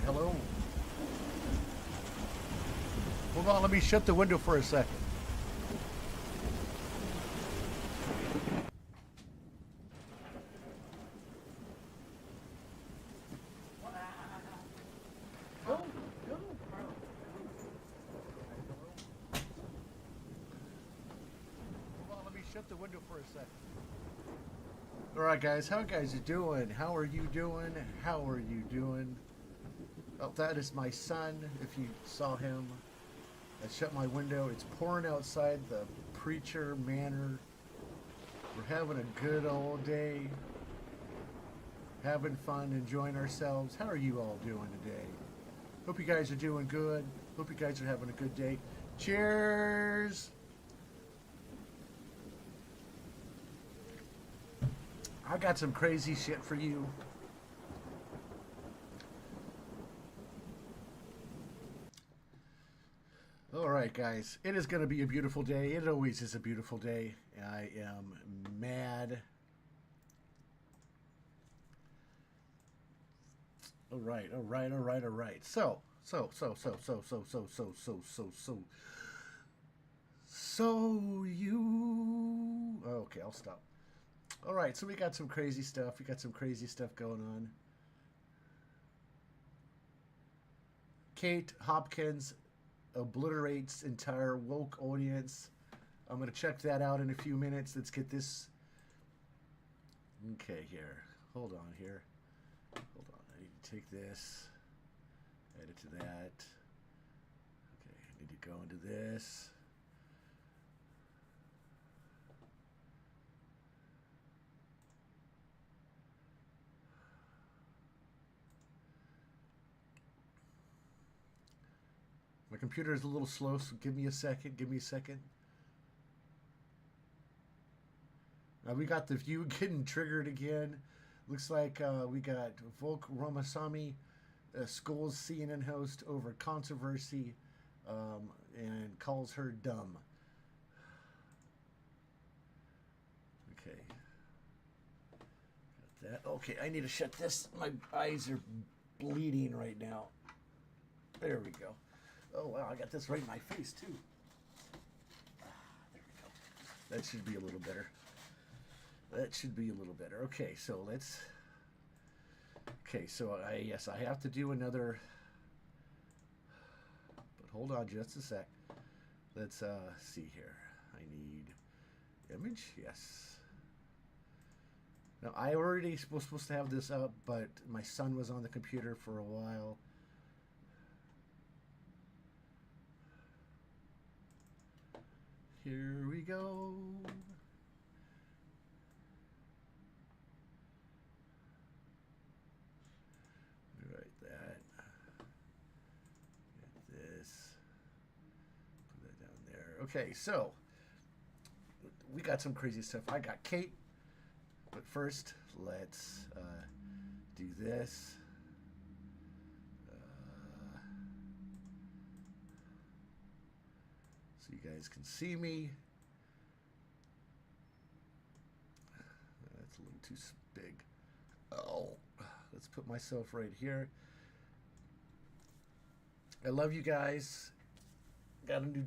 Hello. Hold on, let me shut the window for a second. Go, go. Hold on, let me shut the window for a second. All right, guys. How guys you doing? How are you doing? How are you doing? Oh, that is my son. If you saw him, I shut my window. It's pouring outside the Preacher Manor. We're having a good old day. Having fun, enjoying ourselves. How are you all doing today? Hope you guys are doing good. Hope you guys are having a good day. Cheers! I got some crazy shit for you. All right, guys. It is going to be a beautiful day. It always is a beautiful day. I am mad. All right, all right, all right, all right. So you. Okay, I'll stop. All right, so we got some crazy stuff. We got some crazy stuff going on. Kate Hopkins obliterates entire woke audience. I'm going to check that out in a few minutes. Let's get this. Okay, here. Hold on here. Hold on. I need to take this, add it to that. Okay, I need to go into this. My computer is a little slow, so give me a second. Give me a second. We got the view getting triggered again. Looks like we got Volk Ramasamy, School's CNN host, over controversy and calls her dumb. Okay. Got that. Okay, I need to shut this. My eyes are bleeding right now. There we go. Oh, wow, I got this right in my face, too. There we go. That should be a little better. That should be a little better. Okay, so let's... Okay, so yes, I have to do another... But hold on just a sec. Let's see here. I need image. Yes. Now, I already was supposed to have this up, but my son was on the computer for a while. Here we go. Write that. Get this. Put that down there. Okay, so we got some crazy stuff. I got Kate, but first let's do this. So you guys can see me. That's a little too big. Oh, let's put myself right here. I love you guys. Got a new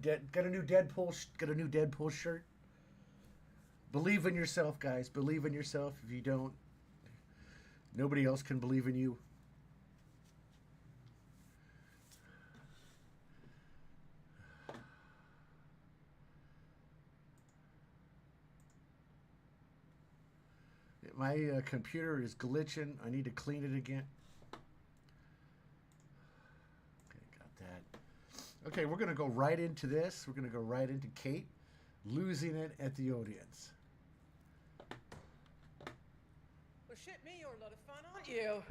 Deadpool shirt. Believe in yourself, guys. Believe in yourself. If you don't, nobody else can believe in you. My computer is glitching. I need to clean it again. Okay, got that. Okay, we're going to go right into this. We're going to go right into Kate losing it at the audience. Well, shit me, you're a lot of fun, aren't you?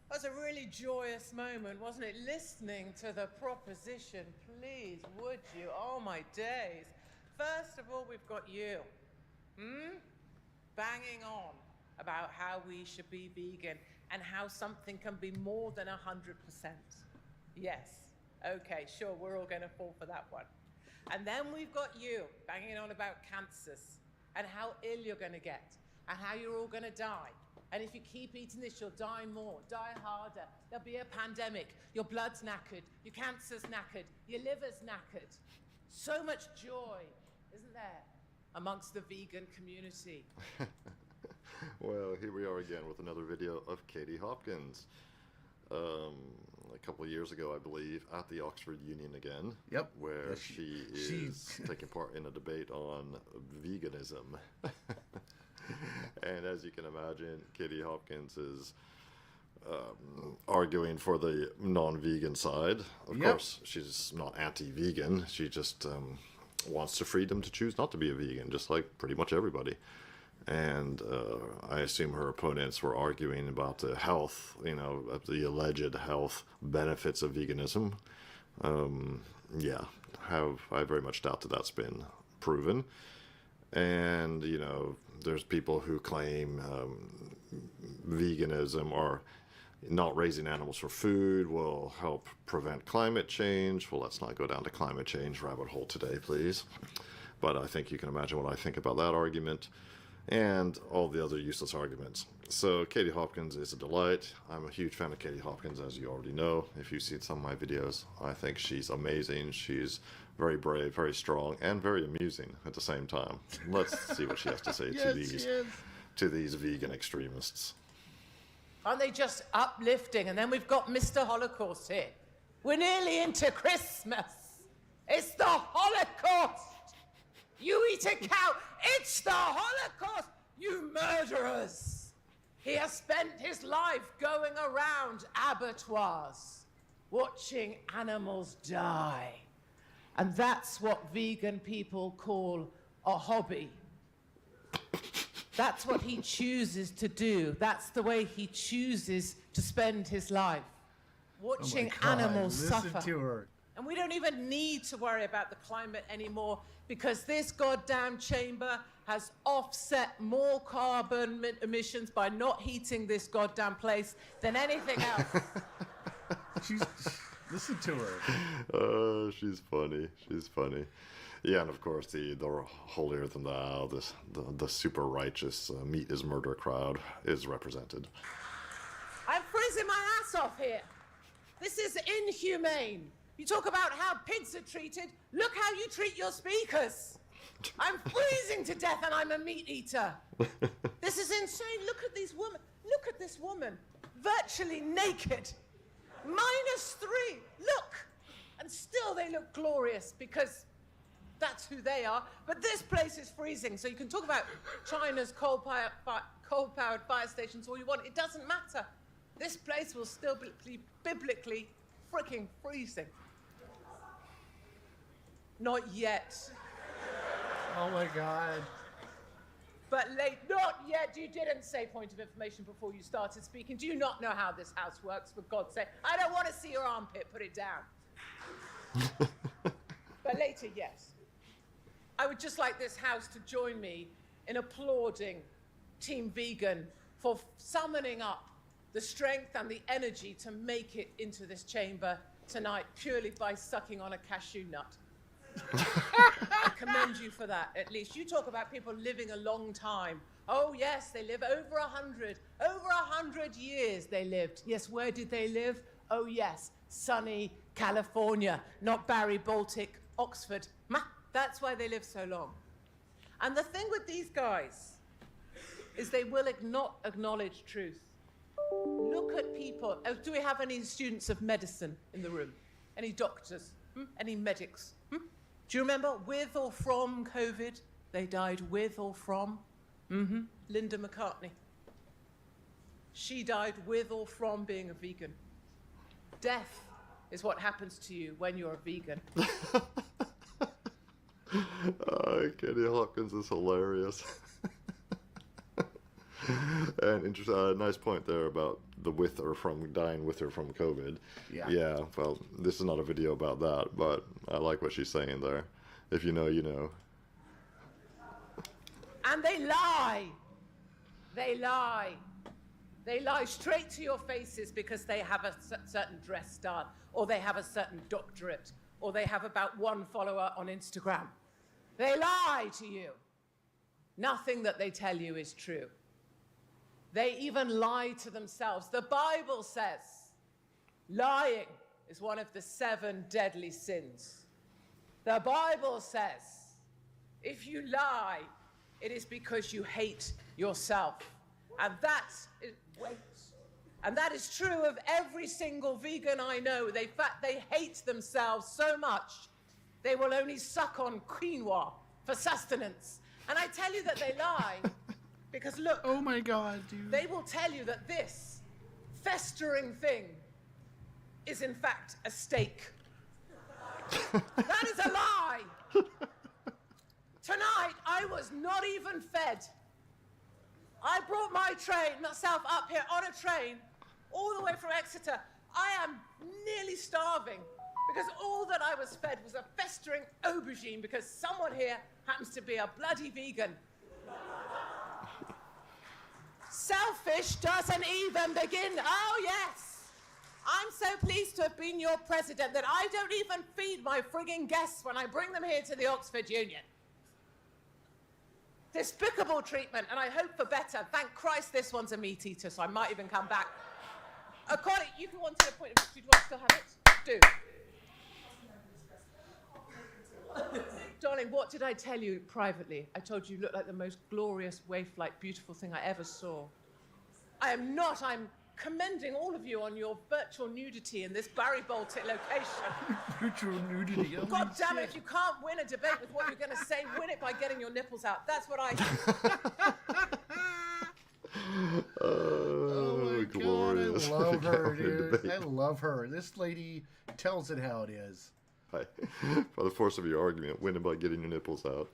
That was a really joyous moment, wasn't it? Listening to the proposition. Please, would you? Oh, my days. First of all, we've got you. Banging on about how we should be vegan and how something can be more than 100%. Yes. Okay, sure, we're all going to fall for that one. And then we've got you banging on about cancers and how ill you're going to get and how you're all going to die. And if you keep eating this, you'll die more, die harder. There'll be a pandemic. Your blood's knackered. Your cancer's knackered. Your liver's knackered. So much joy, isn't there, amongst the vegan community? Well, here we are again with another video of Katie Hopkins. A couple of years ago, I believe, at the Oxford Union again. Yep. Where Yes, she is taking part in a debate on veganism. And as you can imagine, Katie Hopkins is arguing for the non-vegan side. Of course, she's not anti-vegan. She just wants the freedom to choose not to be a vegan, just like pretty much everybody. And I assume her opponents were arguing about the health, the alleged health benefits of veganism. I very much doubt that that's been proven. And, there's people who claim veganism or not raising animals for food will help prevent climate change. Well, let's not go down the climate change rabbit hole today, please. But I think you can imagine what I think about that argument and all the other useless arguments. So Katie Hopkins is a delight. I'm a huge fan of Katie Hopkins, as you already know. If you've seen some of my videos, I think she's amazing. She's very brave, very strong, and very amusing at the same time. Let's see what she has to say to these vegan extremists. Aren't they just uplifting? And then we've got Mr. Holocaust here. We're nearly into Christmas. It's the Holocaust. You eat a cow. It's the Holocaust, you murderers. He has spent his life going around abattoirs, watching animals die. And that's what vegan people call a hobby. That's what he chooses to do. That's the way he chooses to spend his life, watching animals suffer. Listen to her. And we don't even need to worry about the climate anymore because this goddamn chamber has offset more carbon emissions by not heating this goddamn place than anything else. Listen to her. Oh, she's funny. She's funny. Yeah, and of course the holier than thou, the super righteous meat is murder crowd is represented. I'm freezing my ass off here. This is inhumane. You talk about how pigs are treated. Look how you treat your speakers. I'm freezing to death and I'm a meat eater. This is insane. Look at these women. Look at this woman. Virtually naked. -3. Look. And still they look glorious because that's who they are. But this place is freezing. So you can talk about China's coal-powered fire stations all you want. It doesn't matter. This place will still be biblically freaking freezing. Not yet. Oh my God. But not yet. You didn't say point of information before you started speaking. Do you not know how this house works, for God's sake? I don't want to see your armpit. Put it down. But later, yes. I would just like this house to join me in applauding Team Vegan for summoning up the strength and the energy to make it into this chamber tonight purely by sucking on a cashew nut. I commend you for that, at least. You talk about people living a long time. Oh, yes, they live over 100. Over 100 years they lived. Yes, where did they live? Oh, yes, sunny California, not Barry Baltic, Oxford. That's why they live so long. And the thing with these guys is they will not acknowledge truth. Look at people. Do we have any students of medicine in the room? Any doctors? Any medics? Do you remember with or from COVID? They died with or from? Linda McCartney. She died with or from being a vegan. Death is what happens to you when you're a vegan. Katie Hopkins is hilarious. And interesting, nice point there about the with or from dying with or from COVID. Yeah. Well, this is not a video about that, but I like what she's saying there. If you know, you know. And they lie. They lie. They lie straight to your faces because they have a certain dress style, or they have a certain doctorate, or they have about 1 follower on Instagram. They lie to you. Nothing that they tell you is true. They even lie to themselves. The Bible says lying is one of the 7 deadly sins. The Bible says if you lie, it is because you hate yourself. And that is true of every single vegan I know. They hate themselves so much, they will only suck on quinoa for sustenance. And I tell you that they lie because, look, Oh my God, dude. they will tell you that this festering thing is in fact a steak. That is a lie. Tonight, I was not even fed. I brought myself up here on a train all the way from Exeter. I am nearly starving because all that I was fed was a festering aubergine because someone here happens to be a bloody vegan. Selfish doesn't even begin. Oh, yes. I'm so pleased to have been your president that I don't even feed my frigging guests when I bring them here to the Oxford Union. Despicable treatment, and I hope for better. Thank Christ this one's a meat eater, so I might even come back. Colleague, you can want to your point of view. Do I still have it? Do. Darling, what did I tell you privately? I told you you look like the most glorious, waif-like, beautiful thing I ever saw. I am not. I'm commending all of you on your virtual nudity in this Barry Baltic location. Virtual nudity. Oh God damn it, if you can't win a debate with what you're going to say, win it by getting your nipples out. That's what I do. Oh my glorious. God, I love her, dude. Debate. I love her. This lady tells it how it is. By the force of your argument, winning by getting your nipples out.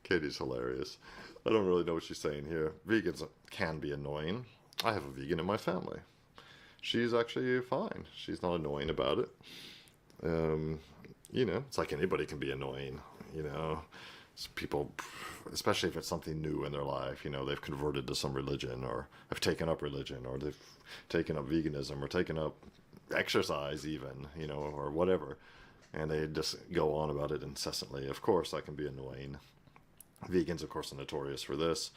Katie's hilarious. I don't really know what she's saying here. Vegans can be annoying. I have a vegan in my family. She's actually fine. She's not annoying about it. You know, it's like anybody can be annoying, you know. People, especially if it's something new in their life, you know, they've converted to some religion or have taken up religion or they've taken up veganism or taken up exercise even, you know, or whatever. And they just go on about it incessantly. Of course, that can be annoying. Vegans, of course, are notorious for this.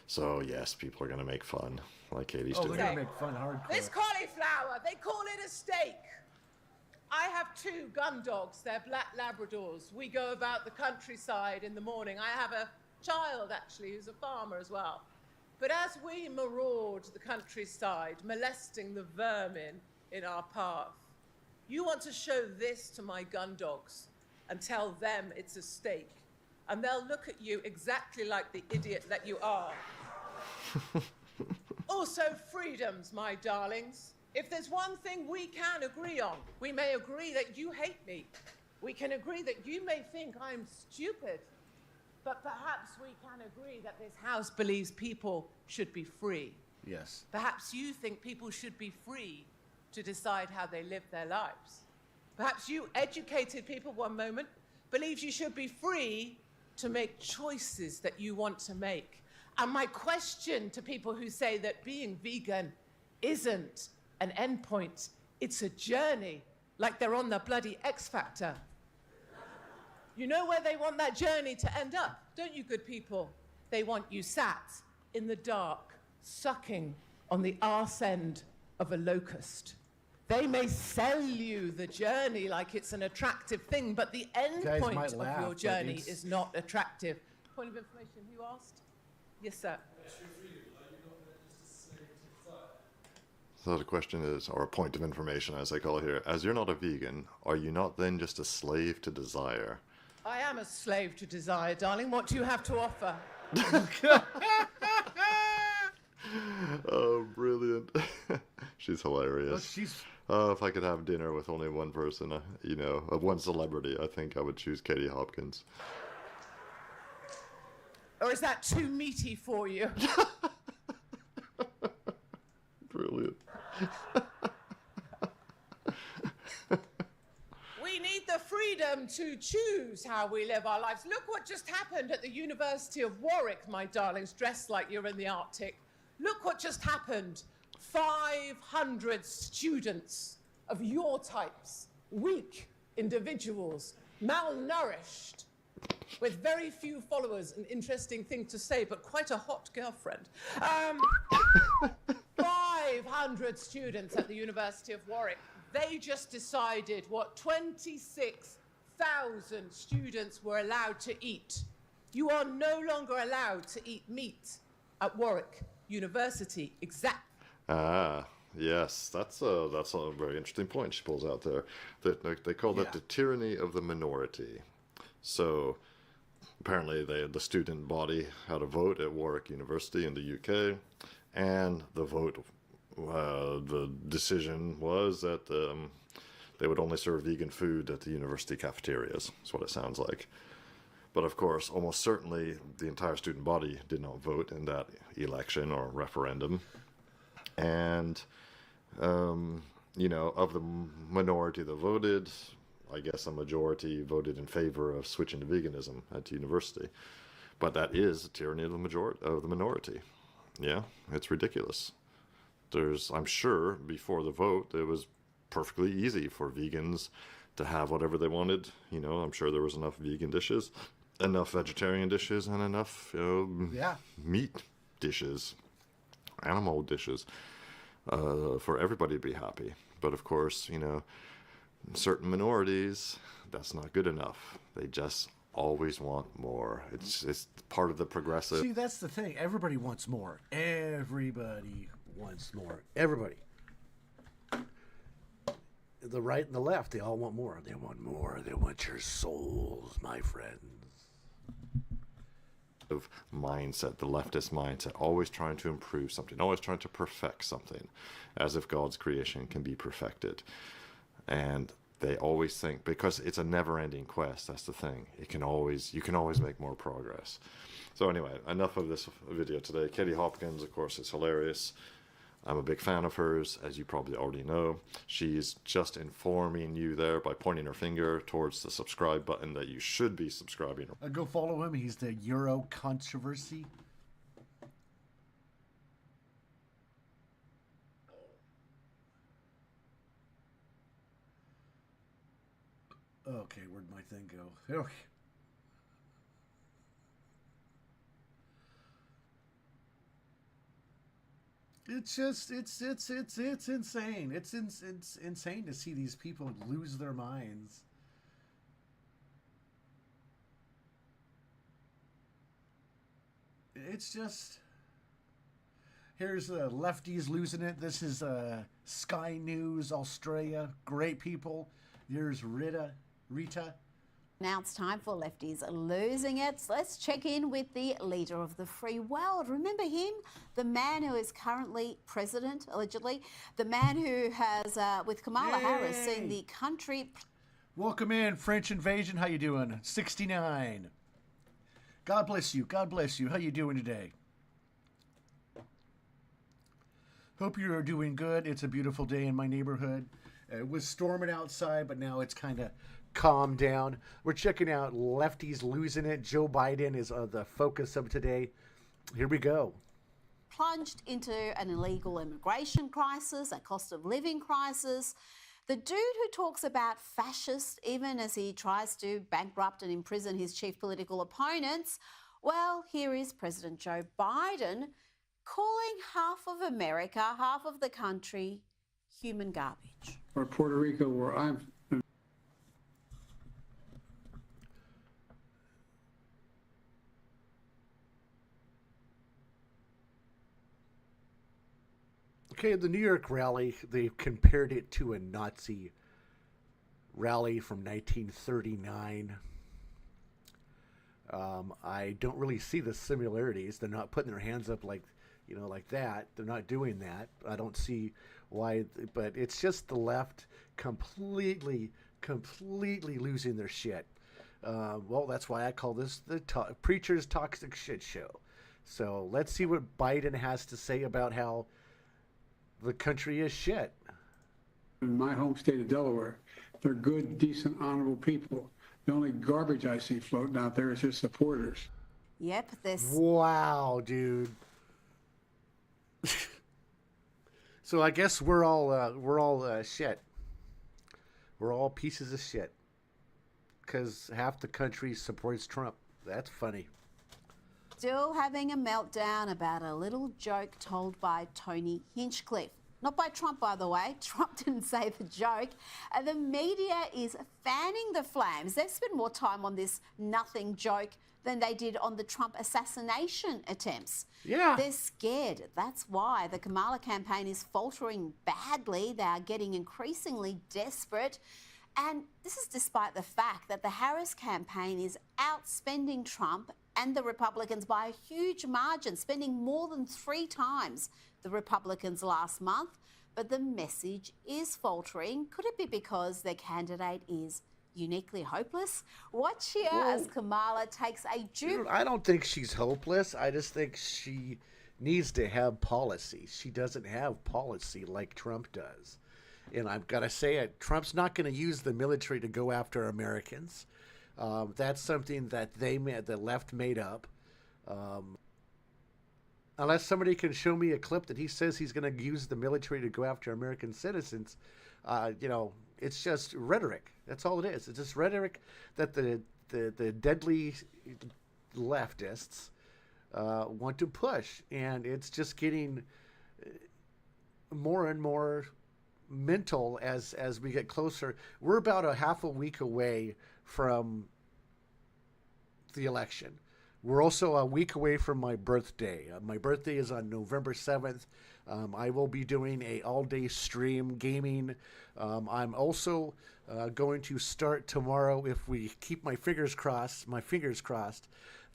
So, yes, people are going to make fun, like Katie's Oh, doing. they're going to make fun hardcore. This cauliflower, they call it a steak. I have 2 gun dogs. They're black Labradors. We go about the countryside in the morning. I have a child, actually, who's a farmer as well. But as we maraud the countryside, molesting the vermin in our path, you want to show this to my gun dogs and tell them it's a steak. And they'll look at you exactly like the idiot that you are. Also, freedoms, my darlings. If there's one thing we can agree on, we may agree that you hate me. We can agree that you may think I'm stupid. But perhaps we can agree that this house believes people should be free. Yes. Perhaps you think people should be free to decide how they live their lives. Perhaps you, educated people one moment, believes you should be free to make choices that you want to make. And my question to people who say that being vegan isn't an endpoint, it's a journey, like they're on the bloody X Factor. You know where they want that journey to end up, don't you, good people? They want you sat in the dark, sucking on the arse end of a locust. They may sell you the journey like it's an attractive thing, but the end Guys point might of laugh, your but journey it's- is not attractive. Point of information, who asked? Yes, sir. So the question is, or a point of information as I call it here, as you're not a vegan, are you not then just a slave to desire? I am a slave to desire, darling. What do you have to offer? Oh, brilliant. She's Well, hilarious. she's If I could have dinner with only one person, you know, of one celebrity, I think I would choose Katie Hopkins. Or is that too meaty for you? Brilliant. We need the freedom to choose how we live our lives. Look what just happened at the University of Warwick, my darlings, dressed like you're in the Arctic. Look what just happened. 500 students of your types, weak individuals, malnourished, with very few followers, an interesting thing to say, but quite a hot girlfriend. 500 students at the University of Warwick. They just decided what 26,000 students were allowed to eat. You are no longer allowed to eat meat at Warwick University. Exactly. Ah, yes, that's a very interesting point she pulls out there. They call that the tyranny of the minority. So apparently the student body had a vote at Warwick University in the UK, and the decision was that they would only serve vegan food at the university cafeterias. That's what it sounds like. But of course, almost certainly the entire student body did not vote in that election or referendum. And, of the minority that voted, I guess a majority voted in favor of switching to veganism at the university. But that is a tyranny of the minority. Yeah, it's ridiculous. I'm sure before the vote, it was perfectly easy for vegans to have whatever they wanted. I'm sure there was enough vegan dishes, enough vegetarian dishes, and enough meat dishes, animal dishes, for everybody to be happy. But of course, certain minorities, that's not good enough. They just always want more. It's part of the progressive. See, that's the thing. Everybody wants more. Everybody wants more. Everybody. The right and the left, they all want more. They want more. They want your souls, my friends. Of mindset, the leftist mindset, always trying to improve something, always trying to perfect something, as if God's creation can be perfected. And they always think, because it's a never-ending quest, that's the thing. You can always make more progress. So anyway, enough of this video today. Katie Hopkins, of course, is hilarious. I'm a big fan of hers, as you probably already know. She's just informing you there by pointing her finger towards the subscribe button that you should be subscribing. Go follow him. He's the Euro Controversy. Okay, where'd my thing go? Okay. It's just it's insane. It's insane to see these people lose their minds. It's just, here's lefties losing it. This is Sky News Australia. Great people. Here's Rita. Now it's time for lefties losing it. So let's check in with the leader of the free world. Remember him? The man who is currently president, allegedly. The man who has, with Kamala Harris, seen the country... Welcome in, French Invasion. How you doing? 69. God bless you. God bless you. How you doing today? Hope you are doing good. It's a beautiful day in my neighborhood. It was storming outside, but now it's kind of calmed down. We're checking out lefties losing it. Joe Biden is the focus of today. Here we go. Plunged into an illegal immigration crisis, a cost of living crisis. The dude who talks about fascist even as he tries to bankrupt and imprison his chief political opponents. Well, here is President Joe Biden calling half of America, half of the country, human garbage. Or Puerto Rico, where I'm... Okay, the New York rally, they compared it to a Nazi rally from 1939. I don't really see the similarities. They're not putting their hands up like that. They're not doing that. I don't see why, but it's just the left completely losing their shit. Well, that's why I call this the Preacher's Toxic Shit Show. So let's see what Biden has to say about how the country is shit. In my home state of Delaware, they're good, decent, honorable people. The only garbage I see floating out there is his supporters. Yep, this. Wow, dude. So I guess we're all shit. We're all pieces of shit. because half the country supports Trump. That's funny. Still having a meltdown about a little joke told by Tony Hinchcliffe. Not by Trump, by the way. Trump didn't say the joke. And the media is fanning the flames. They've spent more time on this nothing joke than they did on the Trump assassination attempts. Yeah. They're scared. That's why the Kamala campaign is faltering badly. They are getting increasingly desperate. And this is despite the fact that the Harris campaign is outspending Trump and the Republicans by a huge margin, spending more than 3 times the Republicans last month. But the message is faltering. Could it be because their candidate is uniquely hopeless? Watch here as Kamala takes a juke. I don't think she's hopeless. I just think she needs to have policy. She doesn't have policy like Trump does. And I've got to say it, Trump's not going to use the military to go after Americans. That's something that the left made up. Unless somebody can show me a clip that he says he's going to use the military to go after American citizens, it's just rhetoric. That's all it is. It's just rhetoric that the deadly leftists want to push, and it's just getting more and more mental as we get closer. We're about a half a week away from the election. We're also a week away from my birthday. My birthday is on November 7th. I will be doing a all-day stream gaming. I'm also going to start tomorrow, if we keep my fingers crossed,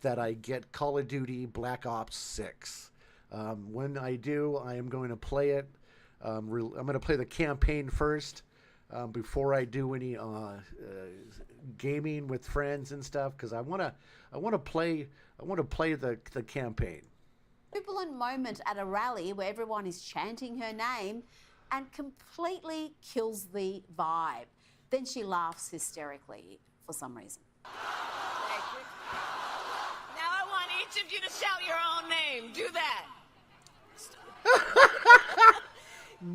that I get Call of Duty Black Ops 6. When I do, I am going to play it. I'm going to play the campaign first before I do any gaming with friends and stuff, because I want to play the campaign. Jubilant moment at a rally where everyone is chanting her name and completely kills the vibe. Then she laughs hysterically for some reason. Now I want each of you to shout your own name. Do that.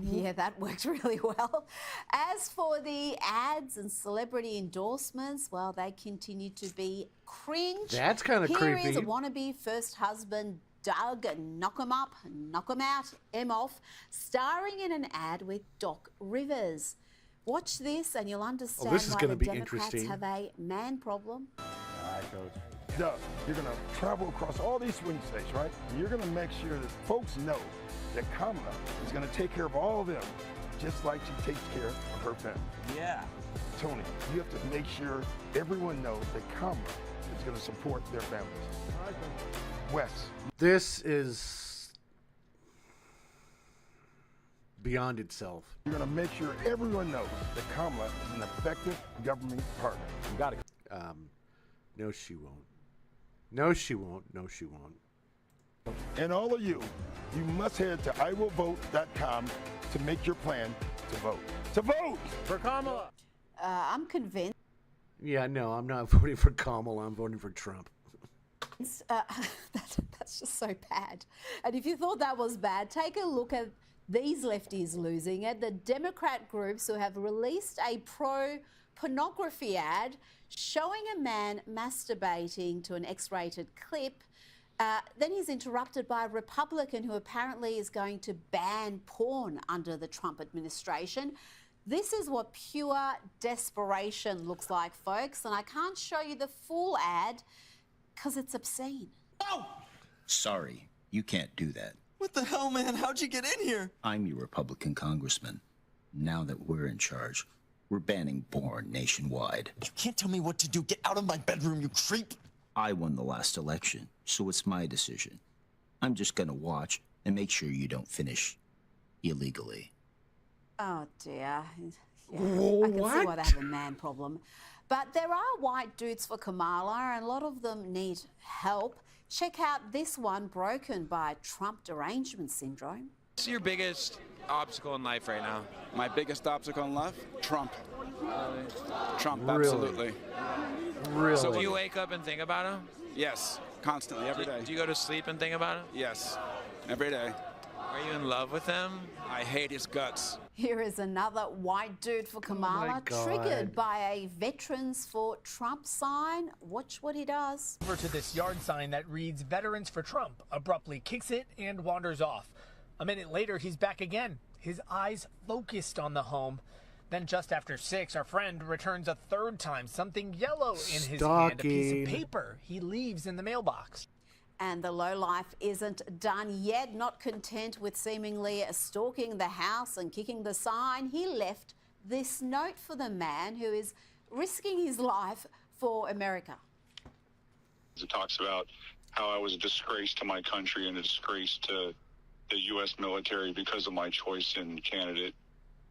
Yeah, that worked really well. As for the ads and celebrity endorsements, well, they continue to be cringe. That's kind of creepy. Here is a wannabe first husband, Doug, knock him up, knock him out, him off, starring in an ad with Doc Rivers. Watch this and you'll understand this is why gonna the be Democrats interesting. have a man problem. Doug, you're going to travel across all these swing states, right? And you're going to make sure that folks know that Kamala is going to take care of all of them, just like she takes care of her family. Yeah. Tony, you have to make sure everyone knows that Kamala is going to support their families. Wes. This is beyond itself. You're going to make sure everyone knows that Kamala is an effective government partner. You got it. No, she won't. No, she won't. No, she won't. And all of you, you must head to iwillvote.com to make your plan to vote. To vote For Kamala. I'm convinced. Yeah, no, I'm not voting for Kamala. I'm voting for Trump. That's just so bad. And if you thought that was bad, take a look at these lefties losing it. The Democrat groups who have released a pro-pornography ad showing a man masturbating to an X-rated clip. Then he's interrupted by a Republican who apparently is going to ban porn under the Trump administration. This is what pure desperation looks like, folks. And I can't show you the full ad because it's obscene. Oh! Sorry, you can't do that. What the hell, man? How'd you get in here? I'm your Republican congressman. Now that we're in charge, we're banning porn nationwide. You can't tell me what to do. Get out of my bedroom, you creep. I won the last election, so it's my decision. I'm just gonna watch and make sure you don't finish illegally. Oh dear. Yeah, I can see why they have a man problem. But there are white dudes for Kamala, and a lot of them need help. Check out this one broken by Trump derangement syndrome. What's your biggest obstacle in life right now? My biggest obstacle in life? Trump. Trump, Really? absolutely. Really? So do you wake up and think about him? Yes, constantly, every day. Do you go to sleep and think about him? Yes, every day. Are you in love with him? I hate his guts. Here is another white dude for Kamala, God. triggered by a Veterans for Trump sign. Watch what he does. Over to this yard sign that reads Veterans for Trump, abruptly kicks it and wanders off. A minute later, he's back again, his eyes focused on the home. Then just after 6, our friend returns a third time, something yellow in his hand, a piece of paper he leaves in the mailbox. And the lowlife isn't done yet. Not content with seemingly stalking the house and kicking the sign, he left this note for the man who is risking his life for America. It talks about how I was a disgrace to my country and a disgrace to the U.S. military because of my choice in candidate.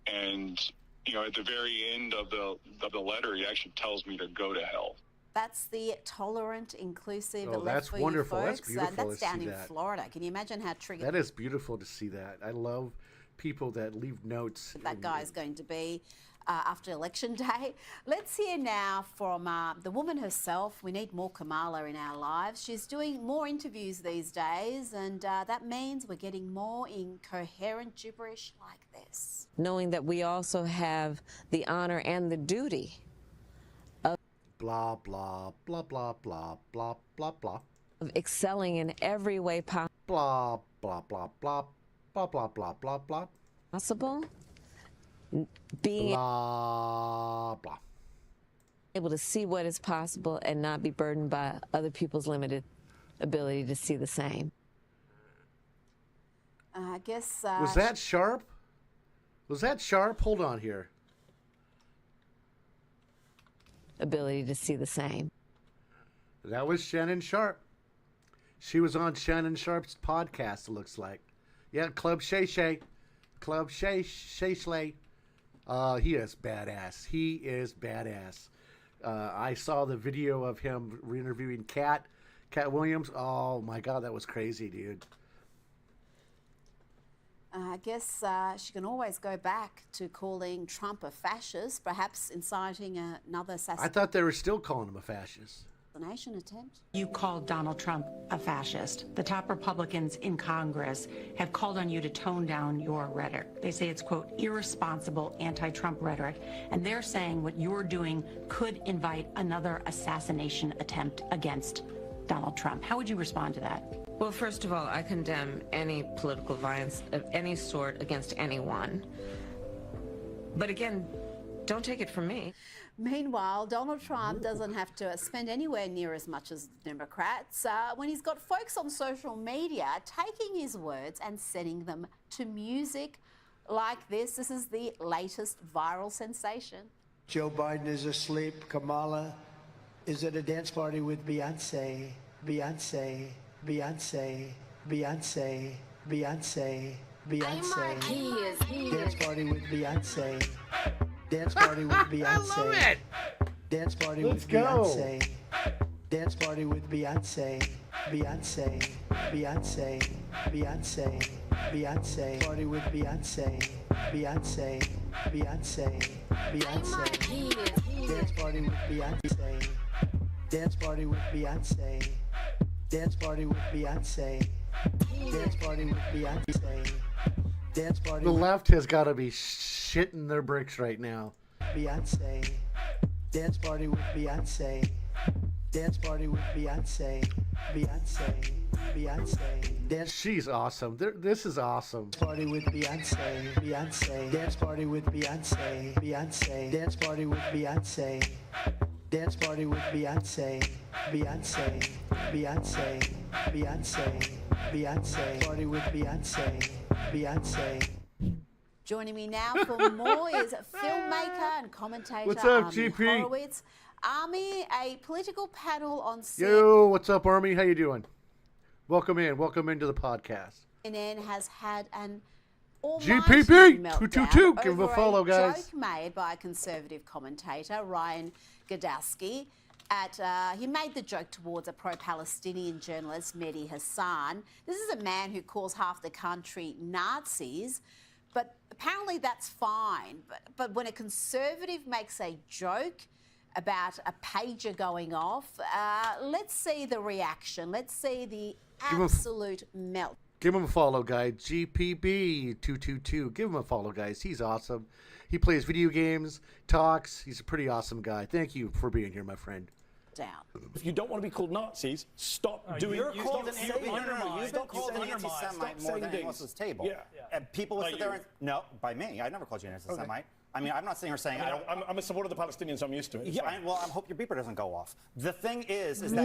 And, you know, at the very end of the letter, he actually tells me to go to hell. That's the tolerant, inclusive, Oh, left that's for wonderful. you That's folks. beautiful That's to down see in that. Florida. Can you imagine how triggered That is beautiful to see that. I love people that leave notes. that guy is going to be after Election Day? Let's hear now from the woman herself. We need more Kamala in our lives. She's doing more interviews these days, and that means we're getting more incoherent gibberish like this. Knowing that we also have the honor and the duty blah, blah, blah, blah, blah, blah, blah, blah. of excelling in every way Blah, blah, blah, blah, blah, blah, blah, blah, blah. possible, being Blah, blah. able to see what is possible and not be burdened by other people's limited ability to see the same. I guess... Was that sharp? Was that sharp? Hold on here. Ability to see the same. That was Shannon Sharp. She was on Shannon Sharp's podcast, it looks like. Yeah, Club Shay Shay. Club Shay Shay Slay. He is badass. He is badass. I saw the video of him interviewing Cat Williams. Oh my God, that was crazy, dude. I guess she can always go back to calling Trump a fascist, perhaps inciting another I thought they were still calling him a fascist. assassination attempt. You called Donald Trump a fascist. The top Republicans in Congress have called on you to tone down your rhetoric. They say it's, quote, irresponsible anti-Trump rhetoric, and they're saying what you're doing could invite another assassination attempt against Donald Trump. How would you respond to that? Well, first of all, I condemn any political violence of any sort against anyone. But again, don't take it from me. Meanwhile, Donald Trump doesn't have to spend anywhere near as much as Democrats when he's got folks on social media taking his words and setting them to music like this. This is the latest viral sensation. Joe Biden is asleep. Kamala is at a dance party with Beyonce. Beyonce. Beyonce, Beyonce, Beyonce, Beyonce. Dance party with Beyonce. Dance party with Beyonce. I love it. Dance party with Beyonce. Dance party with Beyonce. Beyonce, Beyonce, Beyonce, Beyonce. Party with Beyonce. Beyonce, Beyonce, Beyonce. Dance party with Beyonce. Dance party with Beyonce. Dance party with Beyonce. Dance party with Beyonce. Dance party. The left has got to be shitting their bricks right now. Beyonce. Dance party with Beyonce. Dance party with Beyonce. Beyonce. Beyonce. Dance. She's awesome. This is awesome. Party with Beyonce. Beyonce. Dance party with Beyonce. Beyonce. Dance party with Beyonce. Dance party with Beyonce. Beyonce. Beyonce. Beyonce. Beyonce. Party with Beyonce. Beyonce. Joining me now for more is filmmaker and commentator What's up, Armie GP? Horowitz. Armie, a political panel on Yo, what's up, Army? How you doing? Welcome in. Welcome into the podcast. CNN has had an almighty GPP meltdown 222. Give him a over follow, guys. Joke made by a conservative commentator, Ryan Gadowski. He made the joke towards a pro-Palestinian journalist, Mehdi Hassan. This is a man who calls half the country Nazis, but apparently that's fine. But when a conservative makes a joke about a pager going off, let's see the reaction. Let's see the absolute melt. Give him a follow, guys. GPB222. Give him a follow, guys. He's awesome. He plays video games, talks. He's a pretty awesome guy. Thank you for being here, my friend. Down. If you don't want to be called Nazis, stop doing. You're called an stop anti-Semite. You've been called an anti-Semite more than anyone else's table. Yeah. And people will sit there and no, by me. I never called you an anti-Semite. I mean, I'm not sitting here saying I don't. I'm a supporter of the Palestinians. So I'm used to it. Yeah. Well, I hope your beeper doesn't go off. The thing is that.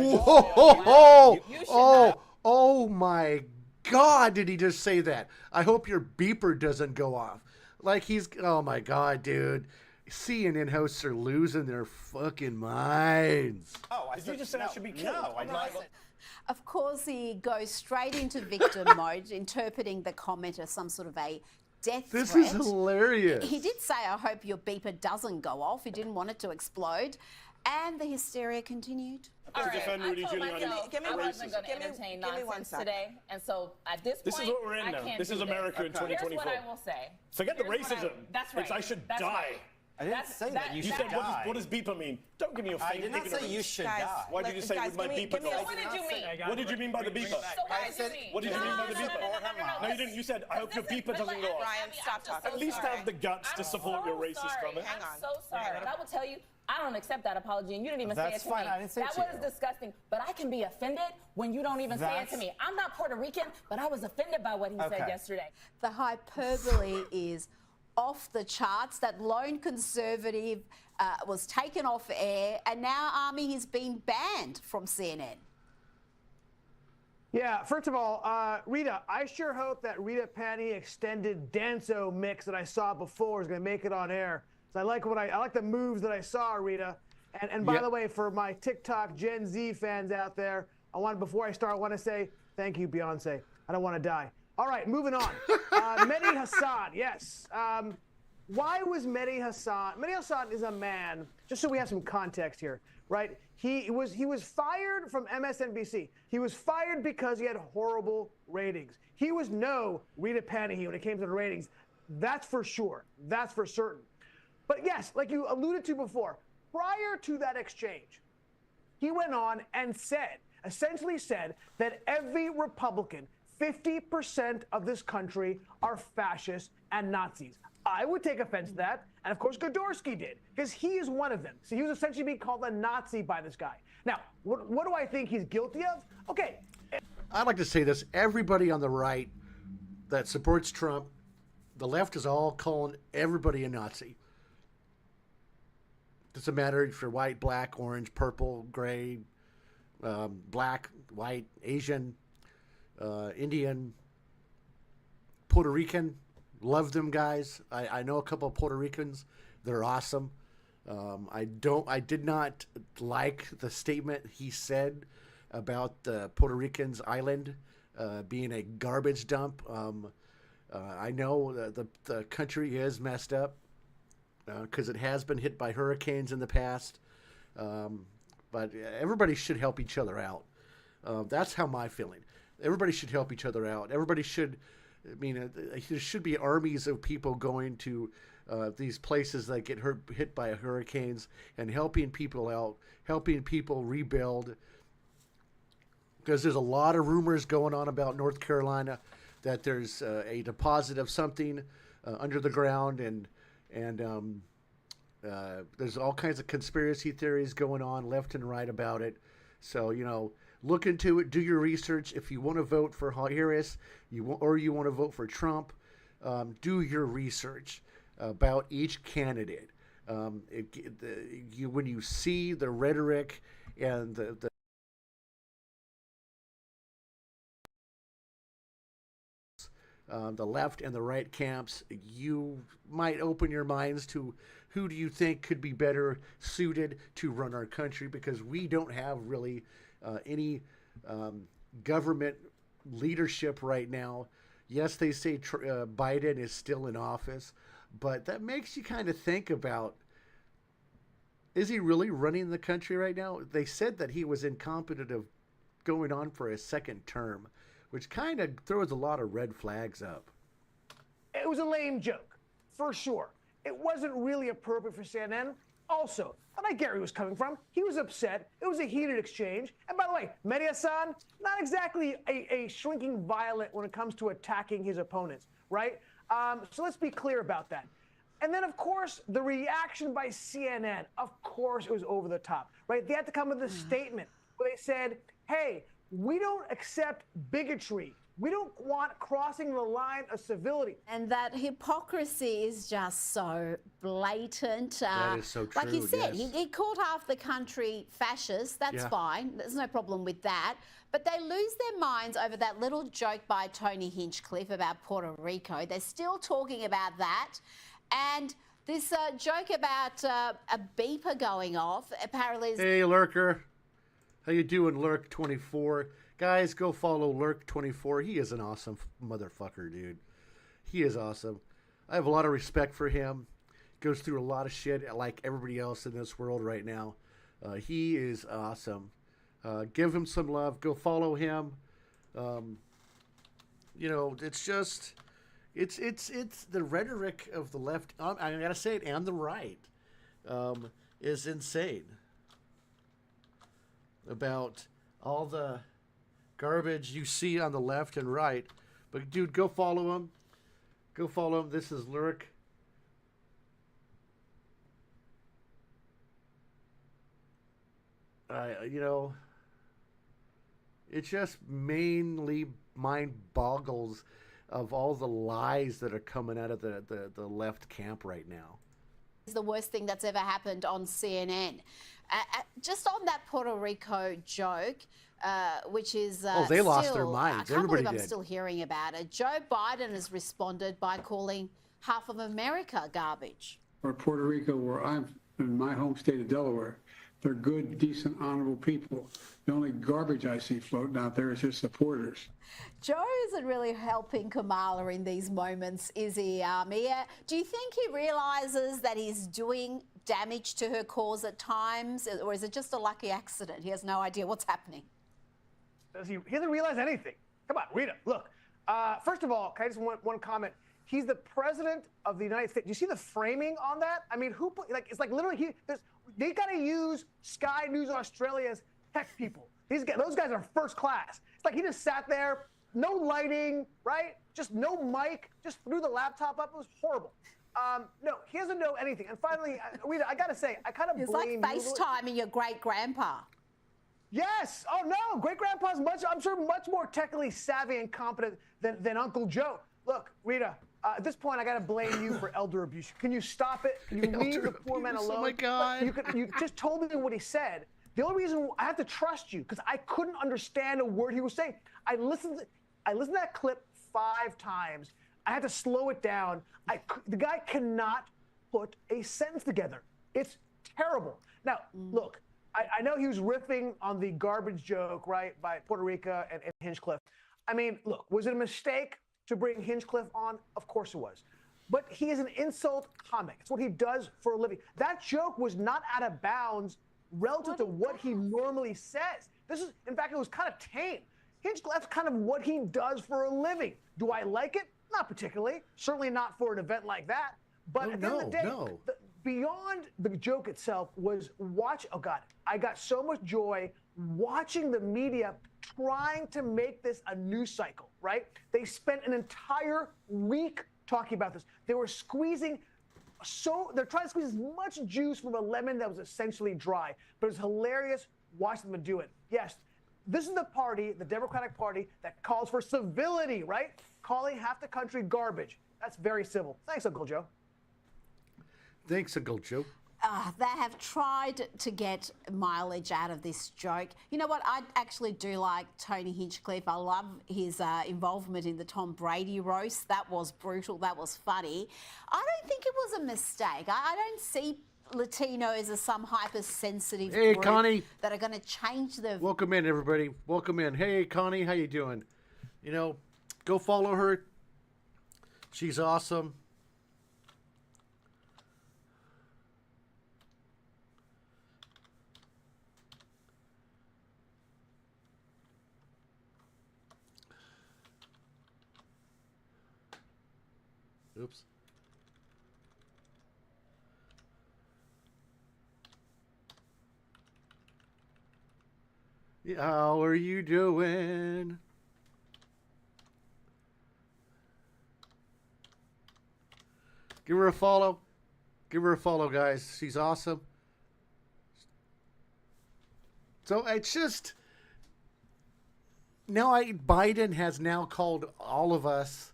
Oh my God! Did he just say that? I hope your beeper doesn't go off. Like he's. Oh my God, dude. CNN hosts are losing their fucking minds. Oh, Did you just say I should be killed? No, I didn't. Of course, he goes straight into victim mode, interpreting the comment as some sort of a death This threat. is hilarious. He did say, I hope your beeper doesn't go off. He didn't want it to explode. And the hysteria continued. To defend Rudy Giuliani. I wasn't going to entertain nonsense today, and so at this point, This is what we're in I now. can't This do is America in 2024. Here's what I will say. Forget the Here's what racism. That's right. I should That's die. right. I didn't say that. You should said, die. what does beeper mean? Don't give me your I faint did not ignorance. say you should die. Why did you say with my beeper? So what did you mean? What did you mean by the beeper? So what did you mean? What did you mean by the beeper? No, you didn't. You said, I hope your beeper doesn't go off. Ryan, stop talking. At least have the guts to support your racist comment. I'm so sorry. But I will tell you, I don't accept that apology, and you didn't even say it That's to fine. me. I didn't say it that to was you. disgusting. But I can be offended when you don't even say it to me. I'm not Puerto Rican, but I was offended by what he said yesterday. The hyperbole is off the charts. That lone conservative was taken off air, and now Army has been banned from CNN. Yeah, first of all, Rita, I sure hope that Rita Pani extended Danzo mix that I saw before is going to make it on air. So I like the moves that I saw, Rita. And by the way, for my TikTok Gen Z fans out there, before I start, I want to say thank you, Beyonce. I don't want to die. All right, moving on. Mehdi Hasan, yes. Why was Mehdi Hasan? Mehdi Hasan is a man. Just so we have some context here, right? He was fired from MSNBC. He was fired because he had horrible ratings. He was no Rita Panahi when it came to the ratings. That's for sure. That's for certain. But yes, like you alluded to before, prior to that exchange, he went on and essentially said that every Republican, 50% of this country are fascists and Nazis. I would take offense to that, and of course Godorsky did, because he is one of them. So he was essentially being called a Nazi by this guy. Now, what do I think he's guilty of? Okay. I'd like to say this. Everybody on the right that supports Trump, the left is all calling everybody a Nazi. Doesn't matter if you're white, black, orange, purple, gray, black, white, Asian, Indian, Puerto Rican. Love them guys. I know a couple of Puerto Ricans. They're awesome. I did not like the statement he said about the Puerto Ricans island being a garbage dump. I know the country is messed up because it has been hit by hurricanes in the past. But everybody should help each other out. That's how my feeling. Everybody should help each other out. Everybody should. I mean, there should be armies of people going to these places that get hit by hurricanes and helping people out, helping people rebuild. Because there's a lot of rumors going on about North Carolina that there's a deposit of something under the ground, and there's all kinds of conspiracy theories going on left and right about it. So, look into it, do your research. If you want to vote for Harris, or you want to vote for Trump, do your research about each candidate. When you see the rhetoric and the left and the right camps, you might open your minds to who do you think could be better suited to run our country, because we don't have really any government leadership right now. Yes, they say Biden is still in office, but that makes you kind of think about, is he really running the country right now? They said that he was incompetent of going on for a second term, which kind of throws a lot of red flags up. It was a lame joke, for sure. It wasn't really appropriate for CNN. also, and I get where he was coming from. He was upset. It was a heated exchange. And by the way, Mehdi-Hassan, not exactly a shrinking violet when it comes to attacking his opponents, right? So let's be clear about that. And then, of course, the reaction by CNN, of course, it was over the top, right? They had to come with a statement where they said, hey, we don't accept bigotry. We don't want crossing the line of civility. And that hypocrisy is just so blatant. That is so true, Like he said, yes. he called half the country fascist. That's Yeah. fine. There's no problem with that. But they lose their minds over that little joke by Tony Hinchcliffe about Puerto Rico. They're still talking about that. And this joke about a beeper going off apparently is... Hey, Lurker. How you doing, Lurk24? Guys, go follow Lurk24. He is an awesome motherfucker, dude. He is awesome. I have a lot of respect for him. Goes through a lot of shit like everybody else in this world right now. He is awesome. Give him some love. Go follow him. You know, it's just... It's the rhetoric of the left, I gotta say it, and the right, is insane. About all the garbage you see on the left and right. But dude, go follow him. Go follow him. This is Lurk. You know, it just mainly mind boggles of all the lies that are coming out of the left camp right now. Is the worst thing that's ever happened on CNN. Just on that Puerto Rico joke, which is they lost still, their minds. I can't Everybody believe I'm did. still hearing about it. Joe Biden has responded by calling half of America garbage. Or Puerto Rico, where I'm in my home state of Delaware, they're good, decent, honorable people. The only garbage I see floating out there is his supporters. Joe isn't really helping Kamala in these moments, is he, Mia? Do you think he realises that he's doing damage to her cause at times, or is it just a lucky accident? He has no idea what's happening. He doesn't realize anything. Come on, Rita, look. First of all, can I just one comment? He's the president of the United States. Do you see the framing on that? I mean, who put, like, it's like literally they got to use Sky News Australia's tech people. Those guys are first class. It's like he just sat there, no lighting, right? Just no mic, just threw the laptop up. It was horrible. No, he doesn't know anything. And finally, Rita, I got to say, I kind of blame you. It's like FaceTiming your great-grandpa. Yes. Oh, no. Great-grandpa's I'm sure, much more technically savvy and competent than Uncle Joe. Look, Rita, at this point, I got to blame you for elder abuse. Can you stop it? Can you leave the poor man alone? Oh, my God. You just told me what he said. The only reason I have to trust you, because I couldn't understand a word he was saying. I listened to that clip 5 times. I had to slow it down. The guy cannot put a sentence together. It's terrible. Now, look, I know he was riffing on the garbage joke, right, by Puerto Rico and Hinchcliffe. I mean, look, was it a mistake to bring Hinchcliffe on? Of course it was. But he is an insult comic. It's what he does for a living. That joke was not out of bounds relative to what he normally says. In fact, it was kind of tame. Hinchcliffe's kind of what he does for a living. Do I like it? Not particularly. Certainly not for an event like that. But at the end of the day, beyond the joke itself was oh God, I got so much joy watching the media trying to make this a news cycle, right? They spent an entire week talking about this. They were they're trying to squeeze as much juice from a lemon that was essentially dry. But it was hilarious watching them do it. Yes, this is the party, the Democratic Party, that calls for civility, right? Calling half the country garbage. That's very civil. Thanks, Uncle Joe. Thanks, Uncle Joe. They have tried to get mileage out of this joke. You know what? I actually do like Tony Hinchcliffe. I love his involvement in the Tom Brady roast. That was brutal. That was funny. I don't think it was a mistake. I don't see Latinos as some hypersensitive group Connie. that are going to change the... Welcome in, everybody. Welcome in. Hey, Connie, how you doing? You know, go follow her. She's awesome. Oops. How are you doing? Give her a follow. Give her a follow, guys. She's awesome. So it's just now Biden has now called all of us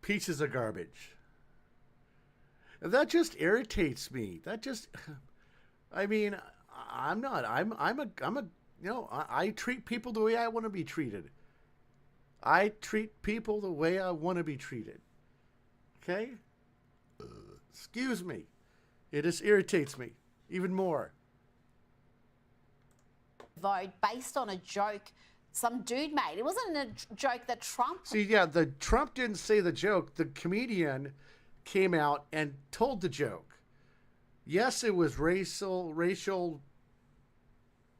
pieces of garbage. And that just irritates me. That just, I mean, I'm I treat people the way I want to be treated. I treat people the way I want to be treated. Okay? Excuse me. It just irritates me even more. Vote based on a joke some dude made. It wasn't a joke that Trump... See, yeah, the Trump didn't say the joke. The comedian came out and told the joke. Yes, it was racial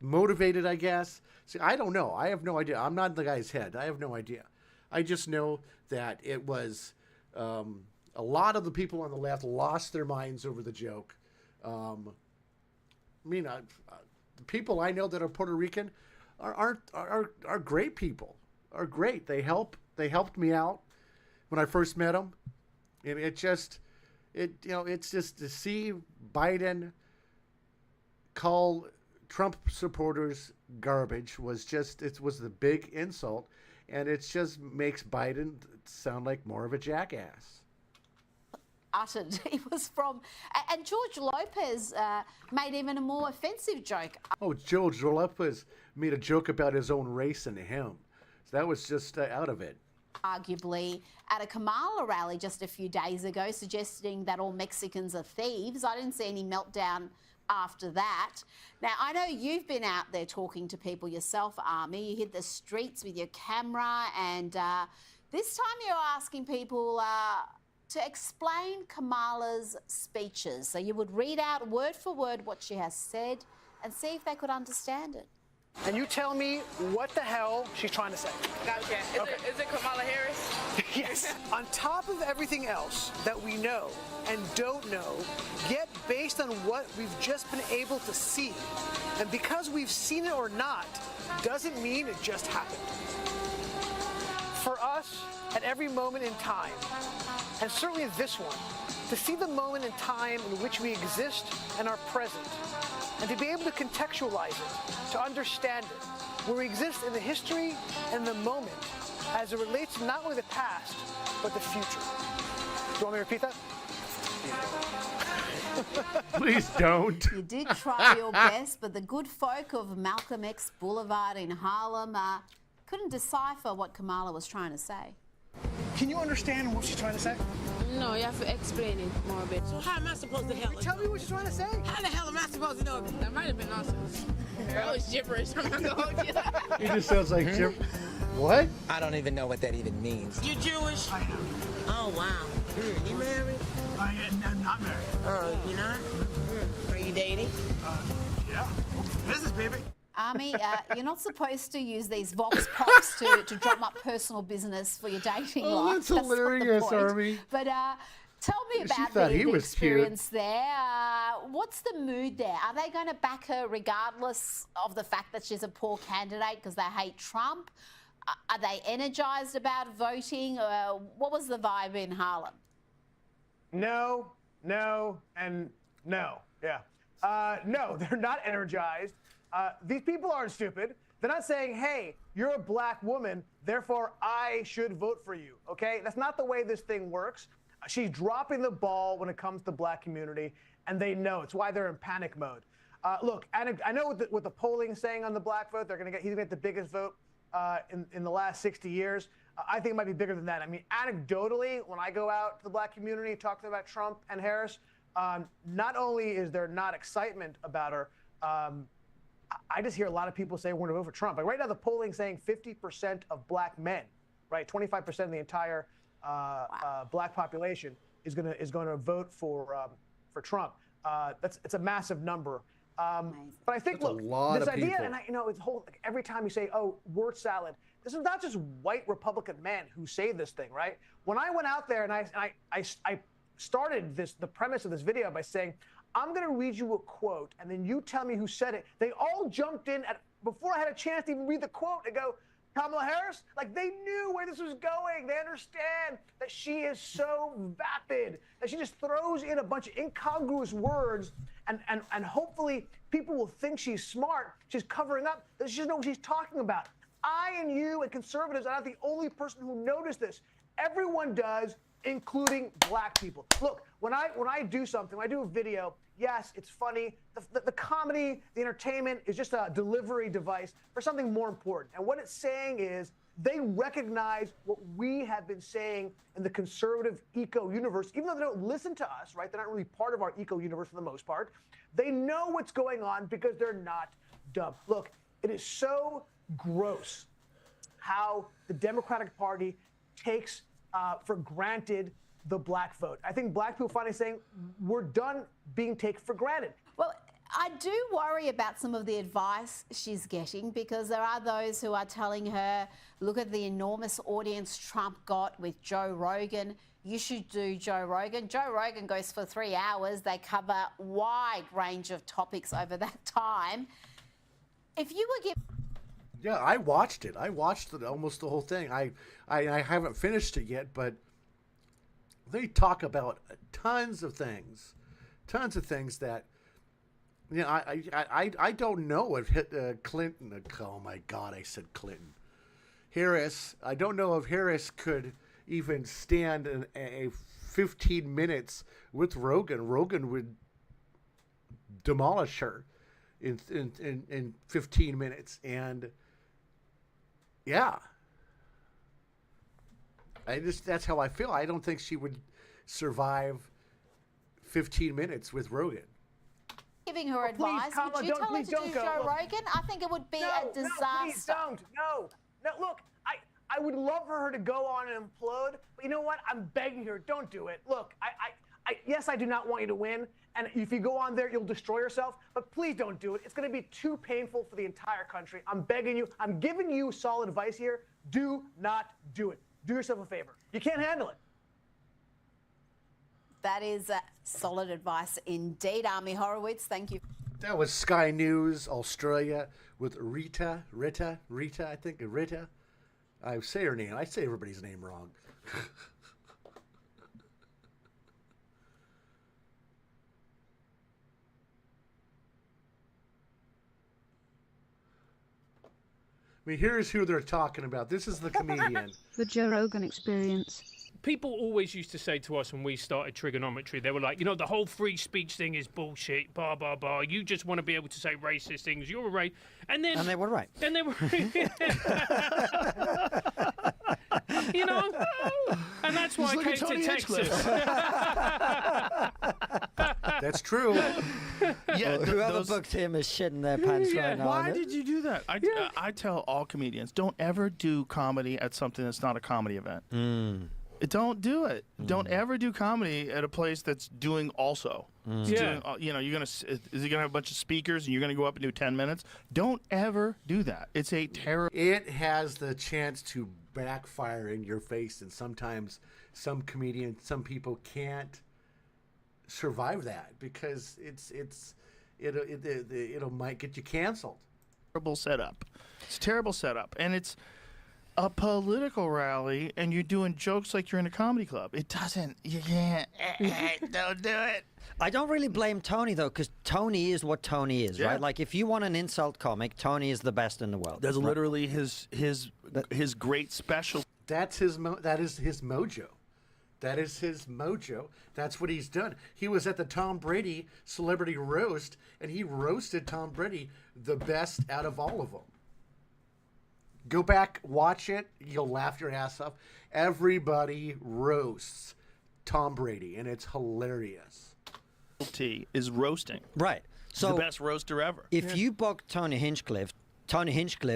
motivated, I guess. See, I don't know. I have no idea. I'm not in the guy's head. I have no idea. I just know that it was... a lot of the people on the left lost their minds over the joke. The people I know that are Puerto Rican are great people. Are great. They helped me out when I first met them, and it's just to see Biden call Trump supporters garbage was the big insult, and it just makes Biden sound like more of a jackass. Uttered. He was from, and George Lopez made even a more offensive joke. Oh, George Lopez made a joke about his own race and him. So that was just out of it. Arguably at a Kamala rally just a few days ago, suggesting that all Mexicans are thieves. I didn't see any meltdown after that. Now, I know you've been out there talking to people yourself, Army. You hit the streets with your camera, and this time you're asking people to explain Kamala's speeches. So you would read out word for word what she has said and see if they could understand it. And you tell me what the hell she's trying to say. Okay. Is it Kamala Harris? Yes. On top of everything else that we know and don't know, yet based on what we've just been able to see, and because we've seen it or not, doesn't mean it just happened. For us, at every moment in time, and certainly this one, to see the moment in time in which we exist and are present, and to be able to contextualize it, to understand it, where we exist in the history and the moment as it relates to not only the past, but the future. Do you want me to repeat that? Please don't. You did try your best, but the good folk of Malcolm X Boulevard in Harlem couldn't decipher what Kamala was trying to say. Can you understand what she's trying to say? No, you have to explain it more a bit. So how am I supposed to help? Tell me what she's trying to say. How the hell am I supposed to know? That might have been nonsense. That was gibberish. I'm not gonna hold you. He just sounds like Jim. What? I don't even know what that even means. You Jewish? I am. Oh, wow. You married? I'm not married. Oh, you're not? Are you dating? Yeah. Business, baby. Army, you're not supposed to use these vox pops to drum up personal business for your dating life. That's hilarious, not the point. Army. But tell me about the experience there. What's the mood there? Are they going to back her regardless of the fact that she's a poor candidate because they hate Trump? Are they energized about voting? What was the vibe in Harlem? No, and no. Yeah. No, they're not energized. These people aren't stupid. They're not saying, hey, you're a black woman, therefore I should vote for you, okay? That's not the way this thing works. She's dropping the ball when it comes to the black community, and they know. It's why they're in panic mode. Look, I know what the polling's saying on the black vote. He's gonna get the biggest vote in the last 60 years. I think it might be bigger than that. I mean, anecdotally, when I go out to the black community and talk to them about Trump and Harris, not only is there not excitement about her, I just hear a lot of people say we're going to vote for Trump. Like right now, the polling's saying 50% of black men, right, 25% of the entire black population is going to vote for Trump. It's a massive number. But I think, look, this idea, and it's every time you say, oh, word salad, this is not just white Republican men who say this thing, right? When I went out there and I started the premise of this video by saying, I'm going to read you a quote, and then you tell me who said it. They all jumped in at before I had a chance to even read the quote and go, Kamala Harris, like they knew where this was going. They understand that she is so vapid that she just throws in a bunch of incongruous words and hopefully people will think she's smart. She's covering up that she doesn't know what she's talking about. I and you and conservatives are not the only person who noticed this. Everyone does, including black people. Look, when I do something, when I do a video, yes, it's funny. The comedy, the entertainment is just a delivery device for something more important. And what it's saying is they recognize what we have been saying in the conservative eco-universe, even though they don't listen to us, right? They're not really part of our eco-universe for the most part. They know what's going on because they're not dumb. Look, it is so gross how the Democratic Party takes for granted the black vote. I think black people finally saying we're done being taken for granted. Well, I do worry about some of the advice she's getting because there are those who are telling her, look at the enormous audience Trump got with Joe Rogan. You should do Joe Rogan. Joe Rogan goes for 3 hours. They cover a wide range of topics over that time. If you were given... Yeah, I watched it. I watched almost the whole thing. I haven't finished it yet, but they talk about tons of things that, you know, I don't know if Clinton. Oh my God, I said Clinton. Harris. I don't know if Harris could even stand a 15 minutes with Rogan. Rogan would demolish her in 15 minutes, and yeah. That's how I feel. I don't think she would survive 15 minutes with Rogan. Giving her advice, would you tell her to do Joe Rogan? I think it would be a disaster. No, please don't. No, look, I would love for her to go on and implode, but you know what? I'm begging her, don't do it. Look, yes, I do not want you to win, and if you go on there, you'll destroy yourself, but please don't do it. It's going to be too painful for the entire country. I'm begging you. I'm giving you solid advice here. Do not do it. Do yourself a favor. You can't handle it. That is solid advice indeed, Army Horowitz. Thank you. That was Sky News Australia with Rita, I think, Rita. I say her name. I say everybody's name wrong. I mean, here's who they're talking about. This is the comedian. The Joe Rogan Experience. People always used to say to us when we started Trigonometry, they were like, you know, the whole free speech thing is bullshit, blah, blah, blah. You just want to be able to say racist things. You're right. And they were right. And they were you know? And that's why I came to Texas. That's true. Yeah, whoever booked him is shitting their pants right now. Why did you do that? I tell all comedians, don't ever do comedy at something that's not a comedy event. Don't do it. Don't ever do comedy at a place that's doing also. Doing, you know, is he gonna have a bunch of speakers and you're gonna go up and do 10 minutes? Don't ever do that. It's a terrible. It has the chance to backfire in your face, and sometimes some some people can't survive that because it'll might get you canceled. Terrible setup. It's a terrible setup, and it's a political rally, and you're doing jokes like you're in a comedy club. It doesn't. You can't. Don't do it. I don't really blame Tony though, because Tony is what Tony is, Yeah. right? Like if you want an insult comic, Tony is the best in the world. That's right? literally his great special. That is his mojo. That is his mojo. That's what he's done. He was at the Tom Brady Celebrity Roast, and he roasted Tom Brady the best out of all of them. Go back, watch it. You'll laugh your ass off. Everybody roasts Tom Brady, and it's hilarious. Is roasting. Right. So the best roaster ever. If you book Tony Hinchcliffe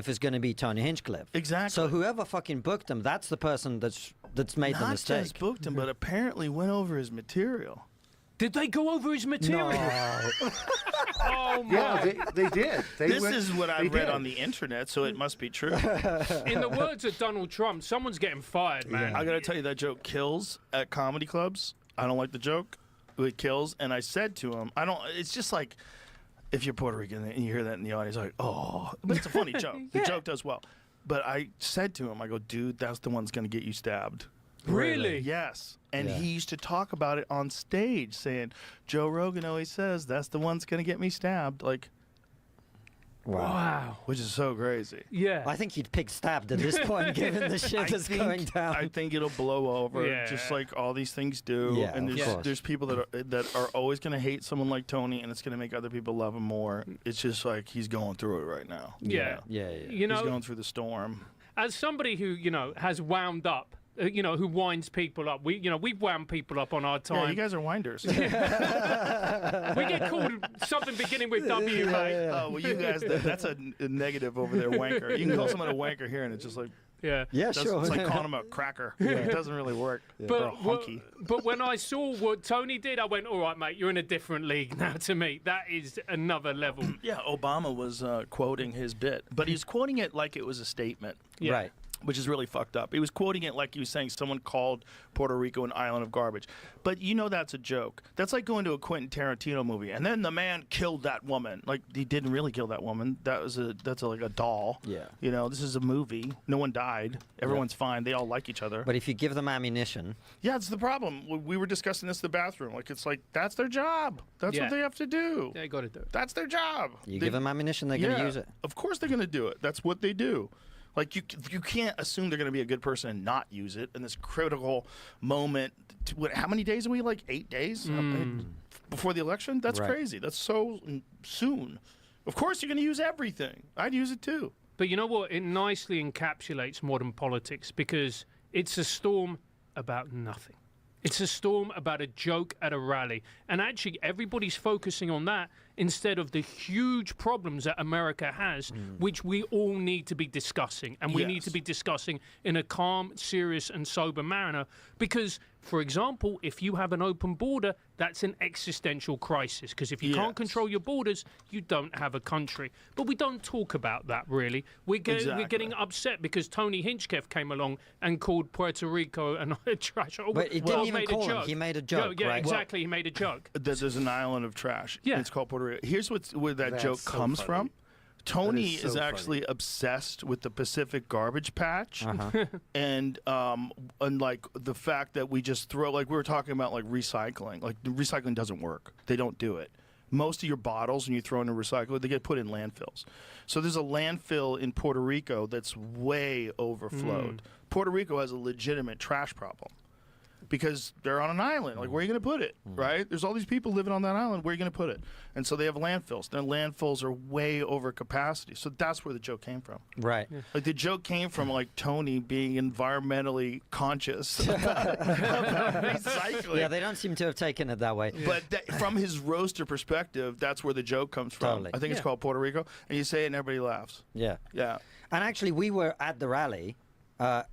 is going to be Tony Hinchcliffe. Exactly. So whoever fucking booked him, that's the person that's made the mistake. Not just booked him, but apparently went over his material. Did they go over his material? No. Oh my! Yeah, they did. This is what I read on the internet, so it must be true. In the words of Donald Trump, someone's getting fired, man. I gotta tell you, that joke kills at comedy clubs. I don't like the joke. It kills, and I said to him, I don't. It's just like if you're Puerto Rican and you hear that in the audience, like, oh, but it's a funny joke. The joke does well. But I said to him, I go, dude, that's the one that's going to get you stabbed. Really? Yes. And Yeah. he used to talk about it on stage, saying, Joe Rogan always says that's the one that's going to get me stabbed. Like, Wow. which is so crazy. Yeah. I think you'd pick stabbed at this point, given the shit that's going down. I think it'll blow over, Yeah. just like all these things do. Yeah, and of there's course. there's people that are always going to hate someone like Tony, and it's going to make other people love him more. It's just like he's going through it right now. Yeah. Yeah. You know, he's going through the storm. as somebody who, you know, has wound up, you know, who winds people up. We've wound people up on our Yeah, time. you guys are winders. We get called something beginning with W, mate. Oh, well, you guys, that's a negative over there, wanker. You can call someone a wanker here, and it's just like, Yeah. Sure. It's like calling him a cracker. It doesn't really work. Or a But hunky. but when I saw what Tony did, I went, all right, mate, you're in a different league now to me. That is another level. Yeah, Obama was quoting his bit, but he's quoting it like it was a statement. Yeah. Right. Which is really fucked up. He was quoting it like he was saying someone called Puerto Rico an island of garbage. But you know that's a joke. That's like going to a Quentin Tarantino movie, and then the man killed that woman. Like, he didn't really kill that woman. That's like a doll. Yeah. You know, this is a movie. No one died. Everyone's fine. They all like each other. But if you give them ammunition, Yeah, it's the problem. We were discussing this in the bathroom. Like, it's like, that's their job. That's Yeah. what they have to do. They got to do it. That's their job. you give them ammunition, they're going to use it. Of course they're going to do it. That's what they do. Like, you can't assume they're going to be a good person and not use it in this critical moment. How many days are we? Like 8 days before the election? That's Right. crazy. That's so soon. Of course you're going to use everything. I'd use it too. But you know what? It nicely encapsulates modern politics because it's a storm about nothing. It's a storm about a joke at a rally. And actually, everybody's focusing on that instead of the huge problems that America has, which we all need to be discussing. And we need Yes. to be discussing in a calm, serious, and sober manner. Because, for example, if you have an open border, that's an existential crisis. Because if you can't Yes. control your borders, you don't have a country. But we don't talk about that, really. We're getting upset because Tony Hinchcliffe came along and called Puerto Rico a trash. But he didn't even call him. He made a joke, Yeah, right? exactly. He made a joke. There's an island of trash. Yeah. It's called Puerto Rico. Here's where that That's joke so comes funny. from. Tony That is is so actually obsessed with the Pacific Garbage Patch, Uh-huh. and like the fact that we just throw, like we were talking about, like recycling. Like recycling doesn't work. They don't do it. Most of your bottles, when you throw in a recycler, they get put in landfills. So there's a landfill in Puerto Rico that's way overflowed. Puerto Rico has a legitimate trash problem. Because they're on an island. Like, where are you going to put it, right? There's all these people living on that island. Where are you going to put it? And so they have landfills. Their landfills are way over capacity. So that's where the joke came from. Right. Like, the joke came from, like, Tony being environmentally conscious about recycling. Yeah, they don't seem to have taken it that way. But from his roaster perspective, that's where the joke comes from. Totally. I think it's called Puerto Rico. And you say it and everybody laughs. Yeah. Yeah. And actually, we were at the rally,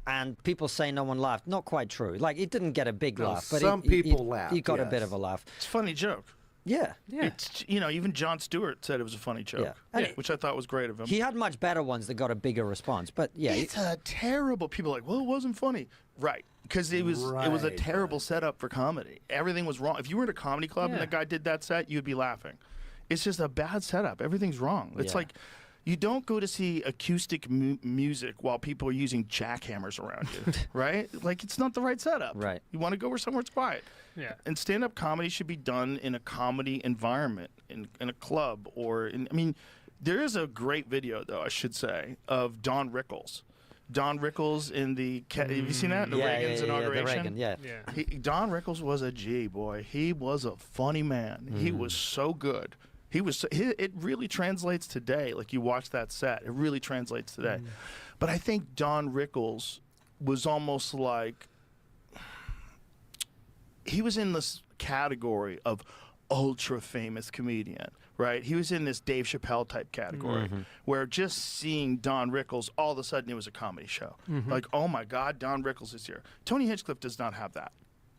and people say no one laughed. Not quite true. Like, it didn't get a big No, laugh, but some people laughed, He got a bit yes. of a laugh. It's a funny joke. Yeah. It's, you know, even Jon Stewart said it was a funny joke, Yeah. And which I thought was great of him. He had much better ones that got a bigger response, but yeah. It's a terrible. People are like, well, it wasn't funny, right? Because it was a terrible setup for comedy. Everything was wrong. If you were at a comedy club and that guy did that set, you'd be laughing. It's just a bad setup. Everything's wrong. It's like you don't go to see acoustic music while people are using jackhammers around you, right? Like, it's not the right setup. Right. You want to go where somewhere it's quiet. Yeah. And stand-up comedy should be done in a comedy environment, in a club, or I mean, there is a great video, though, I should say, of Don Rickles. Don Rickles in the have you seen that? The Reagan's inauguration. The Reagan, Don Rickles was a G, boy. He was a funny man. He was so good. It really translates today. Like, you watch that set, it really translates today. But I think Don Rickles was almost like he was in this category of ultra famous comedian, right? He was in this Dave Chappelle type category where just seeing Don Rickles, all of a sudden it was a comedy show. Like, oh my God, Don Rickles is here. Tony Hinchcliffe does not have that,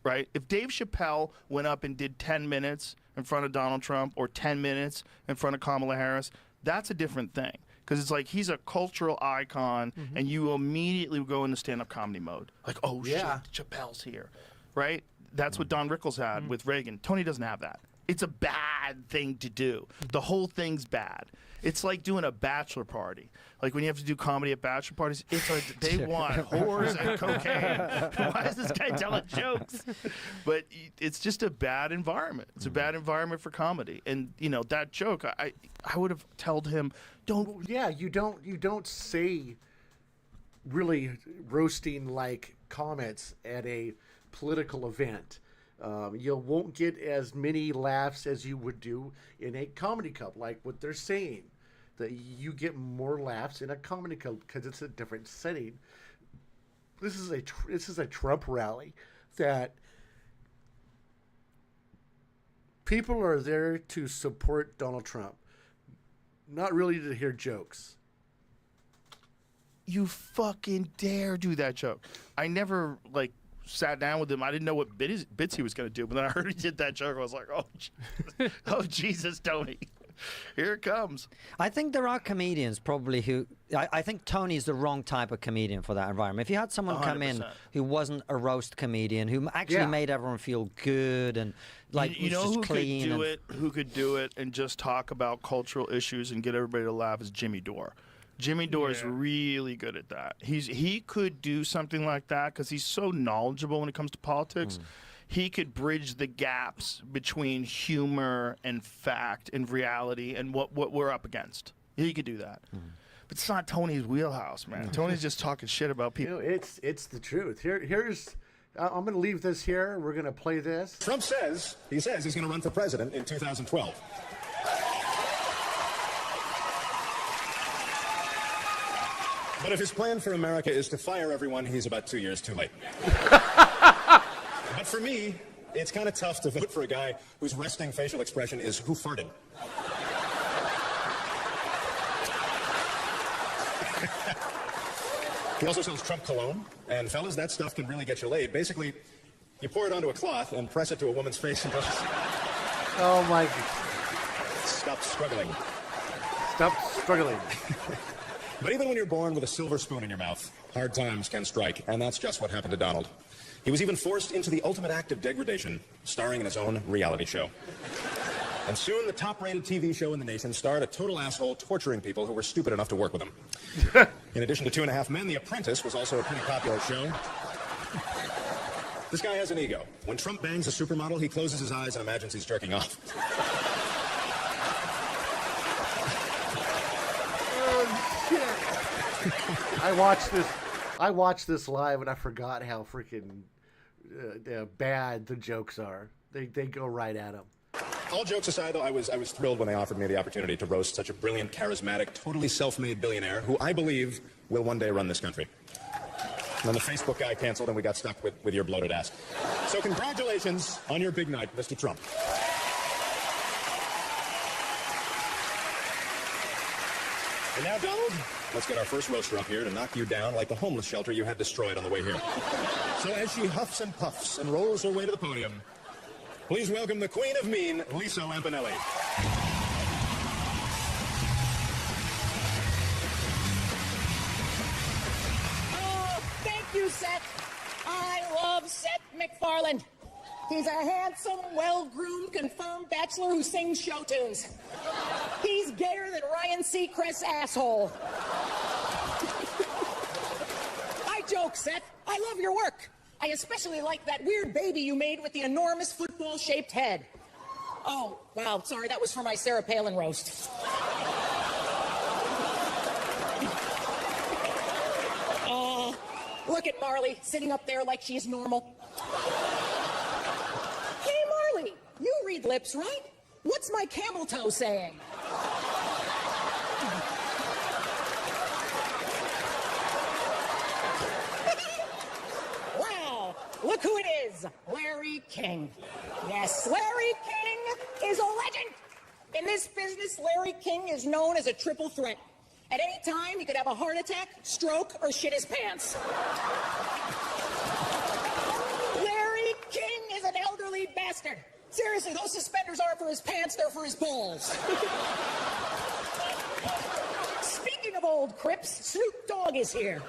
right? If Dave Chappelle went up and did 10 minutes in front of Donald Trump or 10 minutes in front of Kamala Harris, that's a different thing. Because it's like he's a cultural icon, and you immediately go into stand-up comedy mode. Like, oh, shit, Chappelle's here, right? That's what Don Rickles had with Reagan. Tony doesn't have that. It's a bad thing to do. The whole thing's bad. It's like doing a bachelor party. Like when you have to do comedy at bachelor parties, they want whores and cocaine. Why is this guy telling jokes? But it's just a bad environment. It's a bad environment for comedy. And that joke, I would have told him, don't. Yeah, you don't say really roasting like comments at a political event. You won't get as many laughs as you would do in a comedy club, like what they're saying. That you get more laughs in a comedy club because it's a different setting. This is a Trump rally that people are there to support Donald Trump, not really to hear jokes. You fucking dare do that joke. I never sat down with him. I didn't know what bits he was going to do, but then I heard he did that joke. I was like, oh Jesus, Tony. Here it comes. I think there are comedians probably who... I think Tony's the wrong type of comedian for that environment. If you had someone 100%. come in who wasn't a roast comedian, who actually made everyone feel good and was just clean. Who could do it and just talk about cultural issues and get everybody to laugh is Jimmy Dore. Jimmy Dore is really good at that. He could do something like that because he's so knowledgeable when it comes to politics. He could bridge the gaps between humor and fact and reality and what we're up against. He could do that. But it's not Tony's wheelhouse, man. Tony's just talking shit about people. It's the truth. Here's I'm going to leave this here. We're going to play this. Trump says he's going to run for president in 2012. But if his plan for America is to fire everyone, he's about 2 years too late. But for me, it's kind of tough to vote for a guy whose resting facial expression is "who farted." He also sells Trump cologne, and fellas, that stuff can really get you laid. Basically, you pour it onto a cloth and press it to a woman's face and just... Oh my... Stop struggling. Stop struggling. But even when you're born with a silver spoon in your mouth, hard times can strike, and that's just what happened to Donald. He was even forced into the ultimate act of degradation, starring in his own reality show. And soon, the top-rated TV show in the nation starred a total asshole torturing people who were stupid enough to work with him. In addition to 2.5 Men, The Apprentice was also a pretty popular show. This guy has an ego. When Trump bangs a supermodel, he closes his eyes and imagines he's jerking off. I watched this live and I forgot how freaking bad the jokes are. They go right at him. All jokes aside, though, I was thrilled when they offered me the opportunity to roast such a brilliant, charismatic, totally self-made billionaire who I believe will one day run this country. And then the Facebook guy canceled and we got stuck with your bloated ass. So congratulations on your big night, Mr. Trump. And now, Donald, let's get our first roaster up here to knock you down like the homeless shelter you had destroyed on the way here. So as she huffs and puffs and rolls her way to the podium, please welcome the Queen of Mean, Lisa Lampanelli. Oh, thank you, Seth. I love Seth MacFarlane. He's a handsome, well-groomed, confirmed bachelor who sings show tunes. He's gayer than Ryan Seacrest's asshole. I joke, Seth. I love your work. I especially like that weird baby you made with the enormous football-shaped head. Oh, wow, sorry, that was for my Sarah Palin roast. Look at Marley, sitting up there like she's normal. Hey, Marley, you read lips, right? What's my camel toe saying? Wow, look who it is, Larry King. Yes, Larry King is a legend. In this business, Larry King is known as a triple threat. At any time, he could have a heart attack, stroke, or shit his pants. Larry King is an elderly bastard. Seriously, those suspenders aren't for his pants, they're for his balls. Speaking of old Crips, Snoop Dogg is here.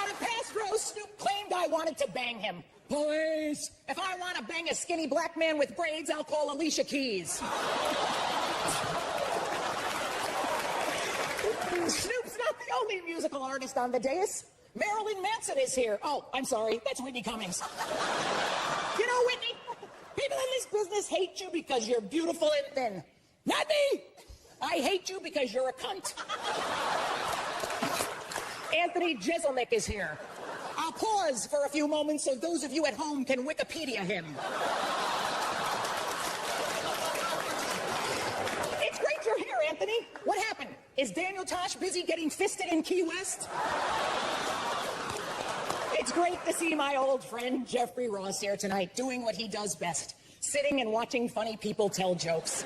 On a past roast, Snoop claimed I I wanted to bang him. Police! If I want to bang a skinny black man with braids, I'll call Alicia Keys. Snoop's not the only musical artist on the dais. Marilyn Manson is here. Oh, I'm sorry. That's Whitney Cummings. You know, Whitney, people in this business hate you because you're beautiful and thin. Not me! I hate you because you're a cunt. Anthony Jeselnik is here. I'll pause for a few moments so those of you at home can Wikipedia him. It's great you're here, Anthony. What happened? Is Daniel Tosh busy getting fisted in Key West? It's great to see my old friend Jeffrey Ross here tonight doing what he does best, sitting and watching funny people tell jokes.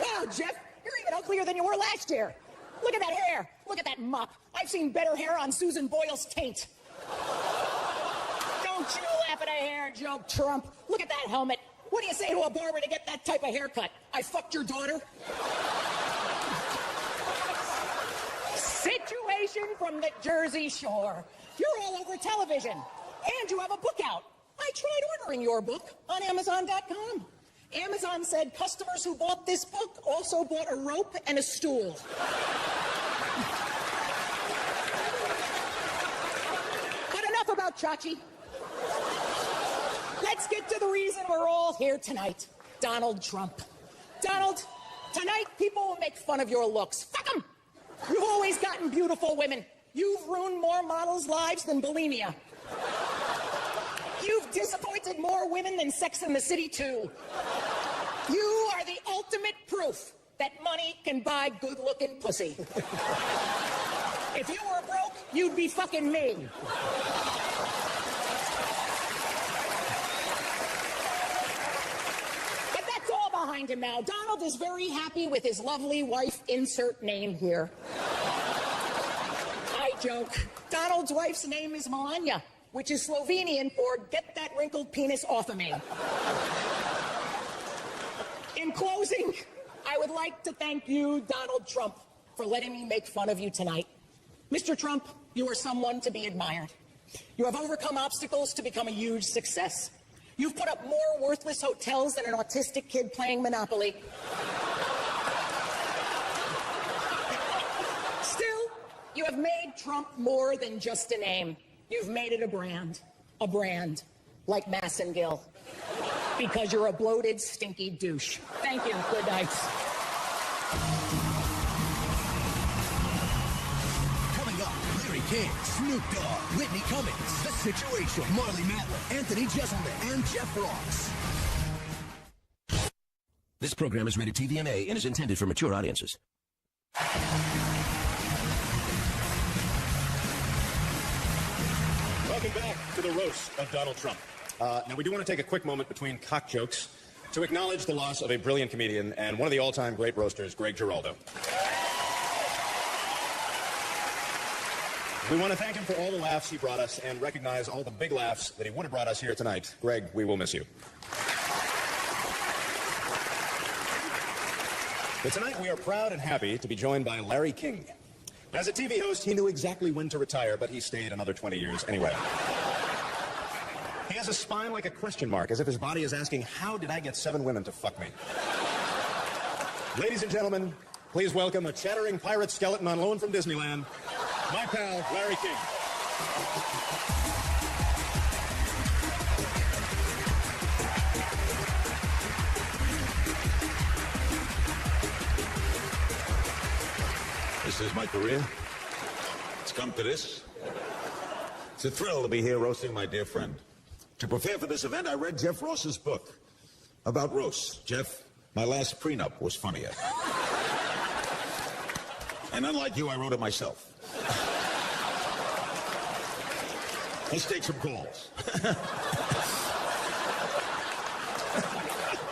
Wow, Jeff, you're even uglier than you were last year. Look at that hair. Look at that mop. I've seen better hair on Susan Boyle's taint. Don't you laugh at a hair joke, Trump. Look at that helmet. What do you say to a barber to get that type of haircut? I fucked your daughter? Situation from the Jersey Shore. You're all over television. And you have a book out. I tried ordering your book on Amazon.com. Amazon said customers who bought this book also bought a rope and a stool. But enough about Chachi. Let's get to the reason we're all here tonight. Donald Trump. Donald, tonight people will make fun of your looks. Fuck them! You've always gotten beautiful women. You've ruined more models' lives than bulimia. You've disappointed more women than Sex and the City 2. You are the ultimate proof that money can buy good-looking pussy. If you were broke, you'd be fucking me. But that's all behind him now. Donald is very happy with his lovely wife, insert name here. I joke. Donald's wife's name is Melania, which is Slovenian for get that wrinkled penis off of me. In closing, I would like to thank you, Donald Trump, for letting me make fun of you tonight. Mr. Trump, you are someone to be admired. You have overcome obstacles to become a huge success. You've put up more worthless hotels than an autistic kid playing Monopoly. Still, you have made Trump more than just a name. You've made it a brand like Massengill, because you're a bloated, stinky douche. Thank you. Good night. Coming up, Larry King, Snoop Dogg, Whitney Cummings, The Situation, Marley Matlin, Anthony Jeselnik, and Jeff Ross. This program is rated TVMA and is intended for mature audiences. Welcome back to the roast of Donald Trump. Now, we do want to take a quick moment between cock jokes to acknowledge the loss of a brilliant comedian and one of the all-time great roasters, Greg Giraldo. We want to thank him for all the laughs he brought us and recognize all the big laughs that he would have brought us here tonight. Greg, we will miss you. But tonight, we are proud and happy to be joined by Larry King. As a TV host, he knew exactly when to retire, but he stayed another 20 years anyway. He has a spine like a question mark, as if his body is asking, how did I get 7 women to fuck me? Ladies and gentlemen, please welcome a chattering pirate skeleton on loan from Disneyland, my pal, Larry King. This is my career. It's come to this. It's a thrill to be here roasting my dear friend. To prepare for this event, I read Jeff Ross's book about roasts. Jeff, my last prenup was funnier. And unlike you, I wrote it myself. Let's take some calls.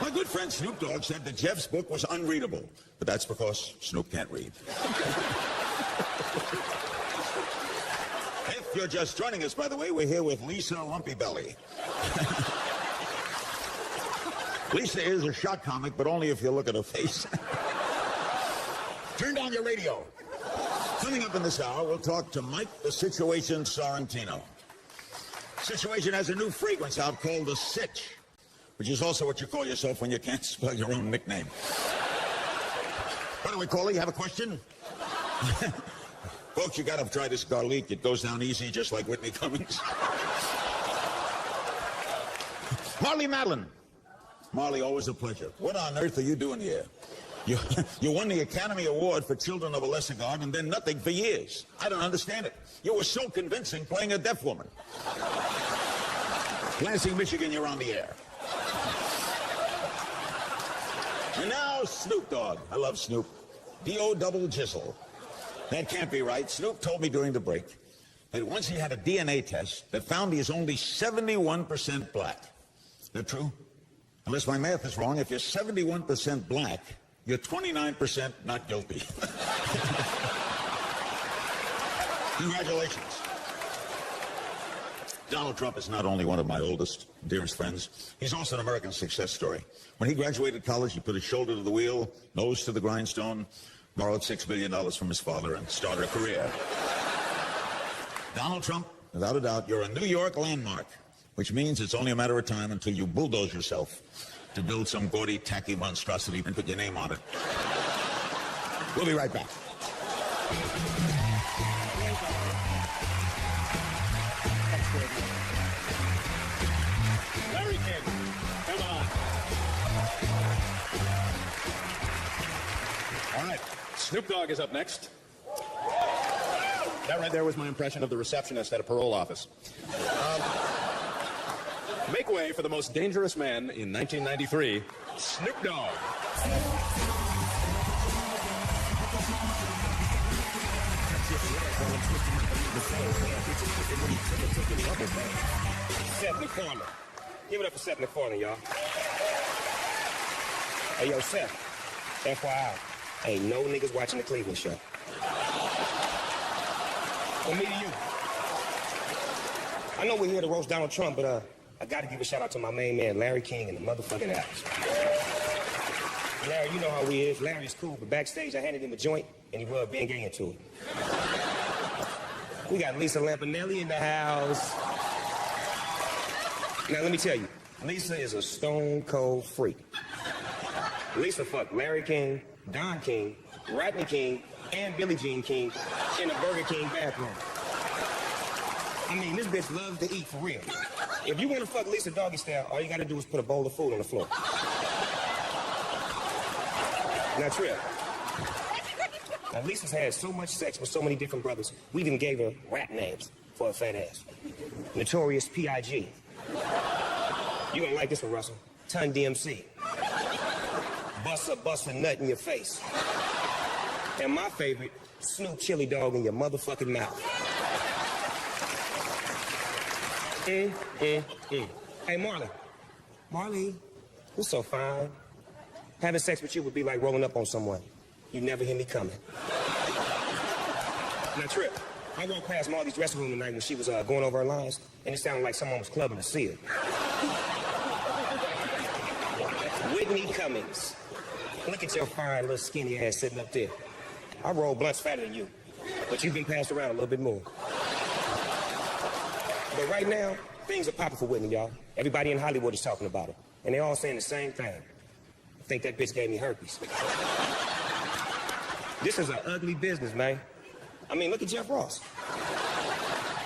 My good friend Snoop Dogg said that Jeff's book was unreadable, but that's because Snoop can't read. If you're just joining us, by the way, we're here with Lisa Lumpy Belly. Lisa is a shock comic, but only if you look at her face. Turn down your radio. Coming up in this hour, we'll talk to Mike the Situation Sorrentino. Situation has a new fragrance out called the Sitch, which is also what you call yourself when you can't spell your own nickname. What do we call it? You have a question? Folks, you gotta try this garlic. It goes down easy, just like Whitney Cummings. Marley Madeline. Marley, always a pleasure. What on earth are you doing here? You won the Academy Award for Children of a Lesser God and then nothing for years. I don't understand it. You were so convincing playing a deaf woman. Lansing, Michigan, you're on the air. And now, Snoop Dogg. I love Snoop. D-O-double Jizzle. That can't be right. Snoop told me during the break that once he had a DNA test that found he is only 71% black. Is that true? Unless my math is wrong, if you're 71% black, you're 29% not guilty. Congratulations. Donald Trump is not only one of my oldest, dearest friends, he's also an American success story. When he graduated college, he put his shoulder to the wheel, nose to the grindstone, borrowed $6 billion from his father, and started a career. Donald Trump, without a doubt, you're a New York landmark, which means it's only a matter of time until you bulldoze yourself to build some gaudy, tacky monstrosity and put your name on it. We'll be right back. Larry King, come on. All right, Snoop Dogg is up next. That right there was my impression of the receptionist at a parole office. Make way for the most dangerous man in 1993, Snoop Dogg. Seth MacFarlane. Give it up for Seth MacFarlane, y'all. Hey, yo, Seth. FYI, ain't no niggas watching the Cleveland show. Well, me to you. I know we're here to roast Donald Trump, but I gotta give a shout out to my main man, Larry King, and the motherfucking Alex. Larry, you know how he is. Larry's cool, but backstage I handed him a joint, and he rubbed being gay into it. We got Lisa Lampanelli in the house. Now, let me tell you, Lisa is a stone cold freak. Lisa fucked Larry King, Don King, Rodney King, and Billie Jean King in a Burger King bathroom. I mean, this bitch loves to eat for real. If you want to fuck Lisa doggy style, all you got to do is put a bowl of food on the floor. Now, Trill. Now, Lisa's had so much sex with so many different brothers, we even gave her rap names for her fat ass. Notorious P.I.G. You gonna like this one, Russell. Ton DMC. Bust a nut in your face. And my favorite, Snoop Chili Dog in your motherfucking mouth. Hey, Marley. Marley, you're so fine. Having sex with you would be like rolling up on someone. You never hear me coming. Now, Trip, I walked past Marley's dressing room tonight when she was going over her lines, and it sounded like someone was clubbing a seal. Whitney Cummings. Look at your fine little skinny ass sitting up there. I roll blunts fatter than you, but you've been passed around a little bit more. But right now, things are popping for Whitney, y'all. Everybody in Hollywood is talking about her, and they all saying the same thing. I think that bitch gave me herpes. This is an ugly business, man. I mean, look at Jeff Ross.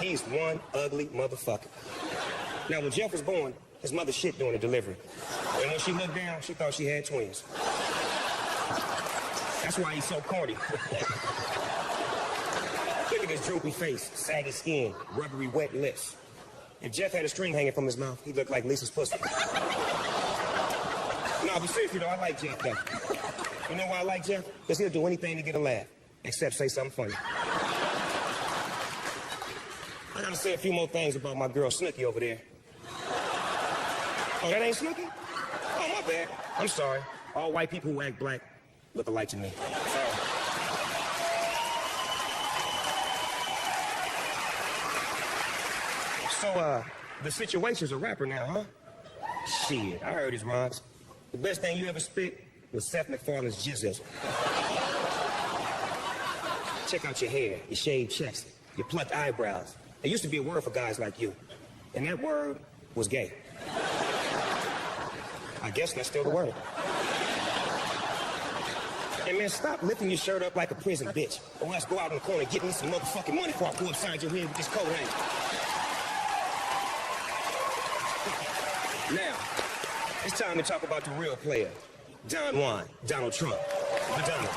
He's one ugly motherfucker. Now, when Jeff was born, his mother shit during the delivery. And when she looked down, she thought she had twins. That's why he's so corny. Look at his droopy face, saggy skin, rubbery wet lips. If Jeff had a string hanging from his mouth, he'd look like Lisa's pussy. No, but seriously though, I like Jeff though. You know why I like Jeff? Because he'll do anything to get a laugh, except say something funny. I gotta say a few more things about my girl Snooki over there. Oh, that ain't Snooki? Oh, my bad. I'm sorry. All white people who act black look alike to me. Sorry. So, the situation's a rapper now, huh? Shit, I heard his rhymes. The best thing you ever spit was Seth MacFarlane's jizzle. Check out your hair, your shaved chest, your plucked eyebrows. There used to be a word for guys like you. And that word was gay. I guess that's still the word. And man, stop lifting your shirt up like a prison bitch. Or let's go out in the corner and get me some motherfucking money before I go upside your head with this coat hanger. Now, it's time to talk about the real player. Don Juan, Donald Trump, the Donald.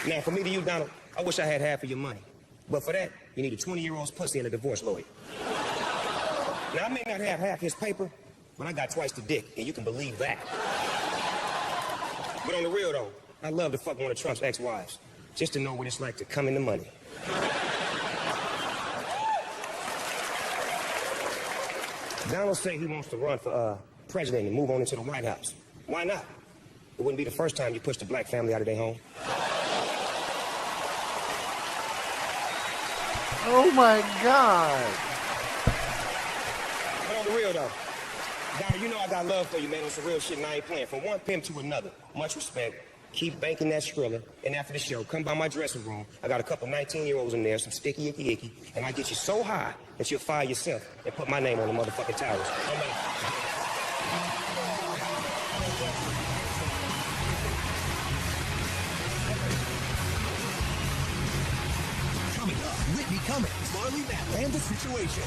Now, from me to you, Donald, I wish I had half of your money. But for that, you need a 20-year-old's pussy and a divorce lawyer. Now, I may not have half his paper, but I got twice the dick, and you can believe that. But on the real, though, I'd love to fuck one of Trump's ex-wives, just to know what it's like to come into money. Donald said he wants to run for president and move on into the White House. Why not? It wouldn't be the first time you pushed a black family out of their home. Oh my God. But on the real, though, Donald, you know I got love for you, man. On some real shit, and I ain't playing. From one pimp to another. Much respect. Keep banking that Skrilla. And after the show, come by my dressing room. I got a couple 19-year-olds in there, some sticky, icky, and I get you so high that you'll fire yourself and put my name on the motherfucking towers. Coming up, Whitney Cummings, Marley Matlin, and The Situation.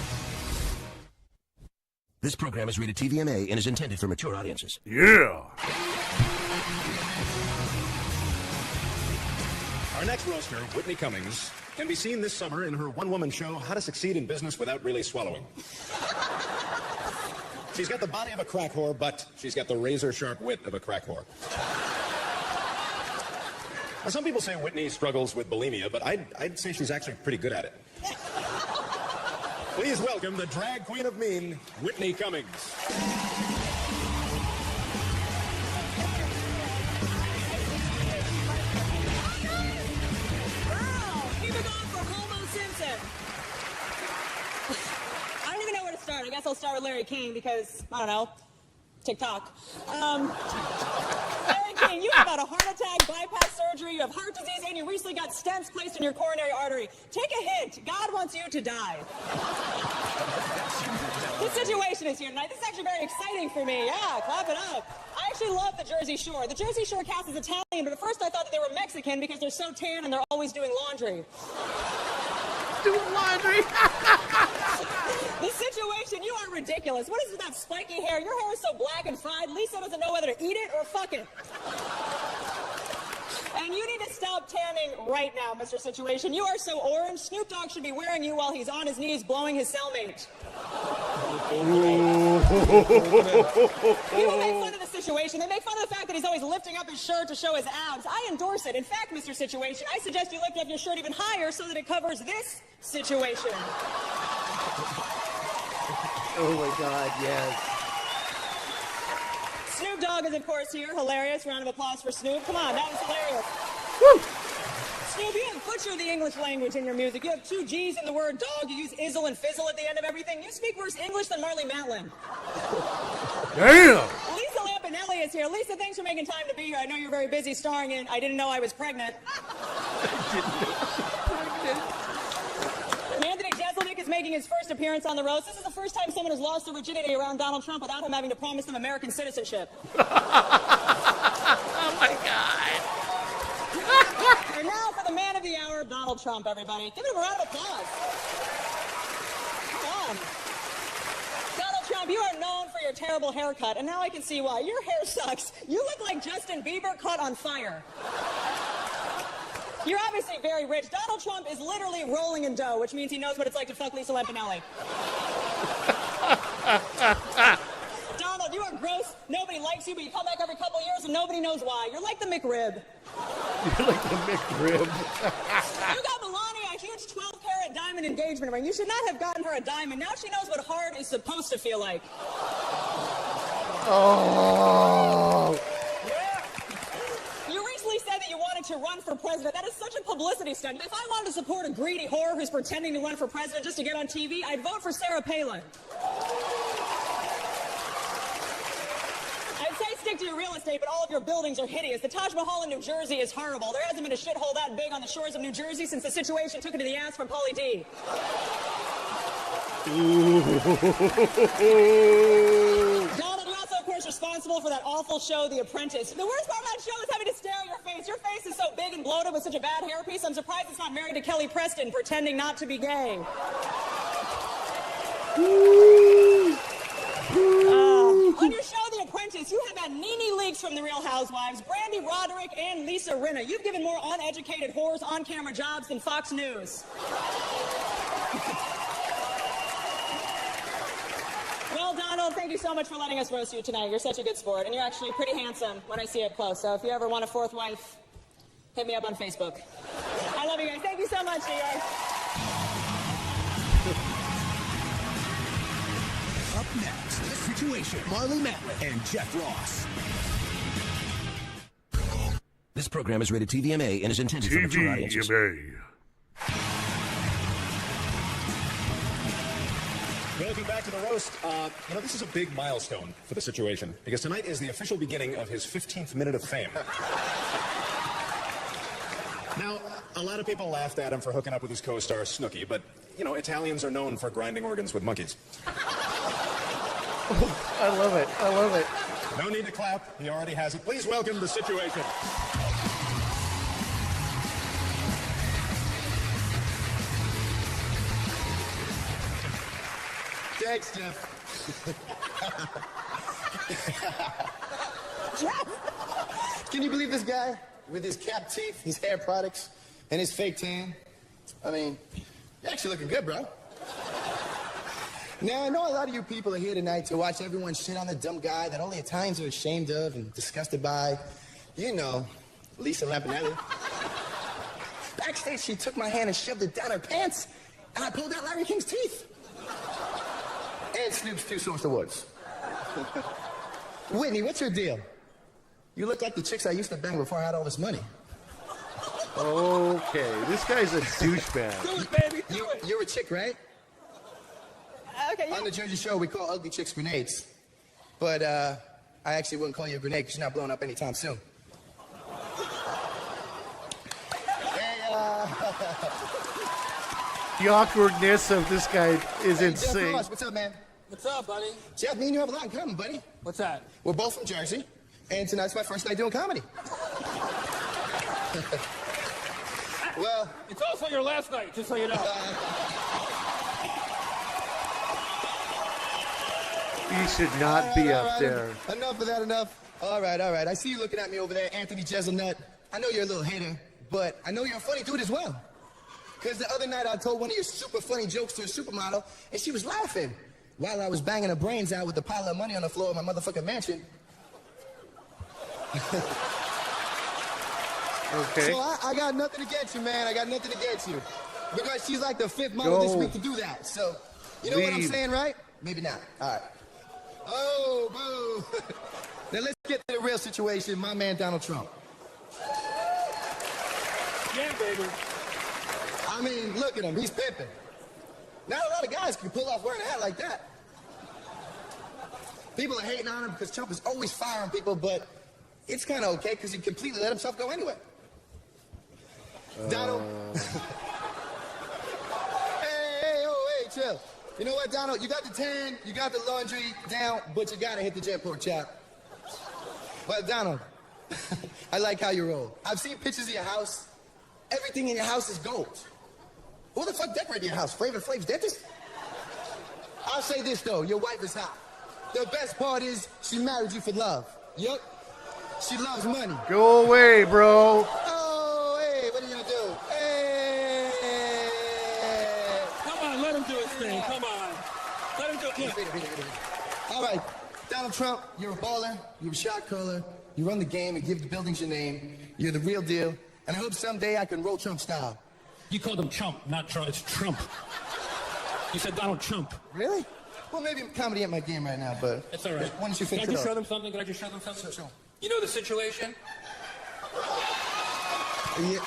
This program is rated TVMA and is intended for mature audiences. Yeah. Our next roaster, Whitney Cummings, can be seen this summer in her one-woman show, How to Succeed in Business Without Really Swallowing. She's got the body of a crack whore, but she's got the razor-sharp wit of a crack whore. Now, some people say Whitney struggles with bulimia, but I'd say she's actually pretty good at it. Please welcome the drag queen of mean, Whitney Cummings. Keep it going for Homo Simpson. I don't even know where to start. I guess I'll start with Larry King because, I don't know, TikTok. Larry King, you have had a heart attack, bypass surgery, you have heart disease, and you recently got stents placed in your coronary artery. Take a hint. God wants you to die. This situation is here tonight. This is actually very exciting for me. Yeah, clap it up. I actually love the Jersey Shore. The Jersey Shore cast is Italian, but at first I thought that they were Mexican because they're so tan and they're always doing laundry. Doing laundry? This situation, you are ridiculous. What is with that spiky hair? Your hair is so black and fried, Lisa doesn't know whether to eat it or fuck it. And you need to stop tanning right now, Mr. Situation. You are so orange, Snoop Dogg should be wearing you while he's on his knees blowing his cellmate. People make fun of the situation. They make fun of the fact that he's always lifting up his shirt to show his abs. I endorse it. In fact, Mr. Situation, I suggest you lift up your shirt even higher so that it covers this situation. Oh my God, yes. Snoop Dogg is, of course, here. Hilarious. Round of applause for Snoop. Come on, that was hilarious. Woo! Snoop, you have butchered the English language in your music. You have 2 G's in the word dog. You use izzle and fizzle at the end of everything. You speak worse English than Marley Matlin. Damn! Lisa Lampanelli is here. Lisa, thanks for making time to be here. I know you're very busy starring in I Didn't Know I Was Pregnant. Anthony Jeselnik is making his first appearance on the roast. This is the first time someone has lost their virginity around Donald Trump without him having to promise them American citizenship. Oh my God! And now for the man of the hour, Donald Trump, everybody. Give him a round of applause. Come on. Donald Trump, you are known for your terrible haircut, and now I can see why. Your hair sucks. You look like Justin Bieber caught on fire. You're obviously very rich. Donald Trump is literally rolling in dough, which means he knows what it's like to fuck Lisa Lampanelli. Donald, you are gross. Nobody likes you, but you come back every couple years and nobody knows why. You're like the McRib. You're like the McRib. You got Melania a huge 12-carat diamond engagement ring. You should not have gotten her a diamond. Now she knows what hard is supposed to feel like. Oh. You recently said that you wanted to run for president. That is such a publicity stunt. If I wanted to support a greedy whore who's pretending to run for president just to get on TV, I'd vote for Sarah Palin. I'd say stick to your real estate, but all of your buildings are hideous. The Taj Mahal in New Jersey is horrible. There hasn't been a shithole that big on the shores of New Jersey since the situation took it to the ass from Pauly D. Donald, you're also, of course, responsible for that awful show, The Apprentice. The worst part of that show is having to stare at your face. Your face is so big and bloated with such a bad hairpiece, I'm surprised it's not married to Kelly Preston, pretending not to be gay. On your show, The Apprentice, you have had Nene Leakes from The Real Housewives, Brandy Roderick, and Lisa Rinna. You've given more uneducated whores on-camera jobs than Fox News. Well, Donald, thank you so much for letting us roast you tonight. You're such a good sport, and you're actually pretty handsome when I see you up close. So if you ever want a fourth wife, hit me up on Facebook. I love you guys. Thank you so much, you guys. Up next, The Situation, Marley Matlin and Jeff Ross. This program is rated TVMA and is intended for mature audiences. Welcome back to the roast. This is a big milestone for The Situation because tonight is the official beginning of his 15th minute of fame. Now, a lot of people laughed at him for hooking up with his co-star Snooki, but, Italians are known for grinding organs with monkeys. I love it. I love it. No need to clap. He already has it. Please welcome The Situation. Thanks, Jeff. Jeff! Can you believe this guy with his capped teeth, his hair products, and his fake tan? I mean, you're actually looking good, bro. Now, I know a lot of you people are here tonight to watch everyone shit on the dumb guy that only Italians are ashamed of and disgusted by. Lisa Lampanelli. Backstage, she took my hand and shoved it down her pants, and I pulled out Larry King's teeth. And Snoop's 2 Source Awards. Whitney, what's your deal? You look like the chicks I used to bang before I had all this money. Okay, this guy's a douchebag. Do it, baby, you're a chick, right? Okay, yeah. On the Jersey Shore, we call ugly chicks grenades. But I actually wouldn't call you a grenade because you're not blowing up anytime soon. The awkwardness of this guy is Hey, insane. Jeff Ross, what's up, man? What's up, buddy? Jeff, me and you have a lot in common, buddy. What's that? We're both from Jersey, and tonight's my first night doing comedy. Well, It's also your last night, just so you know. He should not be up there. Enough of that, enough. All right. I see you looking at me over there, Anthony Jeselnut. I know you're a little hater, but I know you're a funny dude as well. Because the other night I told one of your super funny jokes to a supermodel, and she was laughing while I was banging her brains out with a pile of money on the floor of my motherfucking mansion. Okay. So I got nothing against you, man. I got nothing against you. Because she's like the 5th model this week to do that. So, you know what I'm saying, right? Maybe not. All right. Oh, boo. Now let's get to the real situation. My man, Donald Trump. Yeah, baby. I mean, look at him. He's pimping. Not a lot of guys can pull off wearing a hat like that. People are hating on him because Trump is always firing people, but it's kind of okay because he completely let himself go anyway. Donald. Hey, chill. You know what, Donald? You got the tan, you got the laundry down, but you got to hit the jet pork chop. Well, Donald, I like how you roll. I've seen pictures of your house. Everything in your house is gold. Who the fuck decorated your house? Flavor Flav's dentist? I'll say this, though. Your wife is hot. The best part is she married you for love. Yup. She loves money. Go away, bro. Oh, hey, what are you gonna do? Hey. Come on, let him do his thing. Come on. Let him do it. Yeah. All right, Donald Trump, you're a baller, you're a shot caller, you run the game and give the buildings your name. You're the real deal, and I hope someday I can roll Trump style. You called him Trump, not Trump. It's Trump. You said Donald Trump. Really? Well, maybe I'm comedy at my game right now, but It's all right. why don't you fix Can I it just show up? them something? Can I just show them something? Sure. You know The Situation? Yeah.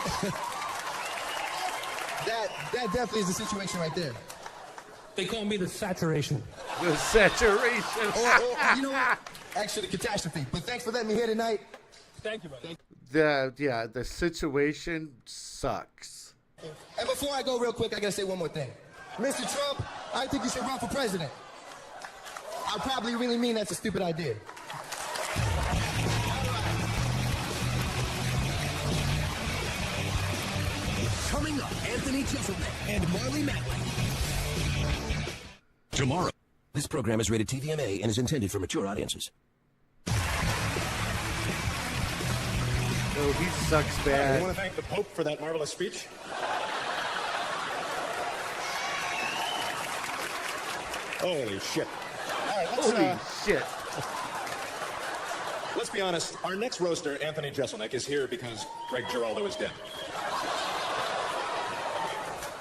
that definitely is the situation right there. They call me The Saturation. The saturation. or you know what? Actually, the catastrophe. But thanks for letting me here tonight. Thank you, brother. The situation sucks. And before I go real quick, I gotta say one more thing. Mr. Trump, I think you should run for president. I probably really mean that's a stupid idea. Coming up, Anthony Jeselnik and Marley Matlin. Tomorrow. This program is rated TVMA and is intended for mature audiences. Oh, he sucks bad. I want to thank the Pope for that marvelous speech. Holy shit. All right, Holy shit. Let's be honest. Our next roaster, Anthony Jeselnik, is here because Greg Giraldo is dead.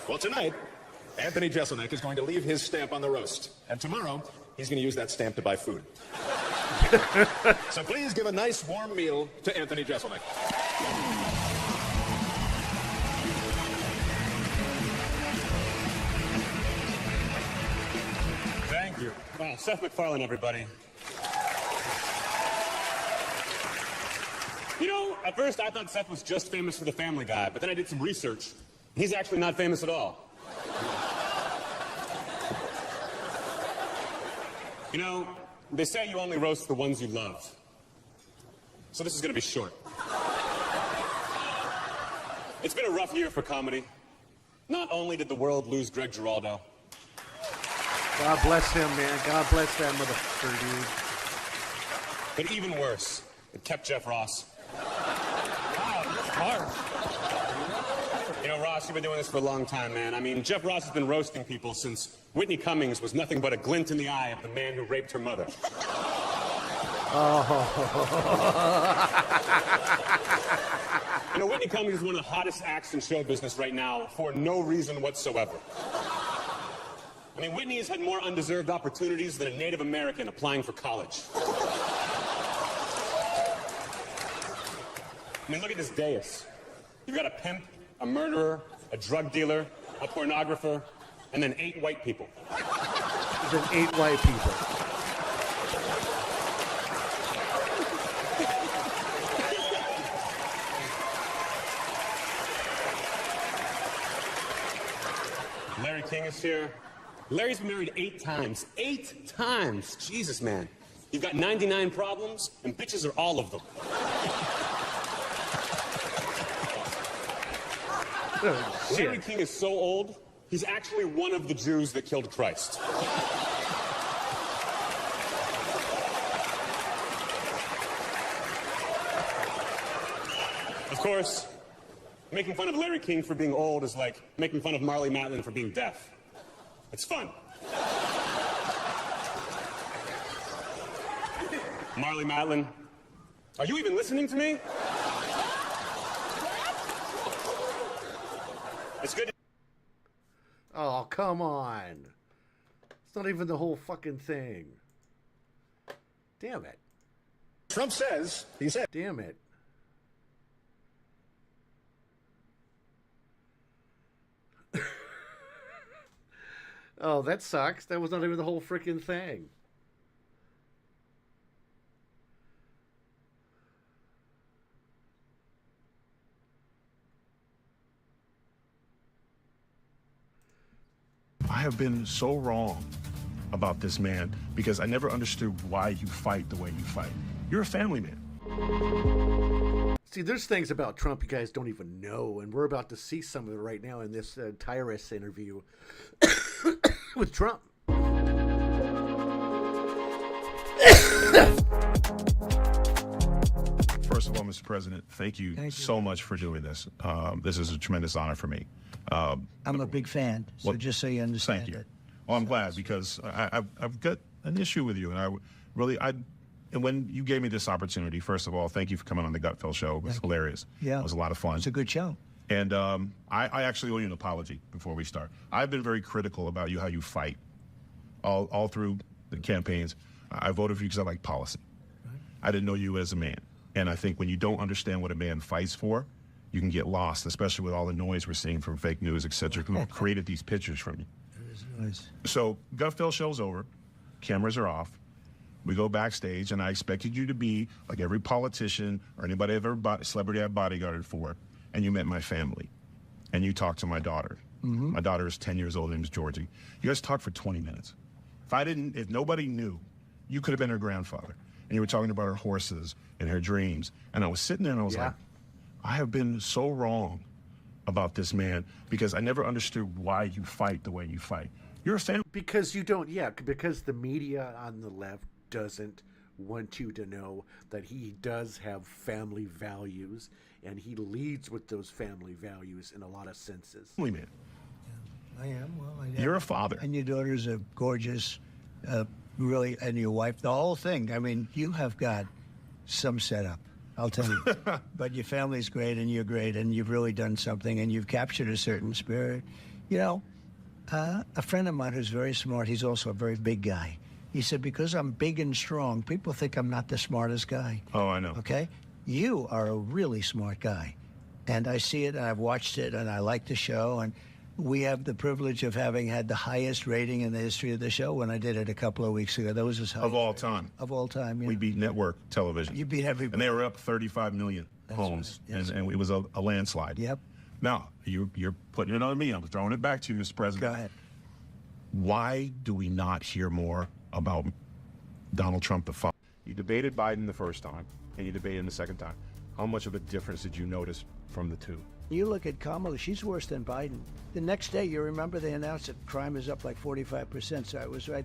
Well, tonight, Anthony Jeselnik is going to leave his stamp on the roast. And tomorrow, he's going to use that stamp to buy food. So please give a nice warm meal to Anthony Jeselnik. Thank you. Wow, Seth MacFarlane, everybody. You know, at first I thought Seth was just famous for The Family Guy, but then I did some research. He's actually not famous at all. You know, they say you only roast the ones you love. So this is going to be short. It's been a rough year for comedy. Not only did the world lose Greg Giraldo. God bless him, man. God bless that motherfucker, dude. But even worse, it kept Jeff Ross. Wow, that's hard. You know, Ross, you've been doing this for a long time, man. I mean, Jeff Ross has been roasting people since Whitney Cummings was nothing but a glint in the eye of the man who raped her mother. You know, Whitney Cummings is one of the hottest acts in show business right now for no reason whatsoever. I mean, Whitney has had more undeserved opportunities than a Native American applying for college. I mean, look at this dais. You've got a pimp, a murderer, a drug dealer, a pornographer, and then 8 white people. Then 8 white people. Larry King is here. Larry's been married 8 times. 8 times! Jesus, man. You've got 99 problems, and bitches are all of them. Oh, Larry King is so old, he's actually one of the Jews that killed Christ. Of course, making fun of Larry King for being old is like making fun of Marley Matlin for being deaf. It's fun. Marley Matlin, are you even listening to me? It's good. Oh, come on. It's not even the whole fucking thing. Damn it. Trump says, he said. Damn it. Oh, that sucks. That was not even the whole freaking thing. I have been so wrong about this man because I never understood why you fight the way you fight. You're a family man. See, there's things about Trump you guys don't even know, and we're about to see some of it right now in this Tyrus interview with Trump. First of all, Mr. President, thank you so much for doing this. This is a tremendous honor for me. I'm a big fan, so just so you understand. Thank you. Well, I'm glad because I've got an issue with you, and and when you gave me this opportunity, first of all, thank you for coming on the Gutfeld show. It was hilarious. Yeah. It was a lot of fun. It's a good show. And I actually owe you an apology before we start. I've been very critical about you, how you fight all through the campaigns. I voted for you because I like policy. Right. I didn't know you as a man. And I think when you don't understand what a man fights for, you can get lost, especially with all the noise we're seeing from fake news, et cetera, who created these pictures from you. There is noise. So Gutfeld show's over. Cameras are off. We go backstage, and I expected you to be like every politician or anybody I've ever celebrity I've bodyguarded for, and you met my family, and you talked to my daughter, My daughter is 10 years old. Her name's Georgie. You guys talked for 20 minutes. If nobody knew, you could have been her grandfather. And you were talking about her horses and her dreams. And I was sitting there and I was like, I have been so wrong about this man because I never understood why you fight the way you fight. You're a family. Because you don't, because the media on the left doesn't want you to know that he does have family values and he leads with those family values in a lot of senses. Family man. I am. Well, You're a father. And your daughters are gorgeous, really, and your wife, the whole thing. I mean, you have got some setup, I'll tell you. But your family's great, and you're great, and you've really done something, and you've captured a certain spirit. You know, a friend of mine who's very smart, he's also a very big guy. He said, because I'm big and strong, people think I'm not the smartest guy. Oh, I know. Okay? You are a really smart guy. And I see it, and I've watched it, and I like the show, and we have the privilege of having had the highest rating in the history of the show when I did it a couple of weeks ago. That was as high Of all time. Of all time, yeah. We beat network television. You beat everybody. And they were up 35 million homes, right. Yes. and it was a landslide. Yep. Now, you're putting it on me. I'm throwing it back to you, Mr. President. Go ahead. Why do we not hear more about Donald Trump the father? You debated Biden the first time, and you debated him the second time. How much of a difference did you notice from the two? You look at Kamala, she's worse than Biden. The next day, you remember they announced that crime is up like 45%, so I was right.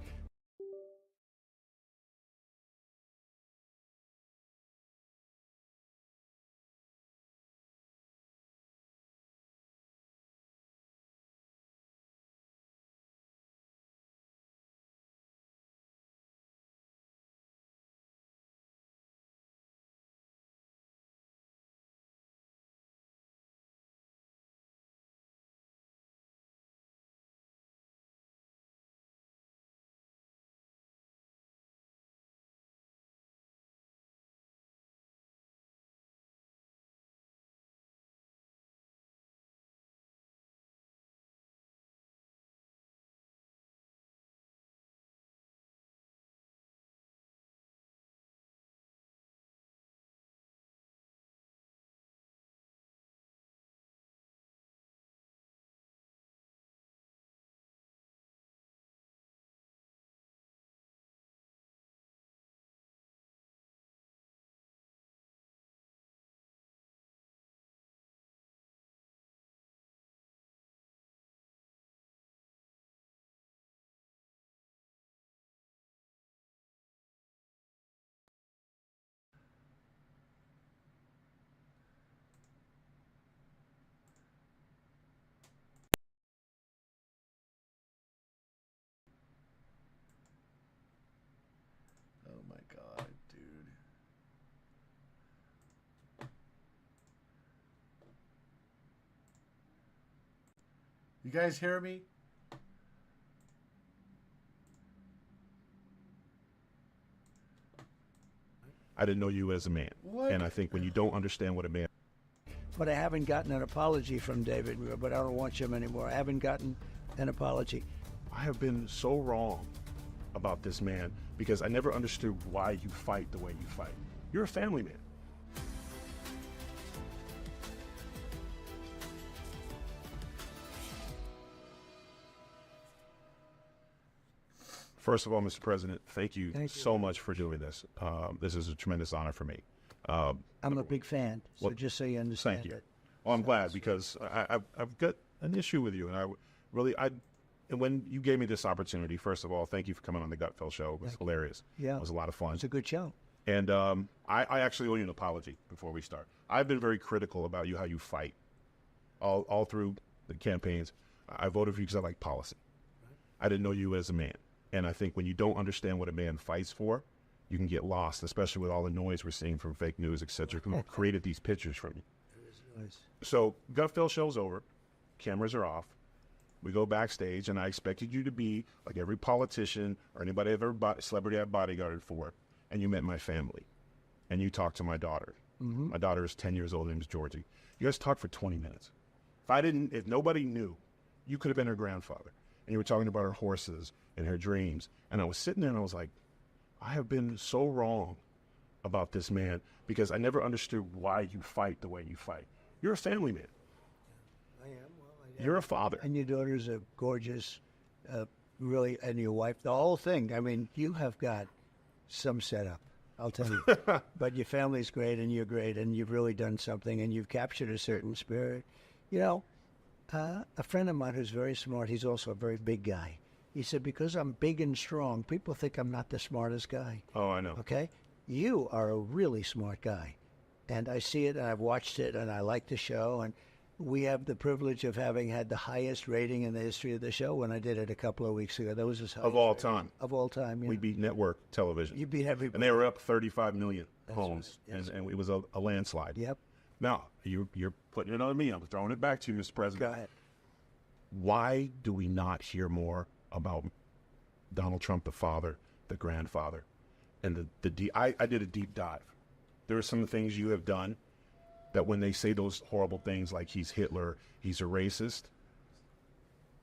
Oh my God, dude. You guys hear me? I didn't know you as a man. What? And I think when you don't understand what a man... But I haven't gotten an apology from David, but I don't watch him anymore. I haven't gotten an apology. I have been so wrong about this man because I never understood why you fight the way you fight. You're a family man. First of all, Mr. President, thank you so much for doing this. This is a tremendous honor for me. I'm a big fan, so just so you understand. Thank you. it. Well, I'm glad because I've got an issue with you, and and when you gave me this opportunity, first of all, thank you for coming on the Gutfeld show. It was hilarious. Yeah. It was a lot of fun. It's a good show. And I actually owe you an apology before we start. I've been very critical about how you fight all through the campaigns. I voted for you because I like policy. I didn't know you as a man. And I think when you don't understand what a man fights for, you can get lost, especially with all the noise we're seeing from fake news, et cetera, who created these pictures from you. So Gutfeld show's over. Cameras are off. We go backstage, and I expected you to be like every politician or anybody I've ever celebrity I've bodyguarded for, and you met my family, and you talked to my daughter. Mm-hmm. My daughter is 10 years old. Her name is Georgie. You guys talked for 20 minutes. If nobody knew, you could have been her grandfather, and you were talking about her horses and her dreams. And I was sitting there, and I was like, I have been so wrong about this man because I never understood why you fight the way you fight. You're a family man. I am. Well, You're a father. And your daughters are gorgeous, really, and your wife, the whole thing. I mean, you have got some setup, I'll tell you. But your family's great, and you're great, and you've really done something, and you've captured a certain spirit. You know, a friend of mine who's very smart, he's also a very big guy. He said, because I'm big and strong, people think I'm not the smartest guy. Oh, I know. Okay? You are a really smart guy. And I see it, and I've watched it, and I like the show. And we have the privilege of having had the highest rating in the history of the show when I did it a couple of weeks ago. That was his highest Of all rating. time. Of all time, yeah. We beat network television. You beat everybody. And they were up 35 million homes, right. That's and it was a landslide. Yep. Now, you're putting it on me. I'm throwing it back to you, Mr. President. Go ahead. Why do we not hear more about Donald Trump, the father, the grandfather, and I did a deep dive. There are some things you have done that when they say those horrible things like he's Hitler, he's a racist,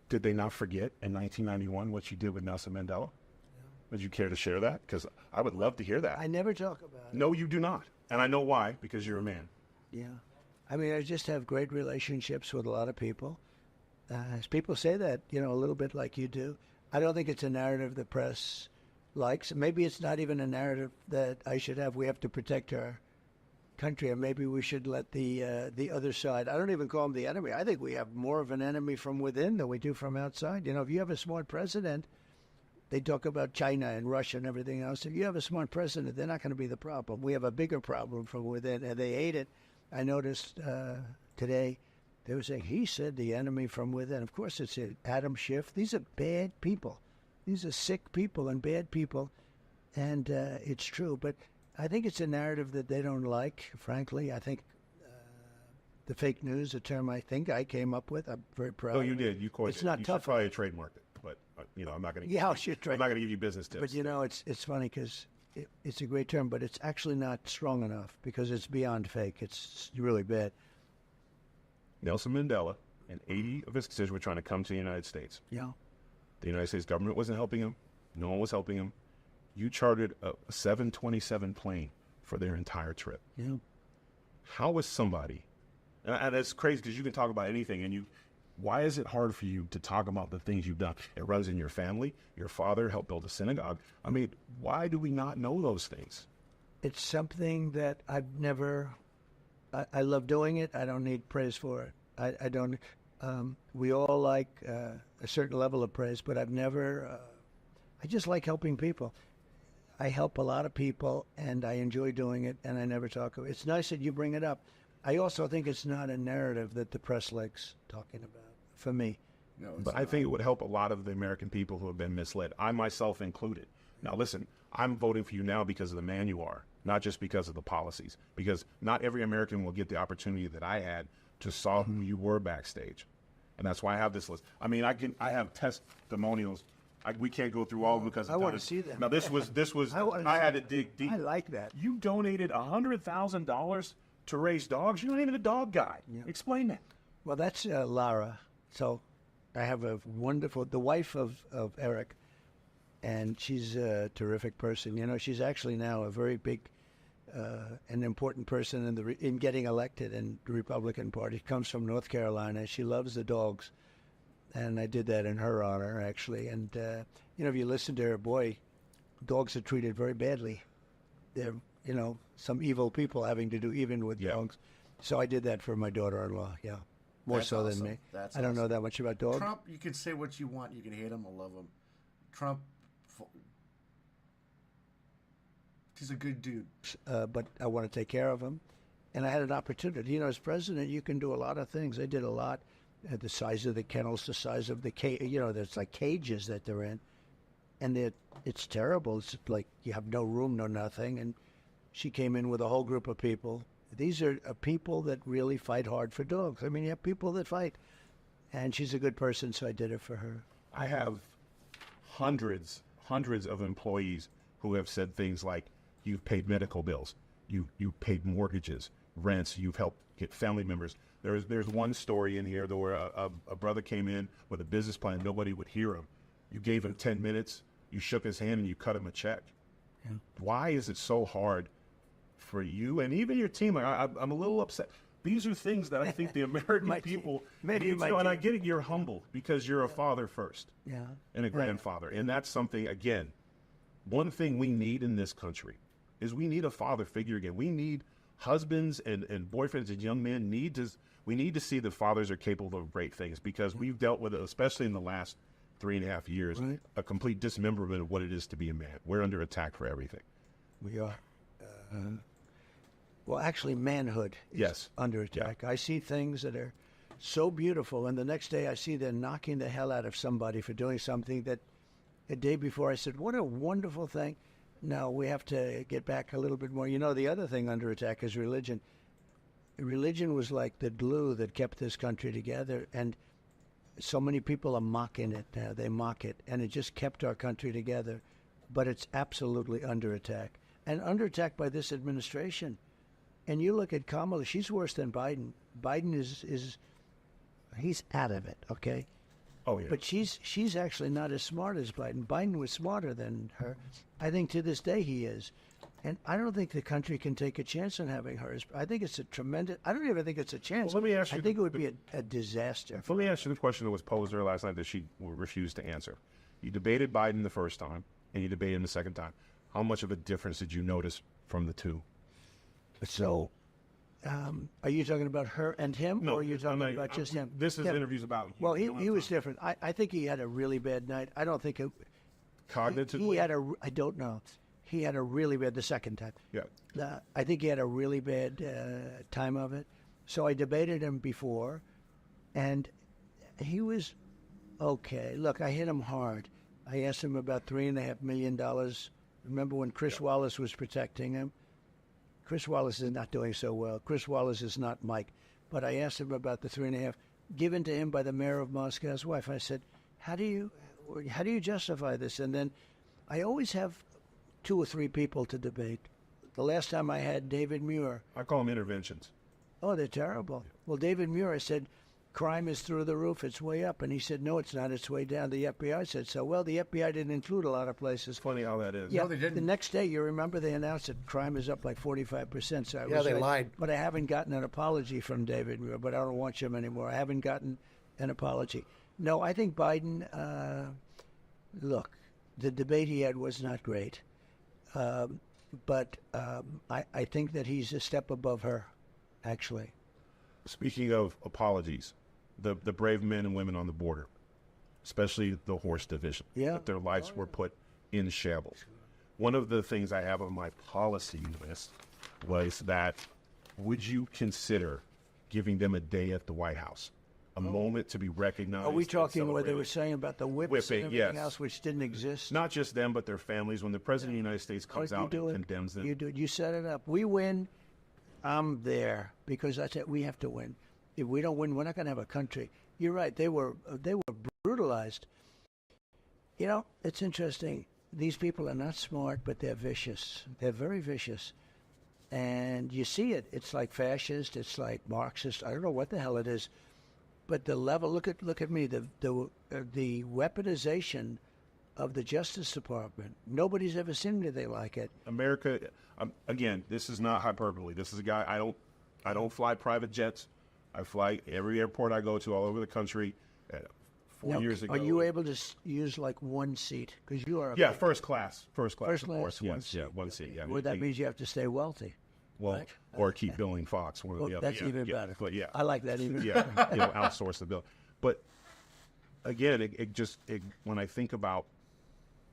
did they not forget in 1991 what you did with Nelson Mandela? Would you care to share that? Because I would love to hear that. I never talk about it. No, you do not. And I know why, because you're a man. Yeah. I mean, I just have great relationships with a lot of people. People say that, you know, a little bit like you do. I don't think it's a narrative the press likes. Maybe it's not even a narrative that I should have. We have to protect our country, and maybe we should let the other side. I don't even call them the enemy. I think we have more of an enemy from within than we do from outside. You know, if you have a smart president, they talk about China and Russia and everything else. If you have a smart president, they're not going to be the problem. We have a bigger problem from within, and they hate it. I noticed today they were saying, he said the enemy from within. Of course, it's Adam Schiff. These are bad people. These are sick people and bad people, and it's true. But I think it's a narrative that they don't like, frankly. I think the fake news, a term I think I came up with. I'm very proud. Oh, you did. You coined it. It's not you tough. should probably trademark it, but you know, I'm not going to. Yeah, I should try. I'm not going to give you business tips. But you know, it's funny because it's a great term, but it's actually not strong enough because it's beyond fake. It's really bad. Nelson Mandela and 80 of his constituents were trying to come to the United States. Yeah. The United States government wasn't helping him. No one was helping him. You chartered a 727 plane for their entire trip. Yeah. How is somebody, and it's crazy because you can talk about anything, and why is it hard for you to talk about the things you've done? It runs in your family. Your father helped build a synagogue. I mean, why do we not know those things? It's something that I've never. I love doing it. I don't need praise for it. I don't. We all like a certain level of praise, but I've never. I just like helping people. I help a lot of people, and I enjoy doing it, and I never talk about it. It's nice that you bring it up. I also think it's not a narrative that the press likes talking about, for me. No, but I think it would help a lot of the American people who have been misled, I myself included. Now, listen, I'm voting for you now because of the man you are, not just because of the policies, because not every American will get the opportunity that I had to saw who you were backstage. And that's why I have this list. I mean, I have testimonials. We can't go through all of them because I want to see them. Now, this was I had to dig deep. I like that. You donated $100,000 to raise dogs. You're not even a dog guy. Yeah. Explain that. Well, that's Lara. So I have a wonderful, the wife of Eric, and she's a terrific person. You know, she's actually now a very big and important person in getting elected in the Republican Party. She comes from North Carolina. She loves the dogs. And I did that in her honor, actually. And, you know, if you listen to her, boy, dogs are treated very badly. They're, you know, some evil people having to do even with dogs. So I did that for my daughter-in-law, yeah. More That's so awesome. than me. That's I don't know awesome. that much about dogs. Trump, you can say what you want. You can hate him or love him. Trump, he's a good dude. But I want to take care of him. And I had an opportunity. You know, as president, you can do a lot of things. I did a lot. The size of the kennels, the size of the cage. You know, there's like cages that they're in. And it's terrible. It's like you have no room, no nothing. And she came in with a whole group of people. These are people that really fight hard for dogs. I mean, you have people that fight. And she's a good person, so I did it for her. I have hundreds of employees who have said things like, you've paid medical bills, you paid mortgages, rents, you've helped get family members. There's one story in here where a brother came in with a business plan, nobody would hear him. You gave him 10 minutes, you shook his hand, and you cut him a check. Yeah. Why is it so hard for you and even your team? I'm a little upset. These are things that I think the American people need to know. And I get it, you're humble because you're a father first. Yeah. And a grandfather. And that's something, again, one thing we need in this country is we need a father figure again. We need husbands and boyfriends and young men we need to see that fathers are capable of great things because we've dealt with it, especially in the last 3.5 years, a complete dismemberment of what it is to be a man. We're under attack for everything. We are. Well, actually, manhood is under attack. Yeah. I see things that are so beautiful, and the next day I see they're knocking the hell out of somebody for doing something that a day before I said, what a wonderful thing. Now we have to get back a little bit more. You know, the other thing under attack is religion. Religion was like the glue that kept this country together, and so many people are mocking it now. They mock it, and it just kept our country together. But it's absolutely under attack, and under attack by this administration. And you look at Kamala, she's worse than Biden. Biden he's out of it, okay? Oh, yeah. But she's actually not as smart as Biden. Biden was smarter than her. I think to this day he is. And I don't think the country can take a chance on having her. I think it's a tremendous, I don't even think it's a chance. Well, let me ask you. I think it would be a disaster. Let me ask you the question that was posed to her last night that she refused to answer. You debated Biden the first time, and you debated him the second time. How much of a difference did you notice from the two? So, are you talking about her and him, or are you talking about just him? This is interviews about you. Well, he was different. I think he had a really bad night. I don't think it... Cognitively? He had I don't know. He had a really bad, the second time. Yeah. I think he had a really bad time of it. So I debated him before, and he was okay. Look, I hit him hard. I asked him about $3.5 million. Remember when Chris Wallace was protecting him? Chris Wallace is not doing so well. Chris Wallace is not Mike. But I asked him about the 3.5 given to him by the mayor of Moscow's wife. I said, how do you justify this? And then I always have 2 or 3 people to debate. The last time I had David Muir. I call them interventions. Oh, they're terrible. Well, David Muir, I said, crime is through the roof. It's way up. And he said, no, it's not. It's way down. The FBI said so. Well, the FBI didn't include a lot of places. Funny how that is. Yeah, No, they didn't. The next day, you remember they announced that crime is up like 45%. So they lied. But I haven't gotten an apology from David Muir, but I don't watch him anymore. I haven't gotten an apology. No, I think Biden, look, the debate he had was not great. But I think that he's a step above her, actually. Speaking of apologies, the brave men and women on the border, especially the horse division, that their lives were put in shambles. One of the things I have on my policy list was that would you consider giving them a day at the White House, a moment to be recognized? Are we talking where they were saying about the whips and everything yes. else, which didn't exist? Not just them, but their families. When the President of the United States comes out and condemns them. You do it. You set it up. We win, I'm there, because I said we have to win. If we don't win, we're not going to have a country. You're right. They were brutalized. You know, it's interesting. These people are not smart, but they're vicious. They're very vicious. And you see it. It's like fascist. It's like Marxist. I don't know what the hell it is. But the level, look at me, the weaponization of the Justice Department. Nobody's ever seen anything like it. America, again, this is not hyperbole. This is a guy, I don't fly private jets. I fly every airport I go to all over the country. 4 years ago. Are you able to use like one seat? Because you are. First class. First class, First of class, course. one Yes, seat. yeah, one seat. Yeah. Well, that means you have to stay wealthy. Well, right? or keep billing Fox. One or the other. That's even better. But yeah, I like that even yeah, better. outsource the bill. But again, it when I think about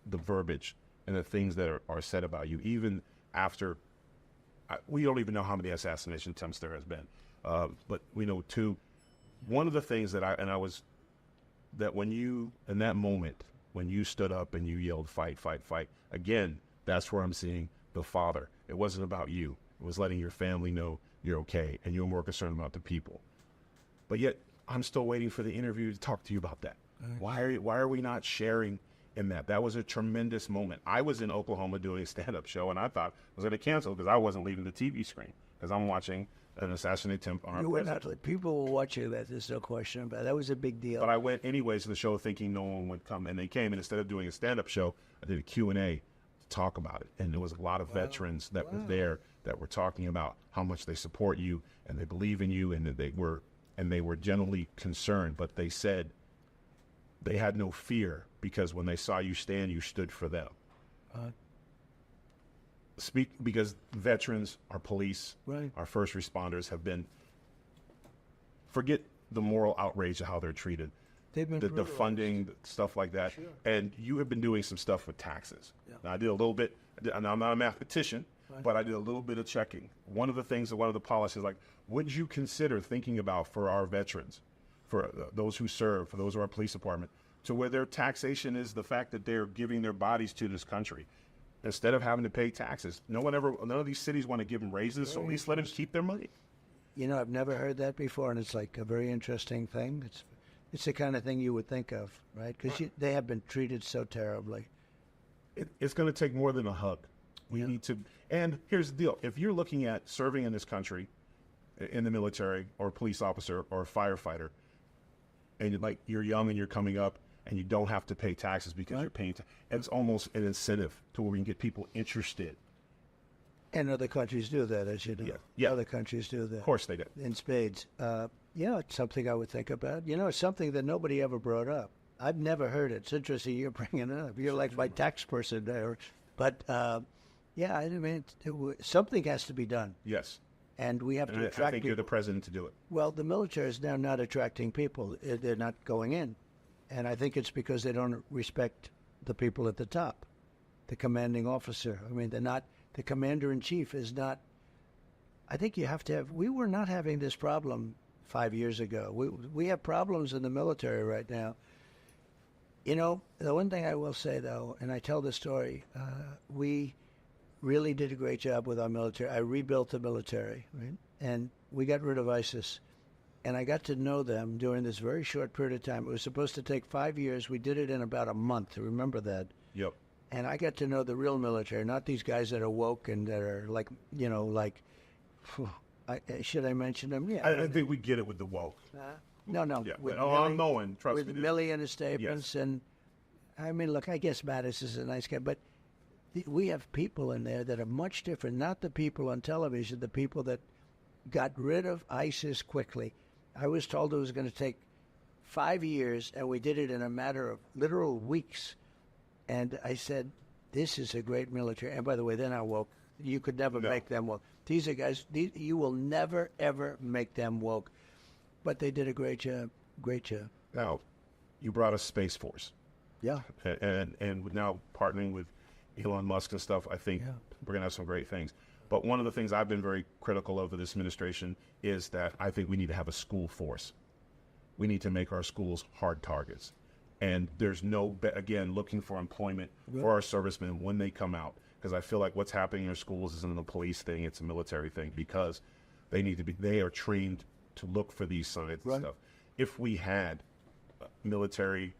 the verbiage and the things that are said about you, even after we don't even know how many assassination attempts there has been, but we know two. One of the things that when you, in that moment, when you stood up and you yelled, fight, fight, fight, again, that's where I'm seeing the father. It wasn't about you. It was letting your family know you're okay, and you're more concerned about the people. But yet, I'm still waiting for the interview to talk to you about that. Why are we not sharing in that? That was a tremendous moment. I was in Oklahoma doing a stand-up show, and I thought I was going to cancel because I wasn't leaving the TV screen because I'm watching an assassination attempt on our president. People were watching that. There's no question about it. That was a big deal. But I went anyways to the show thinking no one would come, and they came. And instead of doing a stand-up show, I did a Q&A talk about it. And there was a lot of veterans that were there that were talking about how much they support you and they believe in you, and that they were generally concerned, but they said they had no fear because when they saw you stand, you stood for them. Because veterans, our police, our first responders have been, forget the moral outrage of how they're treated. They've been the funding, stuff like that. Sure. And you have been doing some stuff with taxes. Now, I did a little bit, and I'm not a mathematician, but I did a little bit of checking. One of the things, one of the policies, like, would you consider thinking about for our veterans, for those who serve, for those who are police department, to where their taxation is the fact that they're giving their bodies to this country, instead of having to pay taxes? None of these cities want to give them raises, so at least let them keep their money. You know, I've never heard that before, and it's like a very interesting thing. It's the kind of thing you would think of, right? Because they have been treated so terribly. It's going to take more than a hug. We need to, and here's the deal. If you're looking at serving in this country, in the military, or a police officer, or a firefighter, and you're young and you're coming up, and you don't have to pay taxes because you're paying it's almost an incentive to where we can get people interested. And other countries do that, as you know. Yeah. Other countries do that. Of course they do. In spades. Yeah, it's something I would think about. You know, it's something that nobody ever brought up. I've never heard it. It's interesting you're bringing it up. You're like my tax person there. But, yeah, I mean, something has to be done. Yes. And we have to attract I think people. you're the president to do it. Well, the military is now not attracting people. They're not going in. And I think it's because they don't respect the people at the top, the commanding officer. I mean, they're not, the commander-in-chief is not, I think you have to have, we were not having this problem 5 years ago. We have problems in the military right now. You know, the one thing I will say, though, and I tell the story, we really did a great job with our military. I rebuilt the military, right? And we got rid of ISIS. And I got to know them during this very short period of time. It was supposed to take 5 years. We did it in about a month. Remember that? Yep. And I got to know the real military, not these guys that are woke and that are like, you know, like, should I mention them? Yeah. I think we get it with the woke. No. Yeah. With I'm knowing, trust me. With Millie and Estapens. Yes. And, I mean, look, I guess Mattis is a nice guy, but we have people in there that are much different. Not the people on television, the people that got rid of ISIS quickly. I was told it was going to take 5 years, and we did it in a matter of literal weeks. And I said, this is a great military. And by the way, they're not woke. You could never make them woke. These are guys, you will never, ever make them woke. But they did a great job. Great job. Now, you brought us Space Force. Yeah. And with now partnering with Elon Musk and stuff, I think we're going to have some great things. But one of the things I've been very critical of this administration is that I think we need to have a school force. We need to make our schools hard targets. And there's no, again, looking for employment for our servicemen when they come out. Because I feel like what's happening in our schools isn't a police thing, it's a military thing. Because they are trained to look for these signs and stuff. If we had military,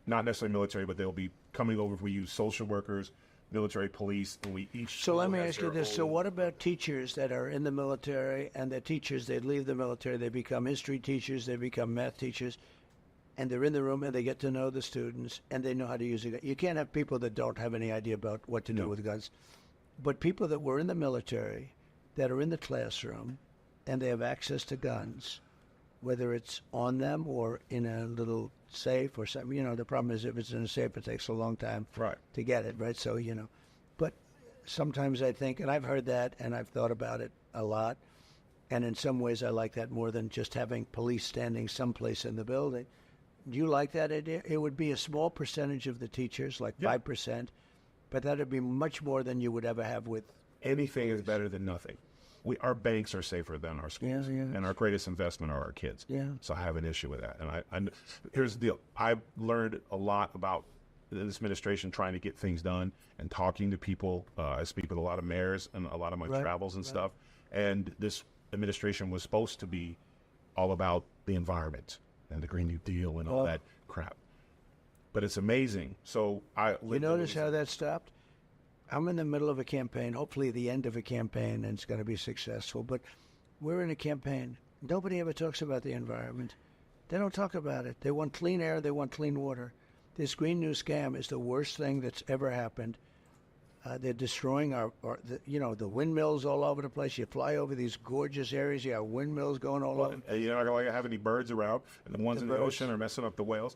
not necessarily military, but they'll be coming over if we use social workers, military police, and we each. So let me ask you this. So what about teachers that are in the military and they're teachers, they leave the military, they become history teachers, they become math teachers, and they're in the room and they get to know the students and they know how to use a gun. You can't have people that don't have any idea about what to do with guns. But people that were in the military, that are in the classroom, and they have access to guns, whether it's on them or in a little safe or something. You know, the problem is if it's in a safe, it takes a long time to get it, right? So, you know, but sometimes I think, and I've heard that and I've thought about it a lot, and in some ways I like that more than just having police standing someplace in the building. Do you like that idea? It would be a small percentage of the teachers, like 5%, but that would be much more than you would ever have with... Anything is better than nothing. Our banks are safer than our schools, and our greatest investment are our kids. Yeah. So I have an issue with that. And here's the deal. I've learned a lot about this administration trying to get things done and talking to people. I speak with a lot of mayors and a lot of my travels and stuff. And this administration was supposed to be all about the environment and the Green New Deal and all that crap. But it's amazing. So You notice how that stopped? I'm in the middle of a campaign, hopefully the end of a campaign, and it's going to be successful. But we're in a campaign. Nobody ever talks about the environment. They don't talk about it. They want clean air. They want clean water. This Green New scam is the worst thing that's ever happened. They're destroying the windmills all over the place. You fly over these gorgeous areas, you have windmills going all over. You're not going to have any birds around, and the ones in the ocean are messing up the whales.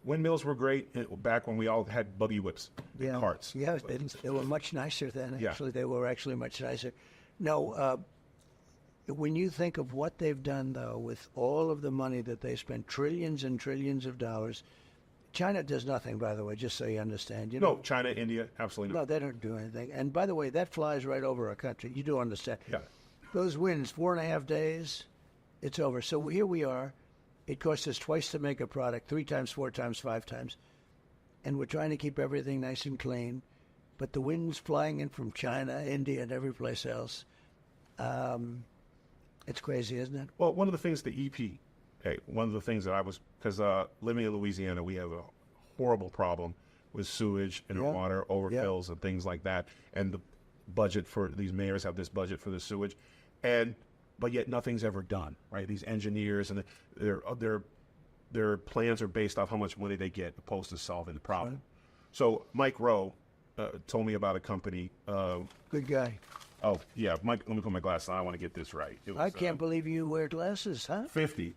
Windmills were great back when we all had buggy whips, and carts. Yeah, they were much nicer then. Actually, they were actually much nicer. No, when you think of what they've done, though, with all of the money that they spent, trillions and trillions of dollars. China does nothing, by the way, just so you understand. No, China, India, absolutely no. not. No, they don't do anything. And by the way, that flies right over our country. You do understand. Yeah. Those winds, 4.5 days, it's over. So here we are. It costs us twice to make a product, 3 times, 4 times, 5 times. And we're trying to keep everything nice and clean. But the wind's flying in from China, India, and every place else. It's crazy, isn't it? Well, one of the things, the EP, one of the things that because living in Louisiana, we have a horrible problem with sewage and water overfills and things like that. And the budget for these mayors have this budget for the sewage, but yet nothing's ever done, right? These engineers and their plans are based off how much money they get opposed to solving the problem. Right. So Mike Rowe told me about a company. Good guy. Oh, yeah. Mike, let me put my glasses on. I want to get this right. I can't believe you wear glasses, huh? 50.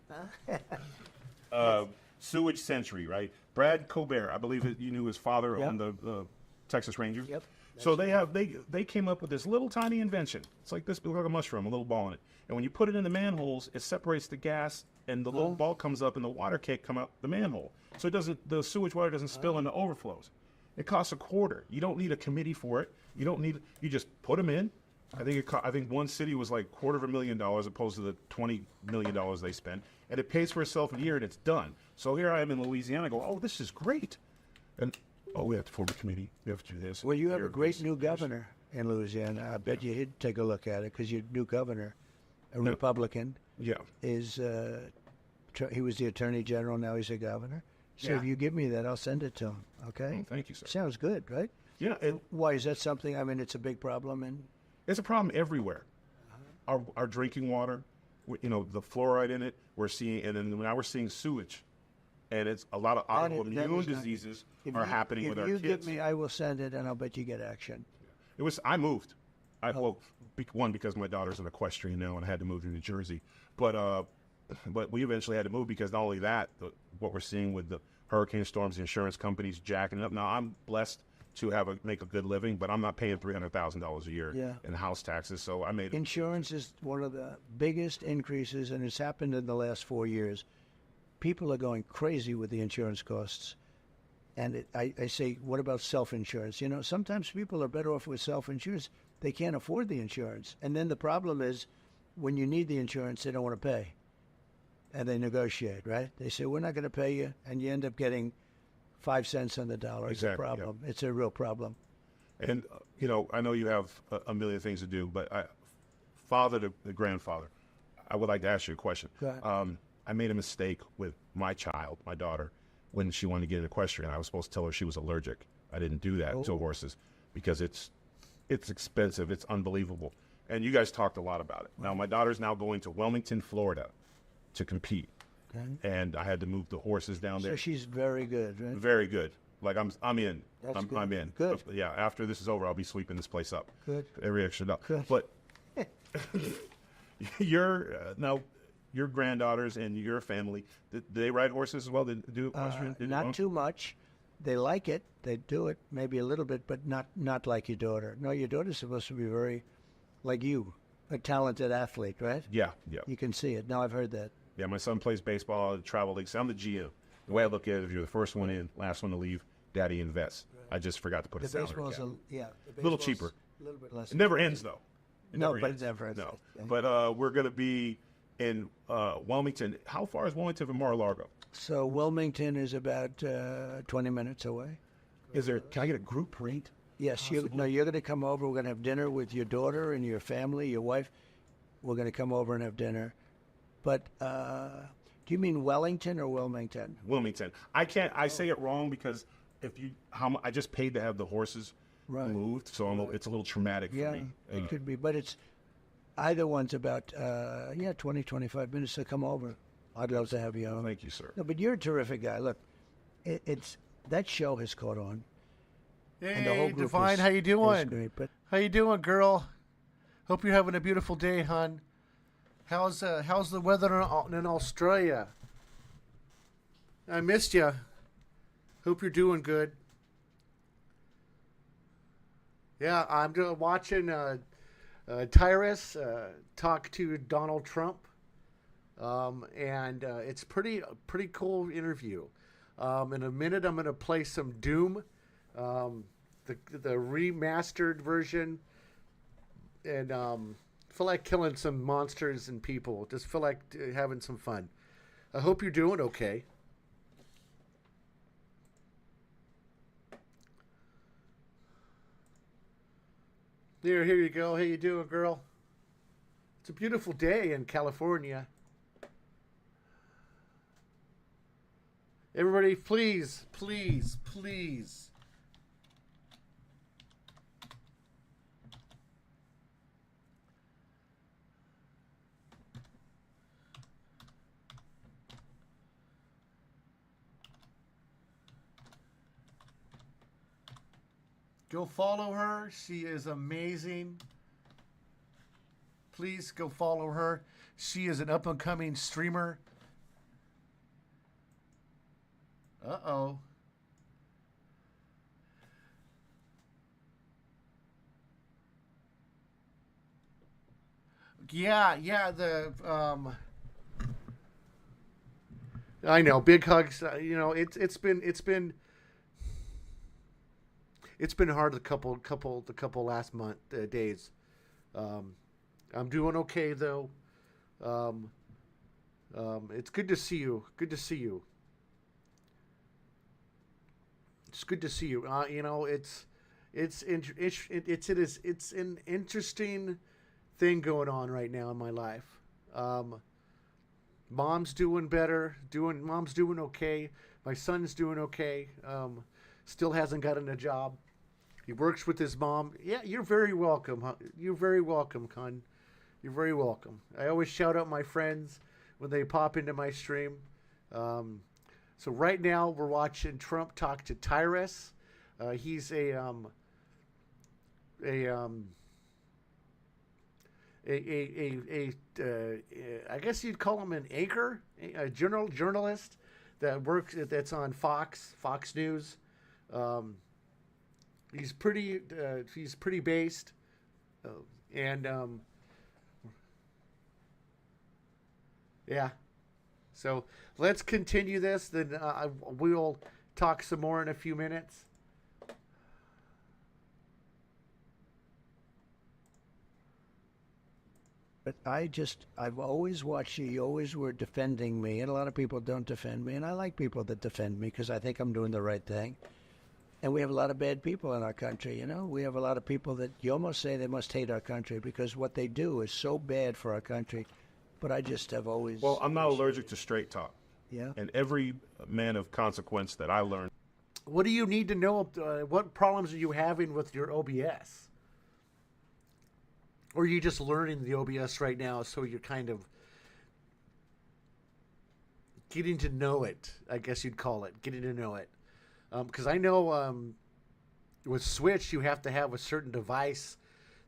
Sewage Century, right? Brad Colbert, I believe you knew his father on the Texas Rangers. Yep. So they came up with this little tiny invention. It's like this, like a mushroom, a little ball in it. And when you put it in the manholes, it separates the gas, and the little ball comes up, and the water can't come out the manhole. So the sewage water doesn't spill into overflows. It costs $0.25. You don't need a committee for it. You just put them in. I think one city was like $250,000 opposed to the $20 million they spent, and it pays for itself in a year and it's done. So here I am in Louisiana. I go, oh, this is great, and we have to form a committee. We have to do this. Well, you have a great new governor in Louisiana. I bet you'd take a look at it because your new governor, a Republican, is he was the attorney general. Now he's a governor. So if you give me that, I'll send it to him. Okay. Oh, thank you, sir. Sounds good, right? Yeah. Why is that something? I mean, it's a big problem and. It's a problem everywhere. Our drinking water, the fluoride in it, we're seeing, and then now we're seeing sewage, and it's a lot of autoimmune diseases are happening with our kids. If you give me, I will send it, and I'll bet you get action. I moved. One, because my daughter's an equestrian now, and I had to move to New Jersey. But we eventually had to move because not only that, what we're seeing with the hurricane storms, the insurance companies jacking up. Now I'm blessed to make a good living, but I'm not paying $300,000 a year in house taxes. So I made insurance is one of the biggest increases, and it's happened in the last 4 years. People are going crazy with the insurance costs, and I say, what about self-insurance? Sometimes people are better off with self-insurance. They can't afford the insurance, and then the problem is, when you need the insurance, they don't want to pay, and they negotiate. Right? They say, we're not going to pay you, and you end up getting 5 cents on the dollar. It's a problem. Yeah. It's a real problem. And, I know you have a million things to do, but father to the grandfather, I would like to ask you a question. Go ahead. I made a mistake with my child, my daughter, when she wanted to get an equestrian. I was supposed to tell her she was allergic. I didn't do that to horses because it's expensive. It's unbelievable. And you guys talked a lot about it. Now, my daughter's now going to Wilmington, Florida to compete. And I had to move the horses down there. So she's very good, right? Very good. Like I'm in. I'm in. Good. Yeah. After this is over, I'll be sweeping this place up. Good. Every extra dollar. Good. But your granddaughters and your family, do they ride horses as well? They do equestrian? Not too much. They like it. They do it maybe a little bit, but not like your daughter. No, your daughter's supposed to be very, like you, a talented athlete, right? Yeah. You can see it. Now I've heard that. Yeah, my son plays baseball at the travel league. So I'm the GM. The way I look at it, if you're the first one in, last one to leave, daddy invests. Right. I just forgot to put a salary cap. A little cheaper. A little bit less. It never ends, though. It never ends. No. But we're going to be in Wilmington. How far is Wilmington from Mar-a-Lago? So Wilmington is about 20 minutes away. Can I get a group rate? Yes. You're going to come over. We're going to have dinner with your daughter and your family, your wife. We're going to come over and have dinner. But do you mean Wellington or Wilmington? Wilmington. I say it wrong because I just paid to have the horses moved, so it's a little traumatic for me. Yeah, it could be. But it's either one's about 20, 25 minutes to come over. I'd love to have you on. Thank you, sir. No, but you're a terrific guy. Look, that show has caught on. and the whole Hey, group Divine, is, how you is doing? great. But How you doing, girl? Hope you're having a beautiful day, hon. How's the weather in Australia? I missed you. Hope you're doing good. Yeah, I'm watching Tyrus talk to Donald Trump, and it's pretty cool interview. In a minute, I'm gonna play some Doom, the remastered version, and feel like killing some monsters and people. Just feel like having some fun. I hope you're doing okay. There, here you go. How you doing, girl? It's a beautiful day in California. Everybody, please, please, please. Go follow her. She is amazing. Please go follow her. She is an up-and-coming streamer. Uh-oh. Yeah, I know, big hugs. It's been hard the couple last month days. I'm doing okay though. It's good to see you. Good to see you. It's good to see you. It's an interesting thing going on right now in my life. Mom's doing better. Mom's doing okay. My son's doing okay. Still hasn't gotten a job. He works with his mom. Yeah, you're very welcome. Huh? You're very welcome, Con. You're very welcome. I always shout out my friends when they pop into my stream. So right now we're watching Trump talk to Tyrus. He's I guess you'd call him an anchor, a journalist that's on Fox News. He's pretty based, and yeah. So let's continue this. Then we'll talk some more in a few minutes. But I've always watched you. You always were defending me, and a lot of people don't defend me, and I like people that defend me because I think I'm doing the right thing. And we have a lot of bad people in our country, We have a lot of people that you almost say they must hate our country because what they do is so bad for our country. But I just have always... Well, I'm not allergic to straight talk. Yeah. And every man of consequence that I learned... What do you need to know? What problems are you having with your OBS? Or are you just learning the OBS right now, so you're kind of getting to know it, I guess you'd call it, getting to know it. Because I know with Switch, you have to have a certain device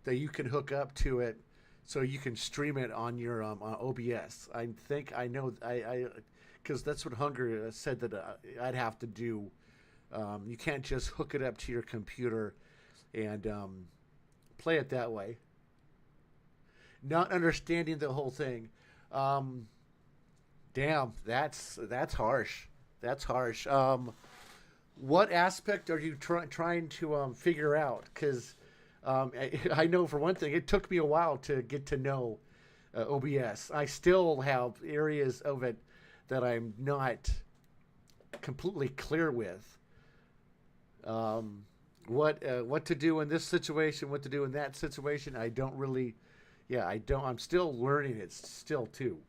that you can hook up to it so you can stream it on your on OBS. I think I know, because that's what Hunger said that I'd have to do. You can't just hook it up to your computer and play it that way. Not understanding the whole thing. Damn, that's harsh. That's harsh. What aspect are you trying to figure out? Because I know for one thing, it took me a while to get to know OBS. I still have areas of it that I'm not completely clear with. What to do in this situation, what to do in that situation, I don't really. Yeah, I don't. I'm still learning it still too.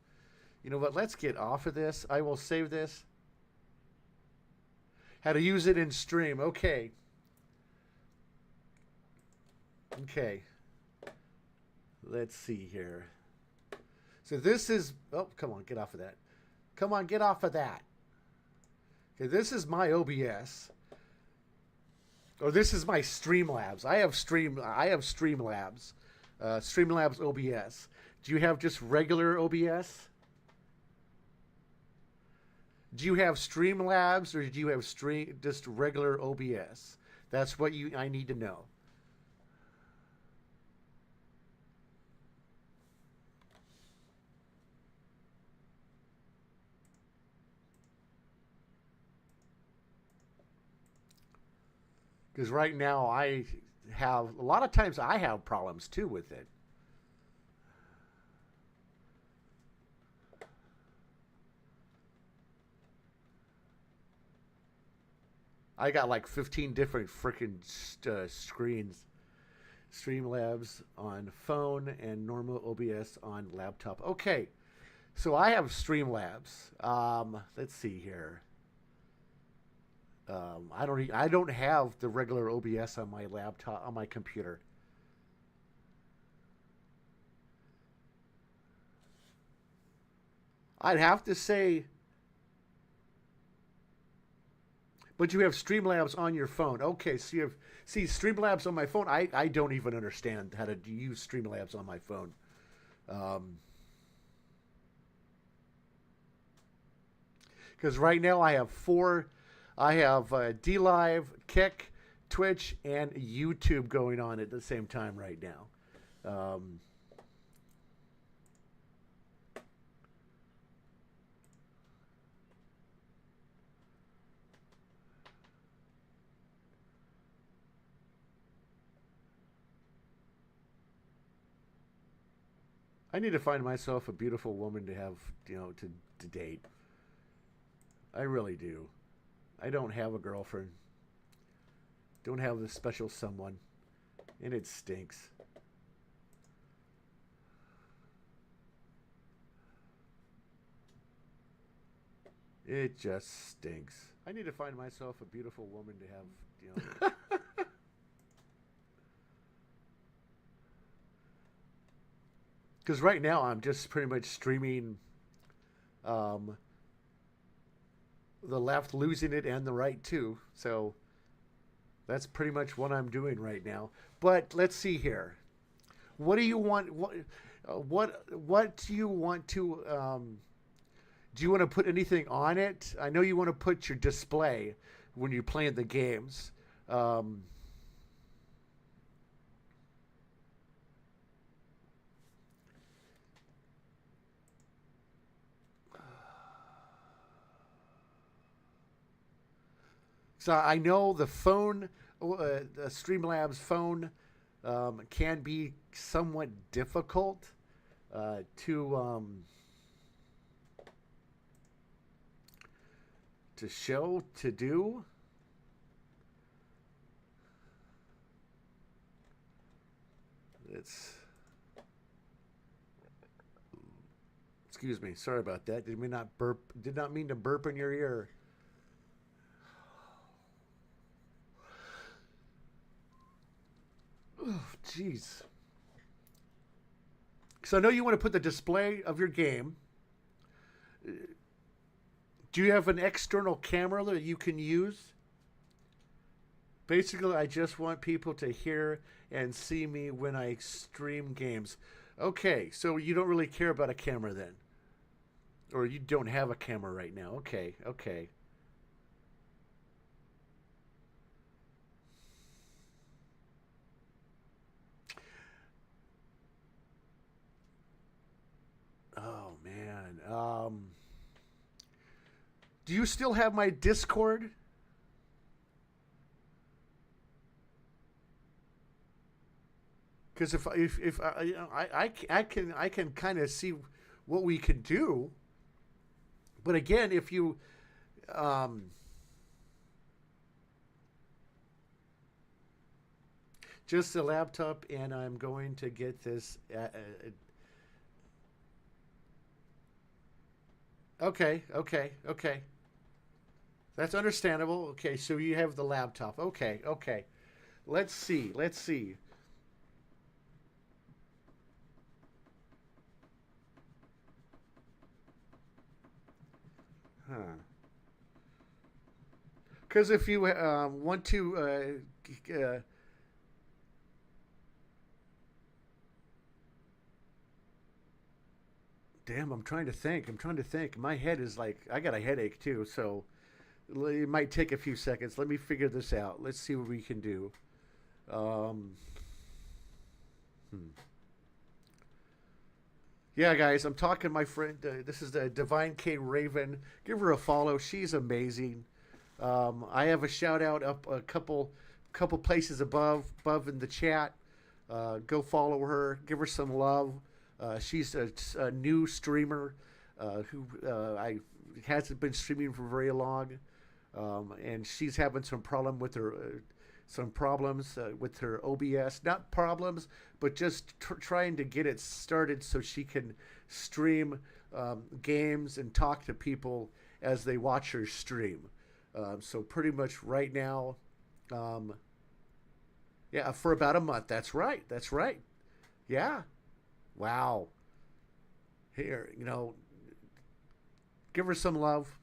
You know what? Let's get off of this. I will save this. How to use it in stream. Okay. Okay. Let's see here. So this is... Oh, come on. Get off of that. Come on. Get off of that. Okay, this is my OBS. Oh, this is my Streamlabs. I have Streamlabs. Streamlabs OBS. Do you have just regular OBS? Do you have Streamlabs or do you have just regular OBS? That's what I need to know. Because right now a lot of times I have problems too with it. I got like 15 different freaking screens. Streamlabs on phone and normal OBS on laptop. Okay, so I have Streamlabs. Let's see here. I don't have the regular OBS on my laptop, on my computer. I'd have to say, but you have Streamlabs on your phone. Okay, so you have Streamlabs on my phone. I don't even understand how to use Streamlabs on my phone. Because right now I have DLive, Kick, Twitch, and YouTube going on at the same time right now. I need to find myself a beautiful woman to have, to date. I really do. I don't have a girlfriend. Don't have this special someone. And it stinks. It just stinks. I need to find myself a beautiful woman to have, Because right now I'm just pretty much streaming the left losing it and the right too. So that's pretty much what I'm doing right now. But let's see here. What do you want? What do you want to? Do you want to put anything on it? I know you want to put your display when you're playing the games. So I know the phone, the Streamlabs phone, can be somewhat difficult to show, to do. Excuse me, sorry about that. Did not mean to burp in your ear. Oh, jeez. So I know you want to put the display of your game. Do you have an external camera that you can use? Basically, I just want people to hear and see me when I stream games. Okay, so you don't really care about a camera then? Or you don't have a camera right now. Okay, okay. Oh, man. Do you still have my Discord? Because if I can kind of see what we can do, but again, if you just a laptop, and I'm going to get this. Okay. That's understandable. Okay, so you have the laptop. Okay. Let's see. Because if you want to Damn, I'm trying to think. My head is like, I got a headache too, so it might take a few seconds. Let me figure this out. Let's see what we can do. Yeah, guys, I'm talking to my friend. This is the Divine K Raven. Give her a follow. She's amazing. I have a shout out up a couple places above in the chat. Go follow her. Give her some love. She's a new streamer who I hasn't been streaming for very long, and she's having some problems with her OBS. Not problems, but just trying to get it started so she can stream games and talk to people as they watch her stream. So pretty much right now, yeah, for about a month. That's right. Yeah. Wow. Here, give her some love.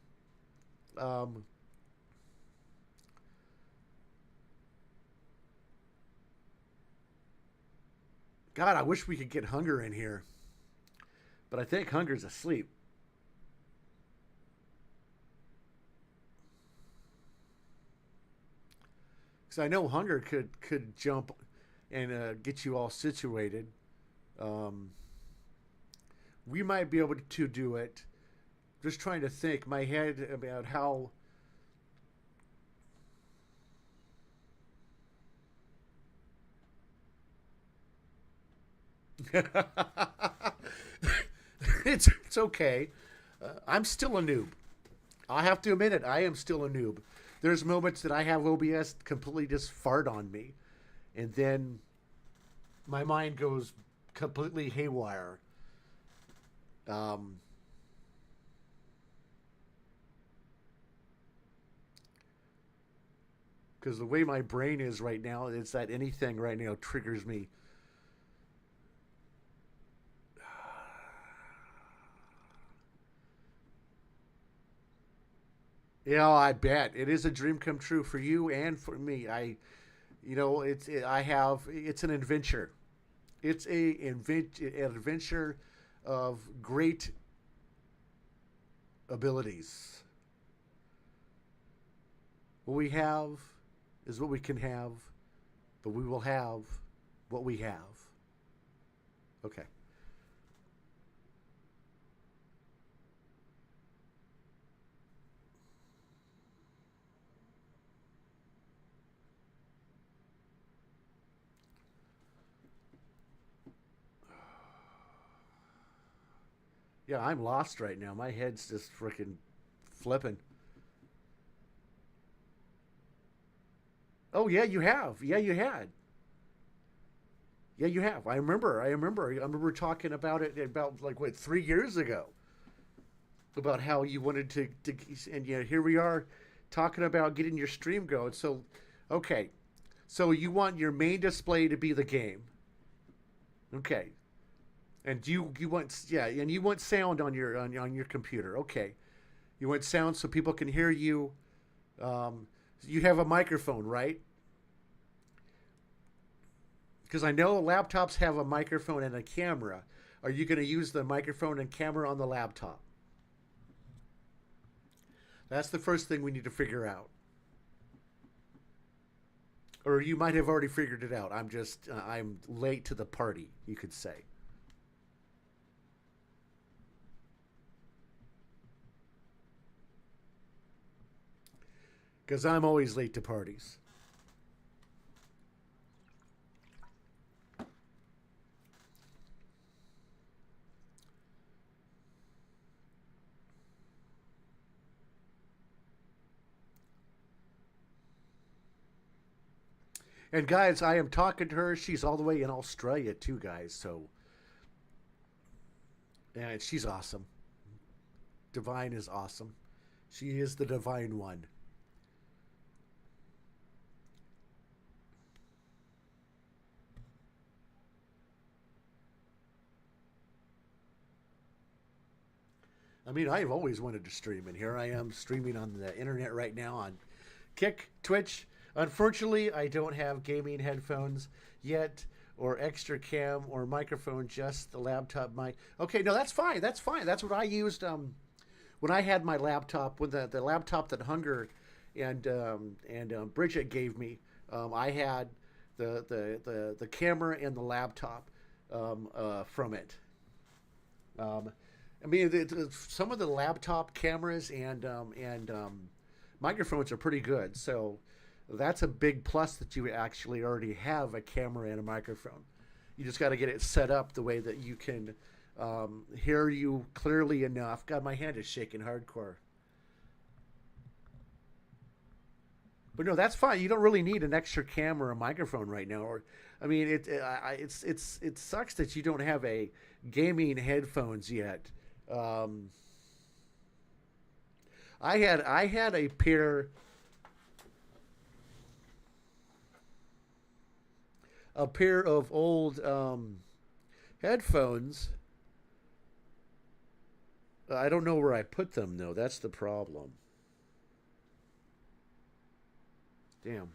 God, I wish we could get Hunger in here. But I think Hunger's asleep. Because I know Hunger could jump and get you all situated. We might be able to do it. Just trying to think my head about how it's okay. I'm still a noob. I have to admit it. I am still a noob. There's moments that I have OBS completely just fart on me, and then my mind goes completely haywire. Because the way my brain is right now, it's that anything right now triggers me. Yeah, I bet it is a dream come true for you and for me. It's an adventure. It's an adventure of great abilities. What we have is what we can have, but we will have what we have. Okay. Yeah, I'm lost right now. My head's just freaking flipping. Oh, yeah, you have. Yeah, you had. Yeah, you have. I remember talking about it about 3 years ago. About how you wanted to and here we are talking about getting your stream going. So, okay. So you want your main display to be the game. Okay. And you want sound on your computer. Okay. You want sound so people can hear you. You have a microphone, right? Because I know laptops have a microphone and a camera. Are you going to use the microphone and camera on the laptop? That's the first thing we need to figure out. Or you might have already figured it out. I'm late to the party, you could say. Because I'm always late to parties. And guys, I am talking to her. She's all the way in Australia too, guys. So, and she's awesome. Divine is awesome. She is the divine one. I mean, I've always wanted to stream, and here I am streaming on the internet right now on Kick, Twitch. Unfortunately, I don't have gaming headphones yet, or extra cam or microphone, just the laptop mic. Okay, no, that's fine. That's fine. That's what I used when I had my laptop, with the laptop that Hunger and Bridget gave me. I had the camera and the laptop from it. I mean, some of the laptop cameras and microphones are pretty good, so that's a big plus that you actually already have a camera and a microphone. You just got to get it set up the way that you can hear you clearly enough. God, my hand is shaking hardcore. But no, that's fine. You don't really need an extra camera or microphone right now. Or, I mean, it sucks that you don't have a gaming headphones yet. I had a pair of old headphones. I don't know where I put them though. That's the problem. Damn.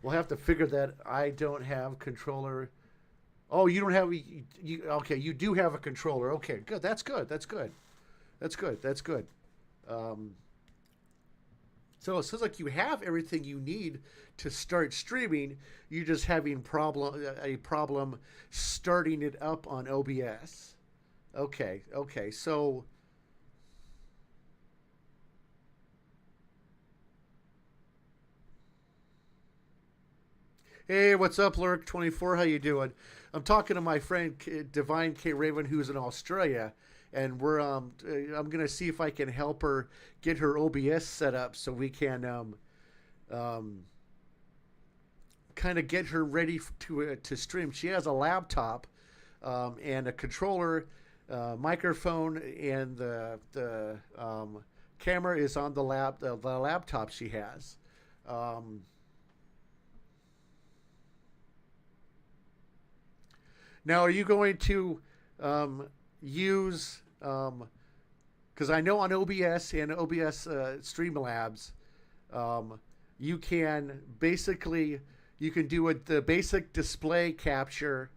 We'll have to figure that. I don't have controller. Oh, you don't have you okay, you do have a controller. Okay, good. That's good. That's good. That's good. That's good. So it sounds like you have everything you need to start streaming. You're just having a problem starting it up on OBS. Okay. Okay. So hey, what's up, Lurk24? How you doing? I'm talking to my friend Divine K Raven, who's in Australia, and we're I'm gonna see if I can help her get her OBS set up so we can kind of get her ready to stream. She has a laptop and a controller, microphone, and the camera is on the laptop she has. Now, are you going to use, because I know on OBS and OBS Streamlabs, you can basically, you can do the basic display capture,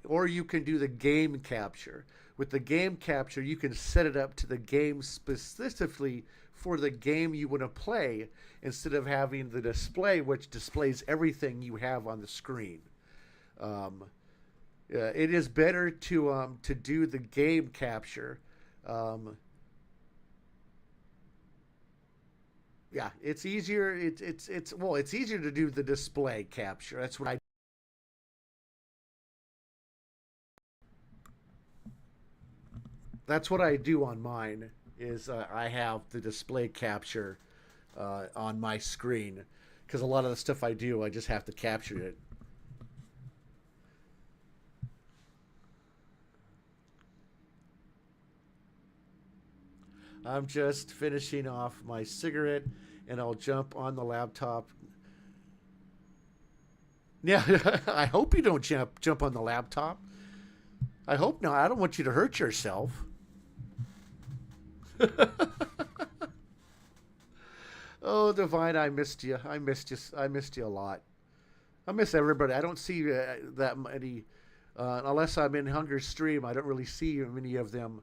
or you can do the game capture. With the game capture, you can set it up to the game specifically for the game you want to play, instead of having the display, which displays everything you have on the screen. It is better to do the game capture. Yeah, it's easier. It's easier to do the display capture. That's what I. That's what I do on mine. Is I have the display capture on my screen, because a lot of the stuff I do, I just have to capture it. I'm just finishing off my cigarette, and I'll jump on the laptop. Yeah, I hope you don't jump on the laptop. I hope not. I don't want you to hurt yourself. Oh, Divine, I missed you. I missed you a lot. I miss everybody. I don't see that many, unless I'm in Hunger's stream. I don't really see many of them.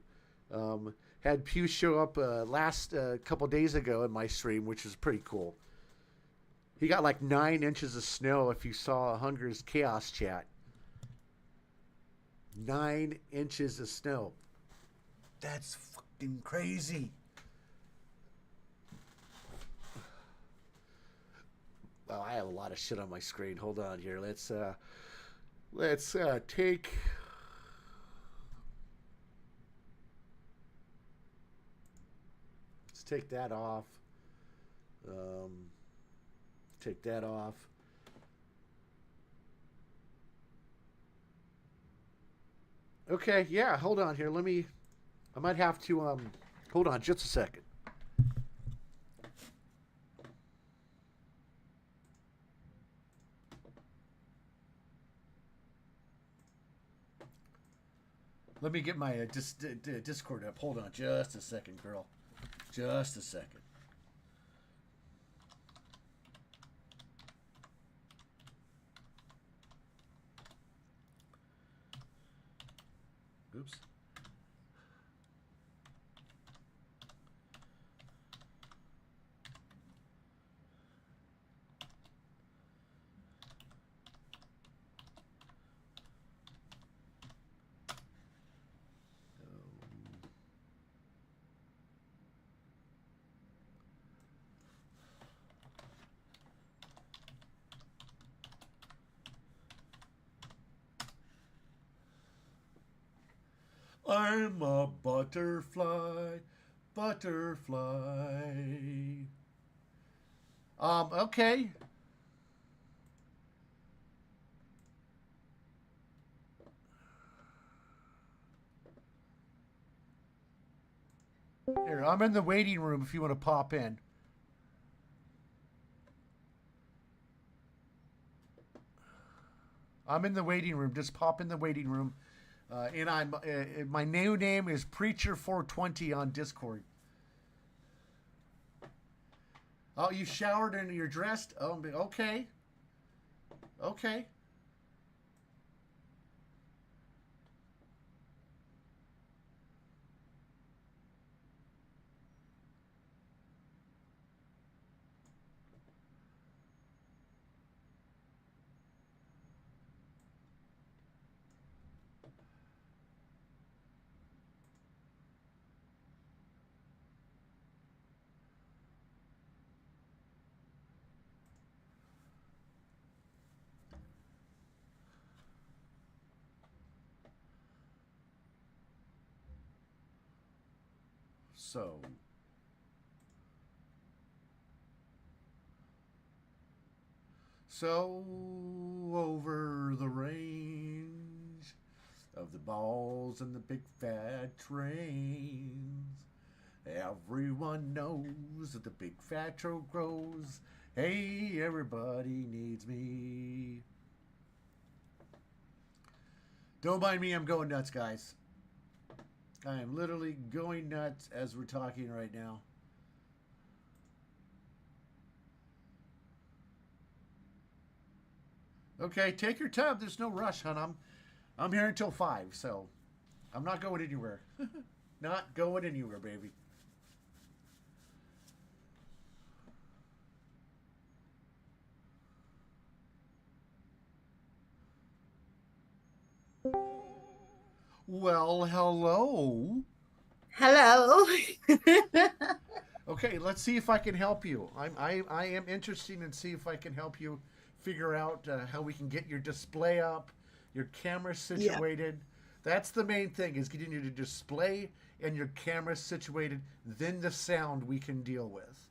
Had Pew show up last couple days ago in my stream, which is pretty cool. He got like 9 inches of snow if you saw Hunger's Chaos chat. 9 inches of snow. That's fucking crazy. Well, I have a lot of shit on my screen. Hold on here. Let's take... Take that off. Take that off. Okay, yeah, hold on here. I might have to, hold on just a second. Let me get my Discord up. Hold on just a second, girl. Just a second. Oops. I'm a butterfly, butterfly. Okay. Here, I'm in the waiting room if you want to pop in. I'm in the waiting room. Just pop in the waiting room. And my new name is Preacher420 on Discord. Oh, you showered and you're dressed? Oh, okay. Okay. So over the range of the balls and the big fat trains, everyone knows that the big fat truck grows. Hey, everybody needs me. Don't mind me, I'm going nuts, guys. I am literally going nuts as we're talking right now. Okay, take your time. There's no rush, hon. I'm here until 5, so I'm not going anywhere. Not going anywhere, baby. Well, hello. Hello. Okay, let's see if I can help you. I am interested in see if I can help you figure out how we can get your display up, your camera situated. Yeah. That's the main thing, is getting your display and your camera situated. Then the sound we can deal with.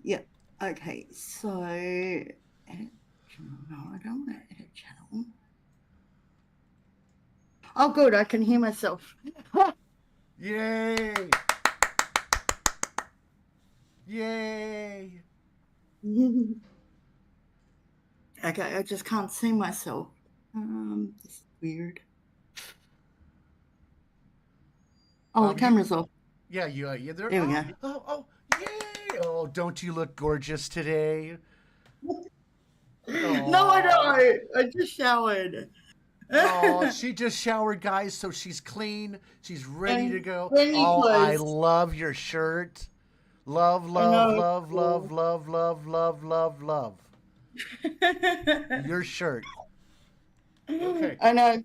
Yeah. Okay. So, edit channel. No, I don't want to edit channel. Oh, good. I can hear myself. Yay! Yay! Okay, I just can't see myself. This is weird. Oh, the camera's off. Yeah, yeah. There we go. Oh, yay! Oh, don't you look gorgeous today? No, I don't. I just showered. Oh, she just showered, guys, so she's clean. She's ready to go. Oh, clothes. I love your shirt. Love, love, love, love, love, love, love, love, love. Your shirt. Okay. I know.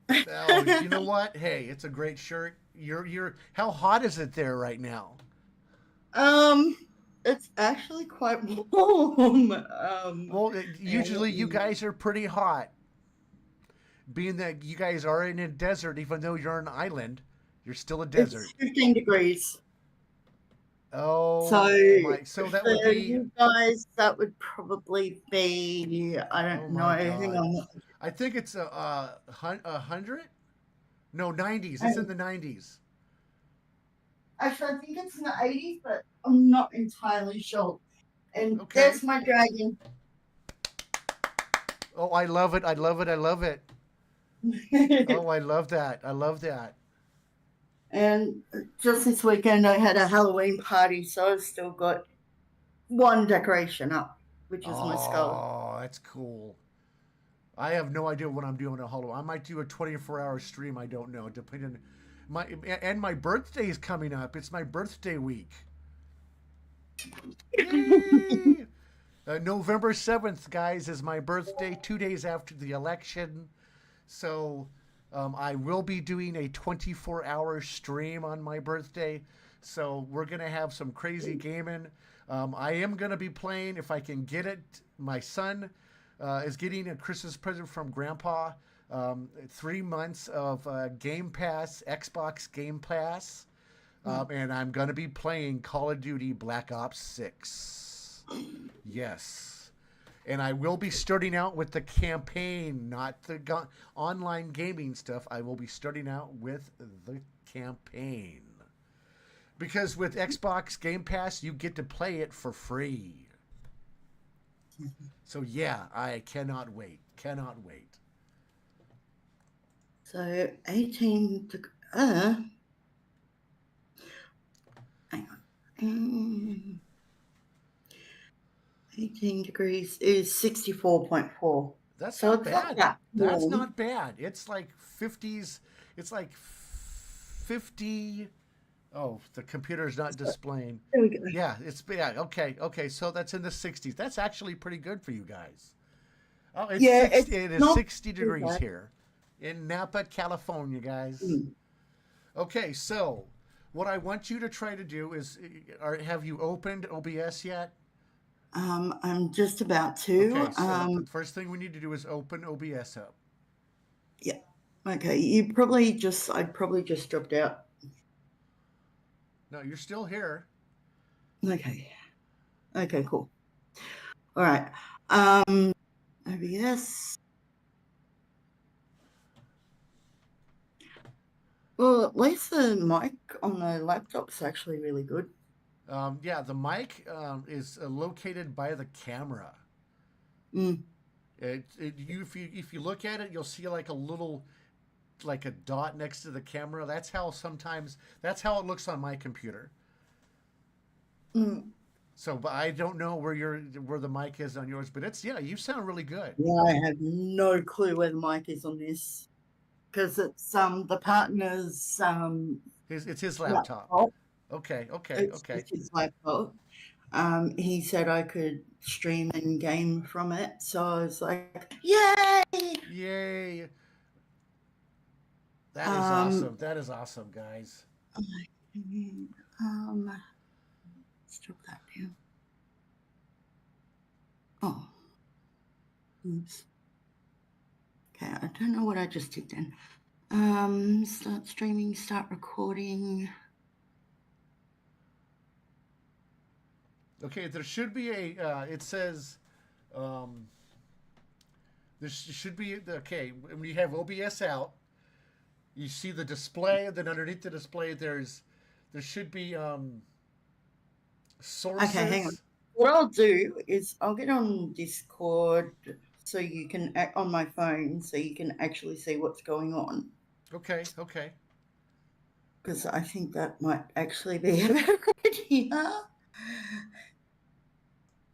Oh, you know what? Hey, it's a great shirt. You're. How hot is it there right now? It's actually quite warm. Well, usually you guys are pretty hot. Being that you guys are in a desert, even though you're an island, you're still a desert. It's 15 degrees. Oh, so that would be you guys. That would probably be. I don't know. Hang on. I think it's 100. No, 90s. It's in the 90s. Actually, I think it's in the 80s, but I'm not entirely sure. And there's my dragon. Oh, I love it! I love it! I love it! Oh, I love that! I love that! And just this weekend, I had a Halloween party, so I've still got one decoration up, which is my skull. Oh, that's cool. I have no idea what I'm doing at Halloween. I might do a 24-hour stream. I don't know. Depending, my birthday is coming up. It's my birthday week. Yay! November 7th, guys, is my birthday. 2 days after the election, so I will be doing a 24-hour stream on my birthday. So we're gonna have some crazy gaming. I am gonna be playing if I can get it. My son is getting a Christmas present from Grandpa. 3 months of Game Pass, Xbox Game Pass. And I'm going to be playing Call of Duty Black Ops 6. Yes. And I will be starting out with the campaign, not the online gaming stuff. I will be starting out with the campaign. Because with Xbox Game Pass, you get to play it for free. So yeah, I cannot wait. Cannot wait. So 18 to hang on. 18 degrees is 64.4. That's so not it's bad. that That's warm. not bad. It's like 50s. It's like 50. Oh, the computer's not displaying. There we go. Yeah, okay. So that's in the 60s. That's actually pretty good for you guys. Oh, it's Yeah, 60, it's it is not 60 too degrees bad. here in Napa, California, guys. Okay, so what I want you to try to do is, have you opened OBS yet? I'm just about to. Okay, so the first thing we need to do is open OBS up. Yeah. Okay. I probably just dropped out. No, you're still here. Okay. Okay, cool. All right. OBS. Well, at least the mic on the laptop's actually really good. Yeah, the mic is located by the camera. If you look at it, you'll see like a little, like a dot next to the camera. That's how it looks on my computer. So, but I don't know where the mic is on yours, but you sound really good. Yeah, I have no clue where the mic is on this because it's the partner's It's his laptop. Okay. It's his laptop. He said I could stream and game from it, so I was like, "Yay! Yay!" That is awesome. That is awesome, guys. Let's drop that down. Oh, oops. Okay, I don't know what I just did then. Start streaming, start recording. Okay, there should be it says, there should be, okay, when you have OBS out, you see the display, and then underneath the display, there should be, sources. Okay, hang on. What I'll do is I'll get on Discord so you can, on my phone, so you can actually see what's going on. Okay. Because I think that might actually be a better idea.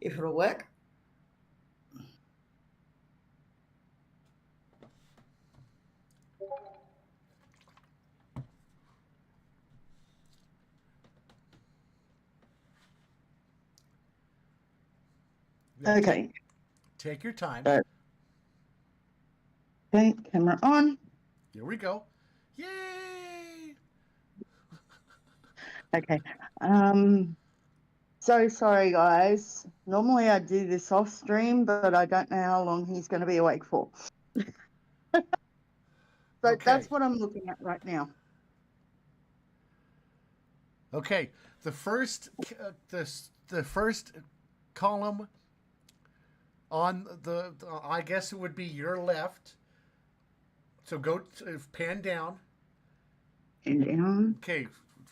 If it'll work. Okay. Take your time. Okay, camera on. Here we go. Yay! Okay. So sorry, guys. Normally I do this off stream, but I don't know how long he's going to be awake for. So that's what I'm looking at right now. Okay, the first column on the I guess it would be your left. So go pan down. Pan down. Okay,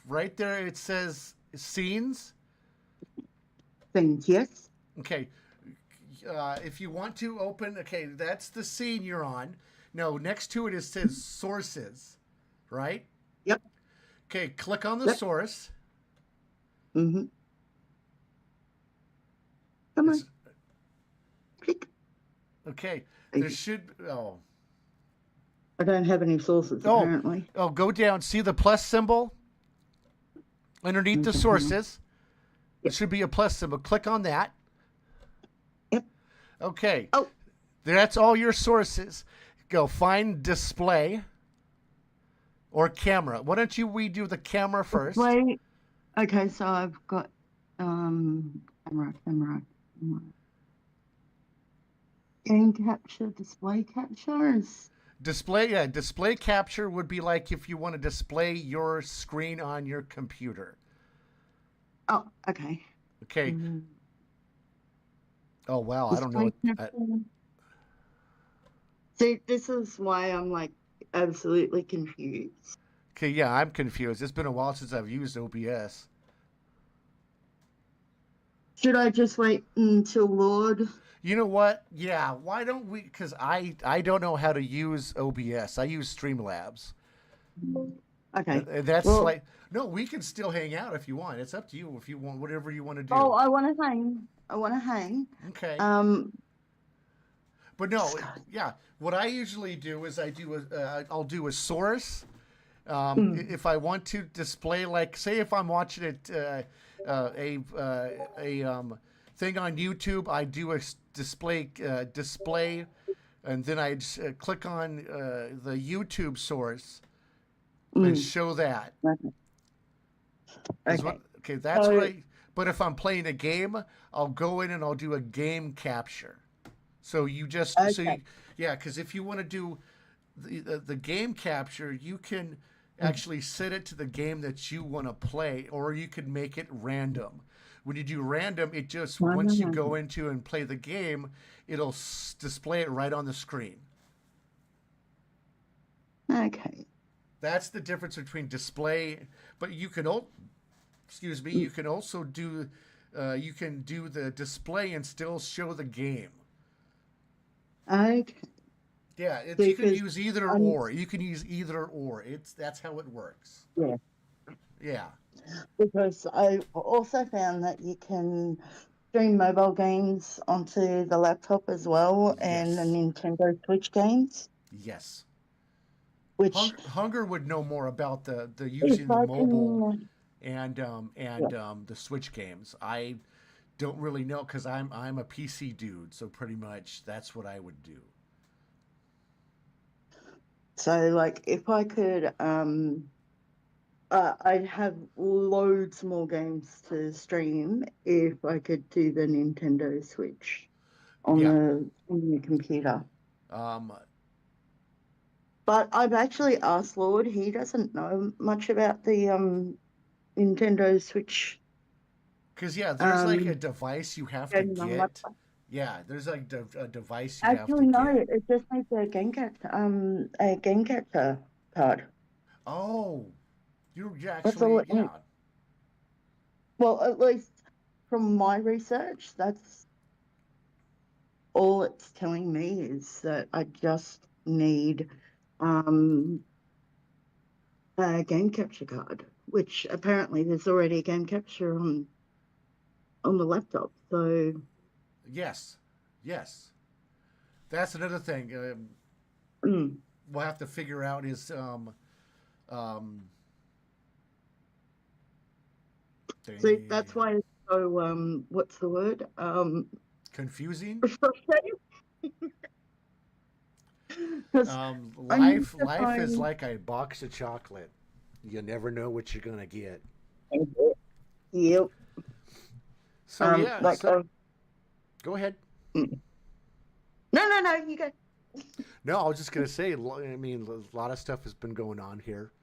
right there it says scenes. Scenes, yes. Okay, if you want to open, okay, that's the scene you're on. No, next to it says sources, right? Yep. Okay, click on the source. Mm-hmm. Come on. Click. Okay. There should. Oh. I don't have any sources apparently. Oh, go down. See the plus symbol underneath the sources. It should be a plus symbol. Click on that. Yep. Okay. Oh. That's all your sources. Go find display or camera. Why don't you redo the camera first? Display. Okay, so I've got camera. Game capture, display capture is. Display capture would be like if you want to display your screen on your computer. Oh, okay. Okay. Oh, wow. I don't know. See, this is why I'm like absolutely confused. Okay, yeah, I'm confused. It's been a while since I've used OBS. Should I just wait until Lord? You know what? Yeah, why don't we? Because I don't know how to use OBS. I use Streamlabs. Okay. That's like no. We can still hang out if you want. It's up to you if you want whatever you want to do. Oh, I want to hang. Okay. But no, yeah. What I usually do is I'll do a source. If I want to display, like, say, if I'm watching it, a thing on YouTube, I do a display, and then I click on the YouTube source and show that. Okay, that's right. But if I'm playing a game, I'll go in and I'll do a game capture. So you just because if you want to do the game capture, you can actually set it to the game that you want to play, or you can make it random. When you do random, it just once you go into and play the game, it'll display it right on the screen. Okay. That's the difference between display, but you can you can also do you can do the display and still show the game. Okay. Yeah, you can use either or. You can use either or. That's how it works. Yeah. Yeah. Because I also found that you can stream mobile games onto the laptop as well, and the Nintendo Switch games. Yes. Which Hunger would know more about the using the mobile and the Switch games. I don't really know because I'm a PC dude, so pretty much that's what I would do. So, like, if I could, I'd have loads more games to stream if I could do the Nintendo Switch on the computer. But I've actually asked Lord. He doesn't know much about the Nintendo Switch. Because there's like a device you have to get. Yeah, there's like a device you have to get. Actually, no, it just needs a game capture card. Oh, you That's all actually, it needs. Well, at least from my research, that's all it's telling me is that I just need a game capture card, which apparently there's already a game capture on the laptop. So. Yes. That's another thing. We'll have to figure out is See, that's why it's so what's the word? Confusing. Life is like a box of chocolate. You never know what you're gonna get. Yep. So go ahead. No, you go. No, I was just gonna say. I mean, a lot of stuff has been going on here.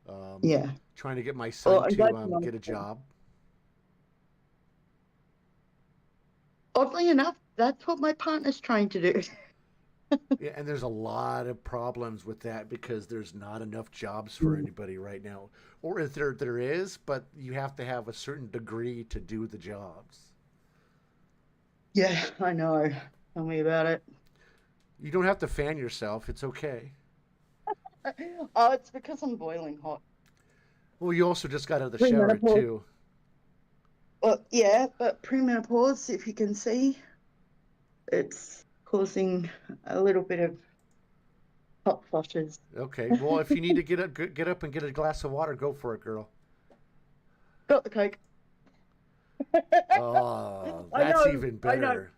Trying to get my son to get a job. Oddly enough, that's what my partner's trying to do. Yeah, and there's a lot of problems with that because there's not enough jobs for anybody right now. Or if there is, but you have to have a certain degree to do the jobs. Yeah, I know. Tell me about it. You don't have to fan yourself. It's okay. Oh, it's because I'm boiling hot. Well, you also just got out of the shower, too. Well, yeah, but premenopause, if you can see, it's causing a little bit of hot flushes. Okay. Well, if you need to get up and get a glass of water, go for it, girl. Got the Coke. Oh, I that's know, even I know. better.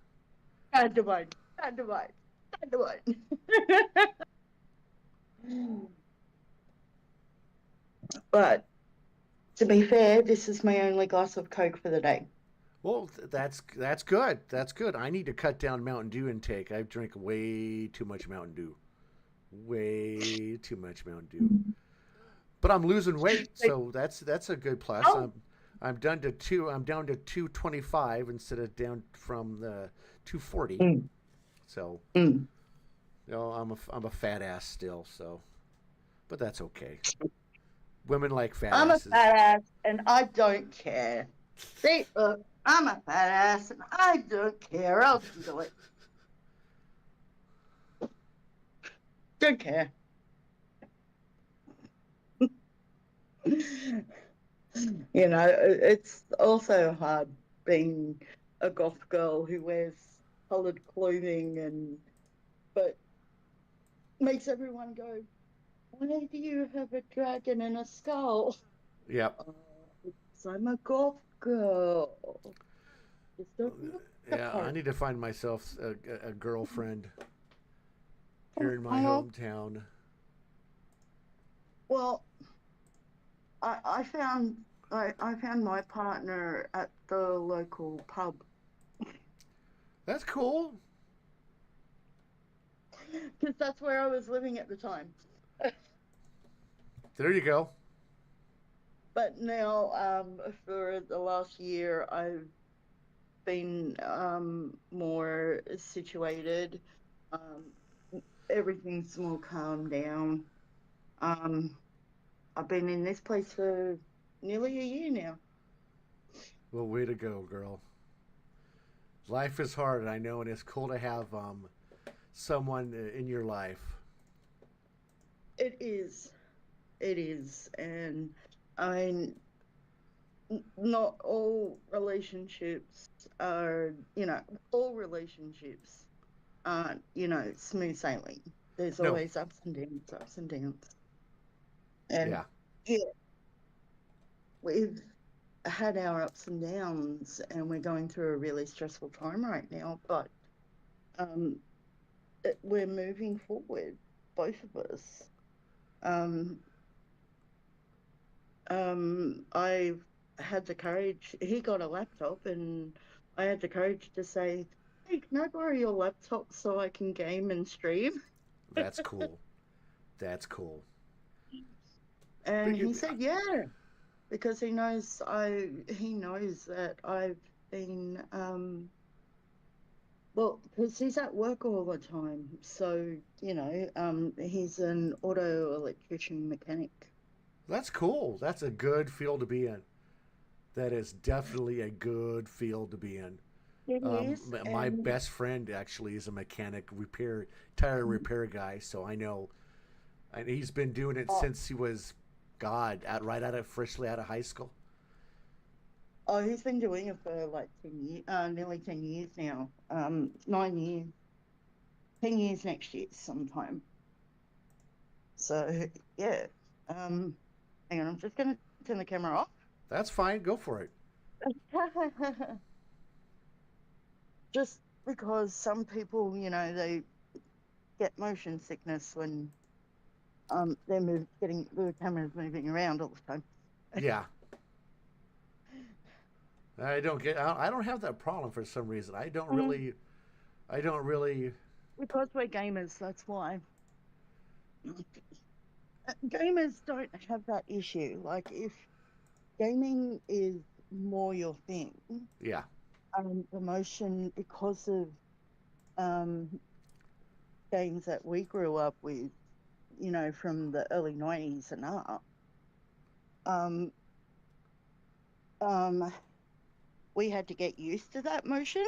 Stand to mine. Stand to mine. Stand to mine. But to be fair, this is my only glass of Coke for the day. Well, that's good. That's good. I need to cut down Mountain Dew intake. I drink way too much Mountain Dew. Way too much Mountain Dew. But I'm losing weight, so that's a good plus. Oh. I'm down to 225 instead of down from the 240. So, you know, I'm a fat ass still. So, but that's okay. Women like fat I'm asses. a fat ass and I don't care. See, look, I'm a fat ass and I don't care. I'll do it. Don't care. You know, it's also hard being a goth girl who wears coloured clothing but makes everyone go, why do you have a dragon and a skull? Yep. Because I'm a goth girl. Just don't look the Yeah, I part. need to find myself a girlfriend here in my Oh. hometown. Well, I found my partner at the local pub. That's cool. Because that's where I was living at the time. There you go. But now, for the last year, I've been more situated. Everything's more calmed down. I've been in this place for nearly a year now. Well, way to go, girl. Life is hard, I know, and it's cool to have someone in your life. It is. It is. And I mean, not all relationships are, all relationships aren't, smooth sailing. There's No. always ups and downs, ups and downs. And Yeah. We've had our ups and downs, and we're going through a really stressful time right now, but we're moving forward, both of us. I had the courage. He got a laptop, and I had the courage to say, "Hey, can I borrow your laptop so I can game and stream?" That's cool. That's cool. And he said, "Yeah," because he knows that I've been well, because he's at work all the time. So he's an auto electrician mechanic. That's cool. That's a good field to be in. That is definitely a good field to be in. It is, My and- best friend actually is a mechanic, tire repair guy, so I know. And he's been doing it since he was, freshly out of high school. Oh, he's been doing it for like 10 years, nearly 10 years now. 9 years. 10 years next year sometime. So, yeah. Hang on, I'm just going to turn the camera off. That's fine. Go for it. Just because some people, they get motion sickness when the camera's moving around all the time. Yeah. I don't have that problem for some reason. I don't really. Because we're gamers, that's why. Gamers don't have that issue. Like, if gaming is more your thing, Yeah. the motion, because of games that we grew up with, from the early 90s and up, we had to get used to that motion.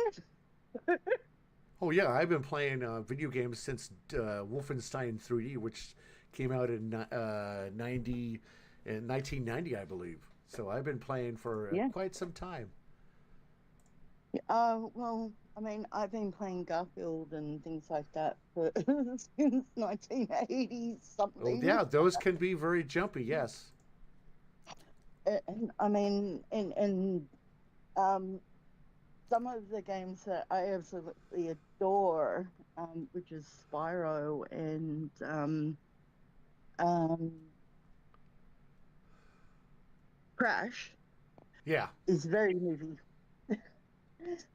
Oh yeah, I've been playing video games since Wolfenstein 3D, which came out in 1990, I believe. So I've been playing for quite some time. Well, I mean, I've been playing Garfield and things like that for since 1980 something. Oh, yeah, those can be very jumpy, yes. And I mean, some of the games that I absolutely adore, which is Spyro and Crash, Yeah. is very movie.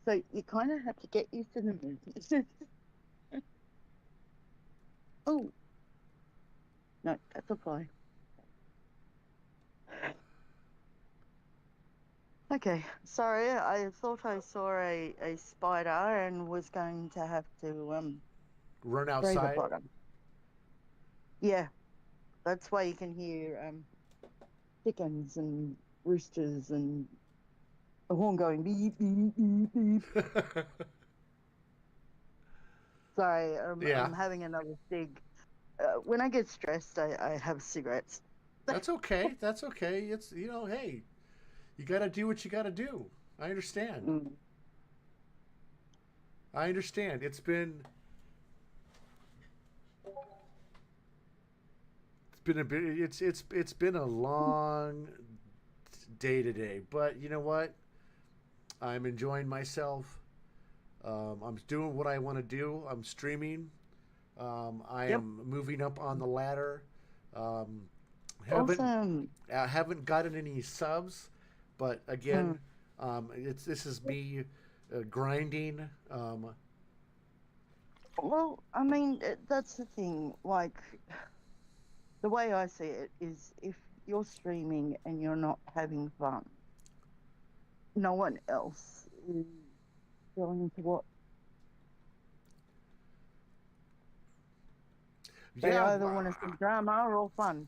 So you kind of have to get used to the movement. Oh, no, that's a fly. Okay, sorry, I thought I saw a spider and was going to have to Run spray the outside. bottom. Yeah, that's why you can hear chickens and roosters and the horn going beep, beep, beep, beep. Sorry, Yeah. I'm having another cig. When I get stressed, I have cigarettes. That's okay. That's okay. It's, you know, hey, you got to do what you got to do. I understand. I understand. It's been a bit, it's been a long day today, but you know what? I'm enjoying myself. I'm doing what I want to do. I'm streaming. I am moving up on the ladder. Haven't gotten any subs, but again, this is me grinding. Well, I mean, that's the thing. Like, the way I see it is, if you're streaming and you're not having fun, no one else is going to watch. They either want to see drama or fun.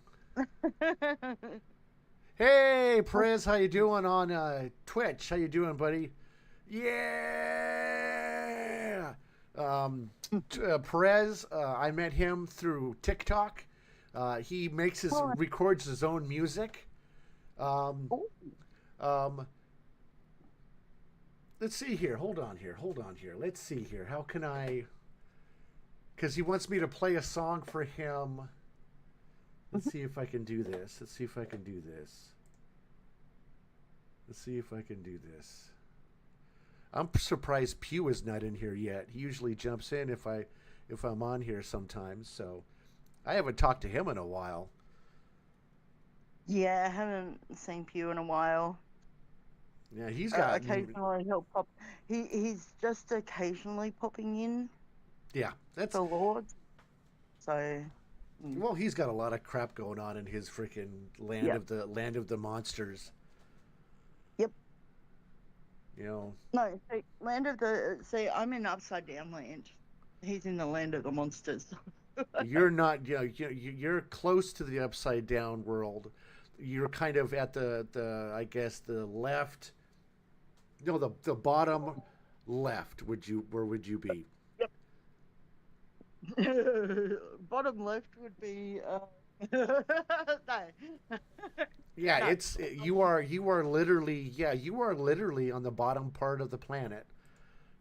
Hey, Prez, how you doing on Twitch? How you doing, buddy? Yeah. Perez, I met him through TikTok. He records his own music. Let's see here. Hold on here. Let's see here. How can I? Because he wants me to play a song for him. Let's see if I can do this. I'm surprised Pew is not in here yet. He usually jumps in if I'm on here sometimes. So I haven't talked to him in a while. Yeah, I haven't seen Pew in a while. Yeah, he's got occasionally he'll pop. He's just occasionally popping in. Yeah, that's the Lord. So. Well, he's got a lot of crap going on in his freaking land of the monsters. Yep. You know. No, I'm in Upside Down Land. He's in the land of the monsters. You're not. You're close to the Upside Down world. You're kind of at the I guess the left. No, the bottom left. Where would you be? Bottom left would be Yeah, you are literally on the bottom part of the planet,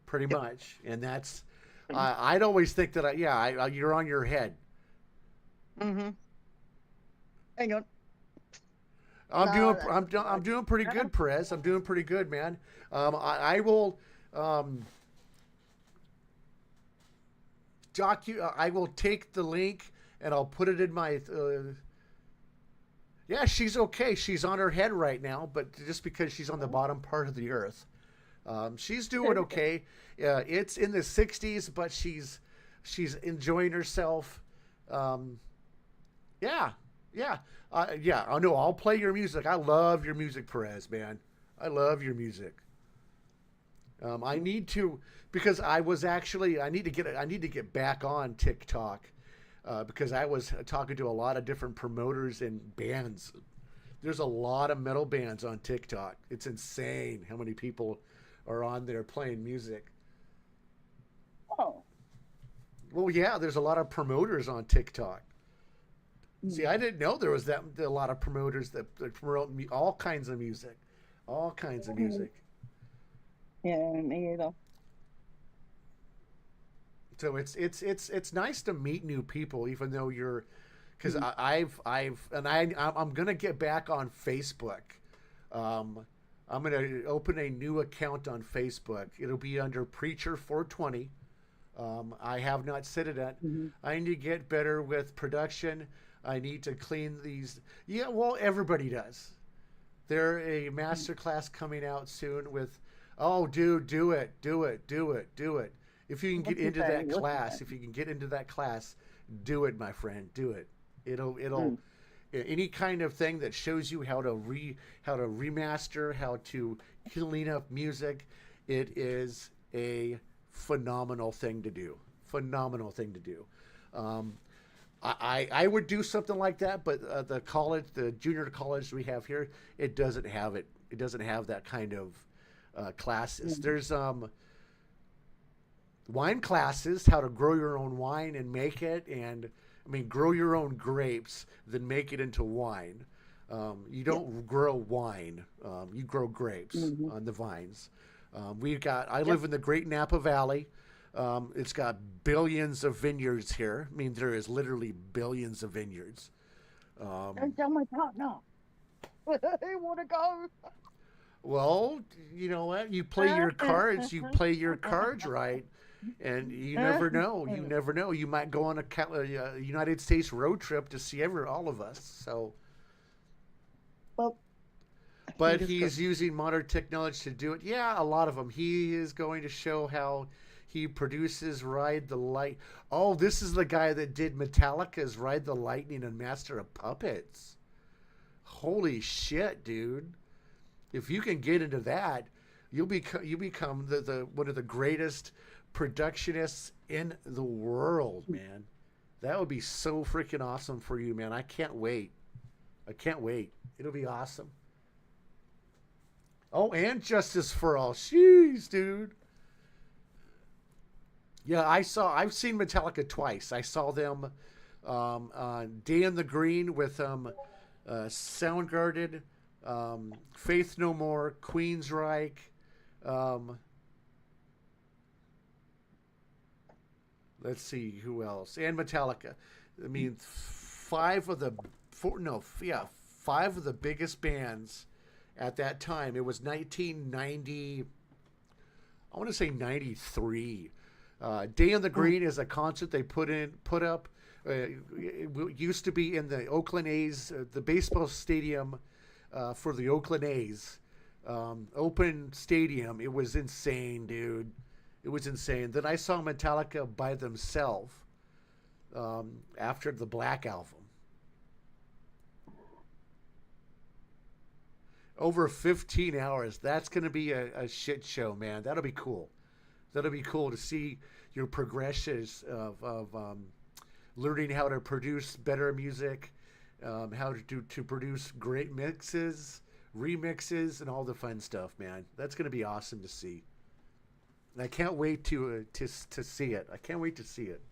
pretty much, and that's I'd always think that you're on your head. Mm-hmm. Hang on. I'm doing pretty good, Perez. I'm doing pretty good, man. I will I will take the link and I'll put it in my. Yeah, she's okay. She's on her head right now, but just because she's on the bottom part of the earth, she's doing okay. It's in the 60s, but she's enjoying herself. Yeah. I know. I'll play your music. I love your music, Perez, man. I love your music. I need to, because I need to get back on TikTok, because I was talking to a lot of different promoters and bands. There's a lot of metal bands on TikTok. It's insane how many people are on there playing music. Oh. Well, yeah, there's a lot of promoters on TikTok. See, I didn't know there was a lot of promoters that promote all kinds of music. Yeah, me either. So it's nice to meet new people, even though you're, because I'm gonna get back on Facebook. I'm gonna open a new account on Facebook. It'll be under Preacher 420. I have not set it at. I need to get better with production. I need to clean these. Yeah, well, everybody does. There a master class coming out soon with, oh, dude, do it. If you can get into that class, do it, my friend, do it. It'll any kind of thing that shows you how to remaster, how to clean up music. It is a phenomenal thing to do. I would do something like that, but the junior college we have here, it doesn't have it. It doesn't have that kind of classes. There's wine classes, how to grow your own wine and make it, and grow your own grapes, then make it into wine. You don't grow wine. You grow grapes on the vines. I live in the Great Napa Valley. It's got billions of vineyards here. There is literally billions of vineyards. Don't tell my partner. I want to go. Well, you know what? You play your cards. You play your cards right, and you never know. You might go on a United States road trip to see all of us. So. Well. But he's using modern technology to do it. Yeah, a lot of them. He is going to show how he produces Ride the Light. Oh, this is the guy that did Metallica's Ride the Lightning and Master of Puppets. Holy shit, dude. If you can get into that, you become the one of the greatest productionists in the world, man. That would be so freaking awesome for you, man. I can't wait. It'll be awesome. Oh, and Justice for All. Jeez, dude. Yeah, I've seen Metallica twice. I saw them on Day in the Green with Soundgarden, Faith No More, Queensryche. Let's see who else, and Metallica. Five of the biggest bands at that time. It was 1990. I want to say 93. Day in the Green is a concert they put up. It used to be in the Oakland A's, the baseball stadium for the Oakland A's. Open stadium. It was insane, dude. It was insane. Then I saw Metallica by themselves after the Black Album. Over 15 hours. That's going to be a shit show, man. That'll be cool. That'll be cool to see your progressions of learning how to produce better music, how to produce great mixes, remixes, and all the fun stuff, man. That's going to be awesome to see. And I can't wait to see it. I can't wait to see it.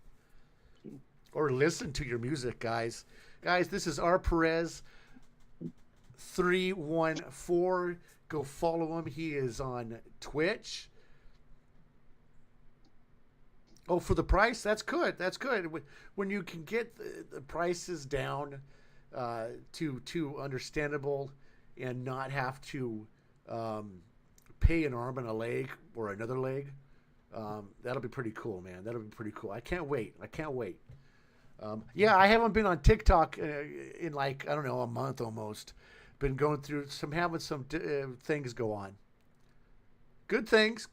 Or listen to your music, guys. Guys, this is R. Perez 314. Go follow him. He is on Twitch. Oh, for the price? That's good. That's good. When you can get the prices down to understandable and not have to pay an arm and a leg or another leg, that'll be pretty cool, man. That'll be pretty cool. I can't wait. Yeah, I haven't been on TikTok in like, I don't know, a month almost. Been going through having some things go on. Good things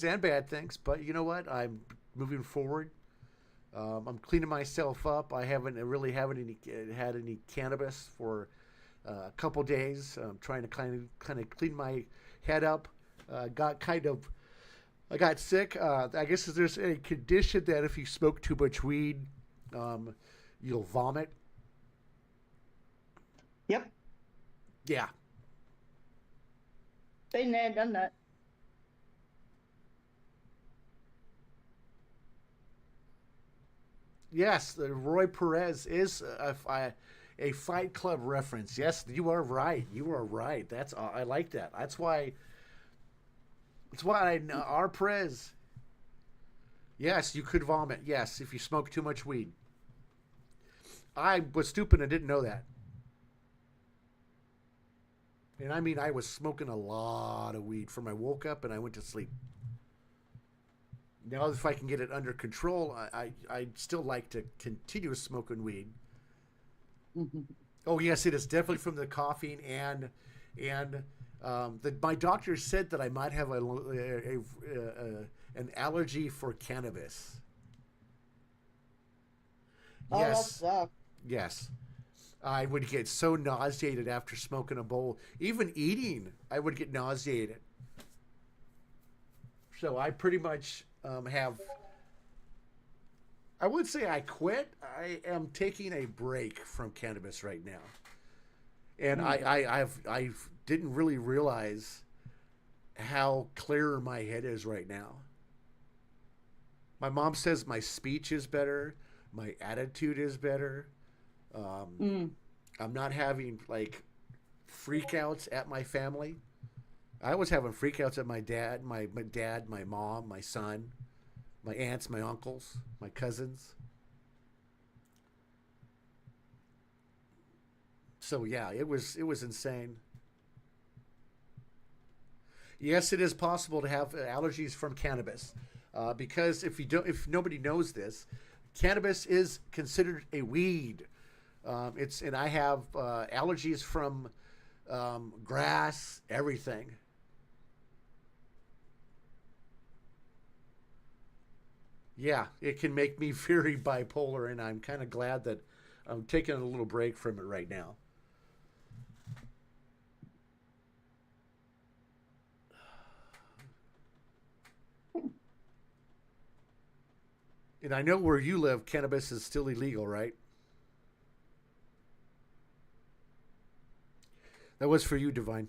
and bad things. But you know what? I'm moving forward. I'm cleaning myself up. I haven't really had any cannabis for a couple days. I'm trying to kind of clean my head up. I got sick. I guess there's a condition that if you smoke too much weed, you'll vomit. Yep. Yeah. Been there, done that. Yes, the Roy Perez is a Fight Club reference. Yes, you are right. I like that. That's why R. Perez. Yes, you could vomit. Yes, if you smoke too much weed. I was stupid and didn't know that. And I mean, I was smoking a lot of weed from I woke up and I went to sleep. Now, if I can get it under control, I'd still like to continue smoking weed. Oh, yes, it is definitely from the caffeine and my doctor said that I might have an allergy for cannabis. Oh, Yes. that sucks. Yes. I would get so nauseated after smoking a bowl. Even eating, I would get nauseated. So I pretty much have... I would say I quit. I am taking a break from cannabis right now. And I didn't really realize how clear my head is right now. My mom says my speech is better. My attitude is better. I'm not having like freakouts at my family. I was having freakouts at my dad, my mom, my son, my aunts, my uncles, my cousins. So yeah, it was insane. Yes, it is possible to have allergies from cannabis, because if nobody knows this, cannabis is considered a weed. And I have allergies from grass, everything. Yeah, it can make me very bipolar, and I'm kind of glad that I'm taking a little break from it right now. And I know where you live, cannabis is still illegal, right? That was for you, Divine.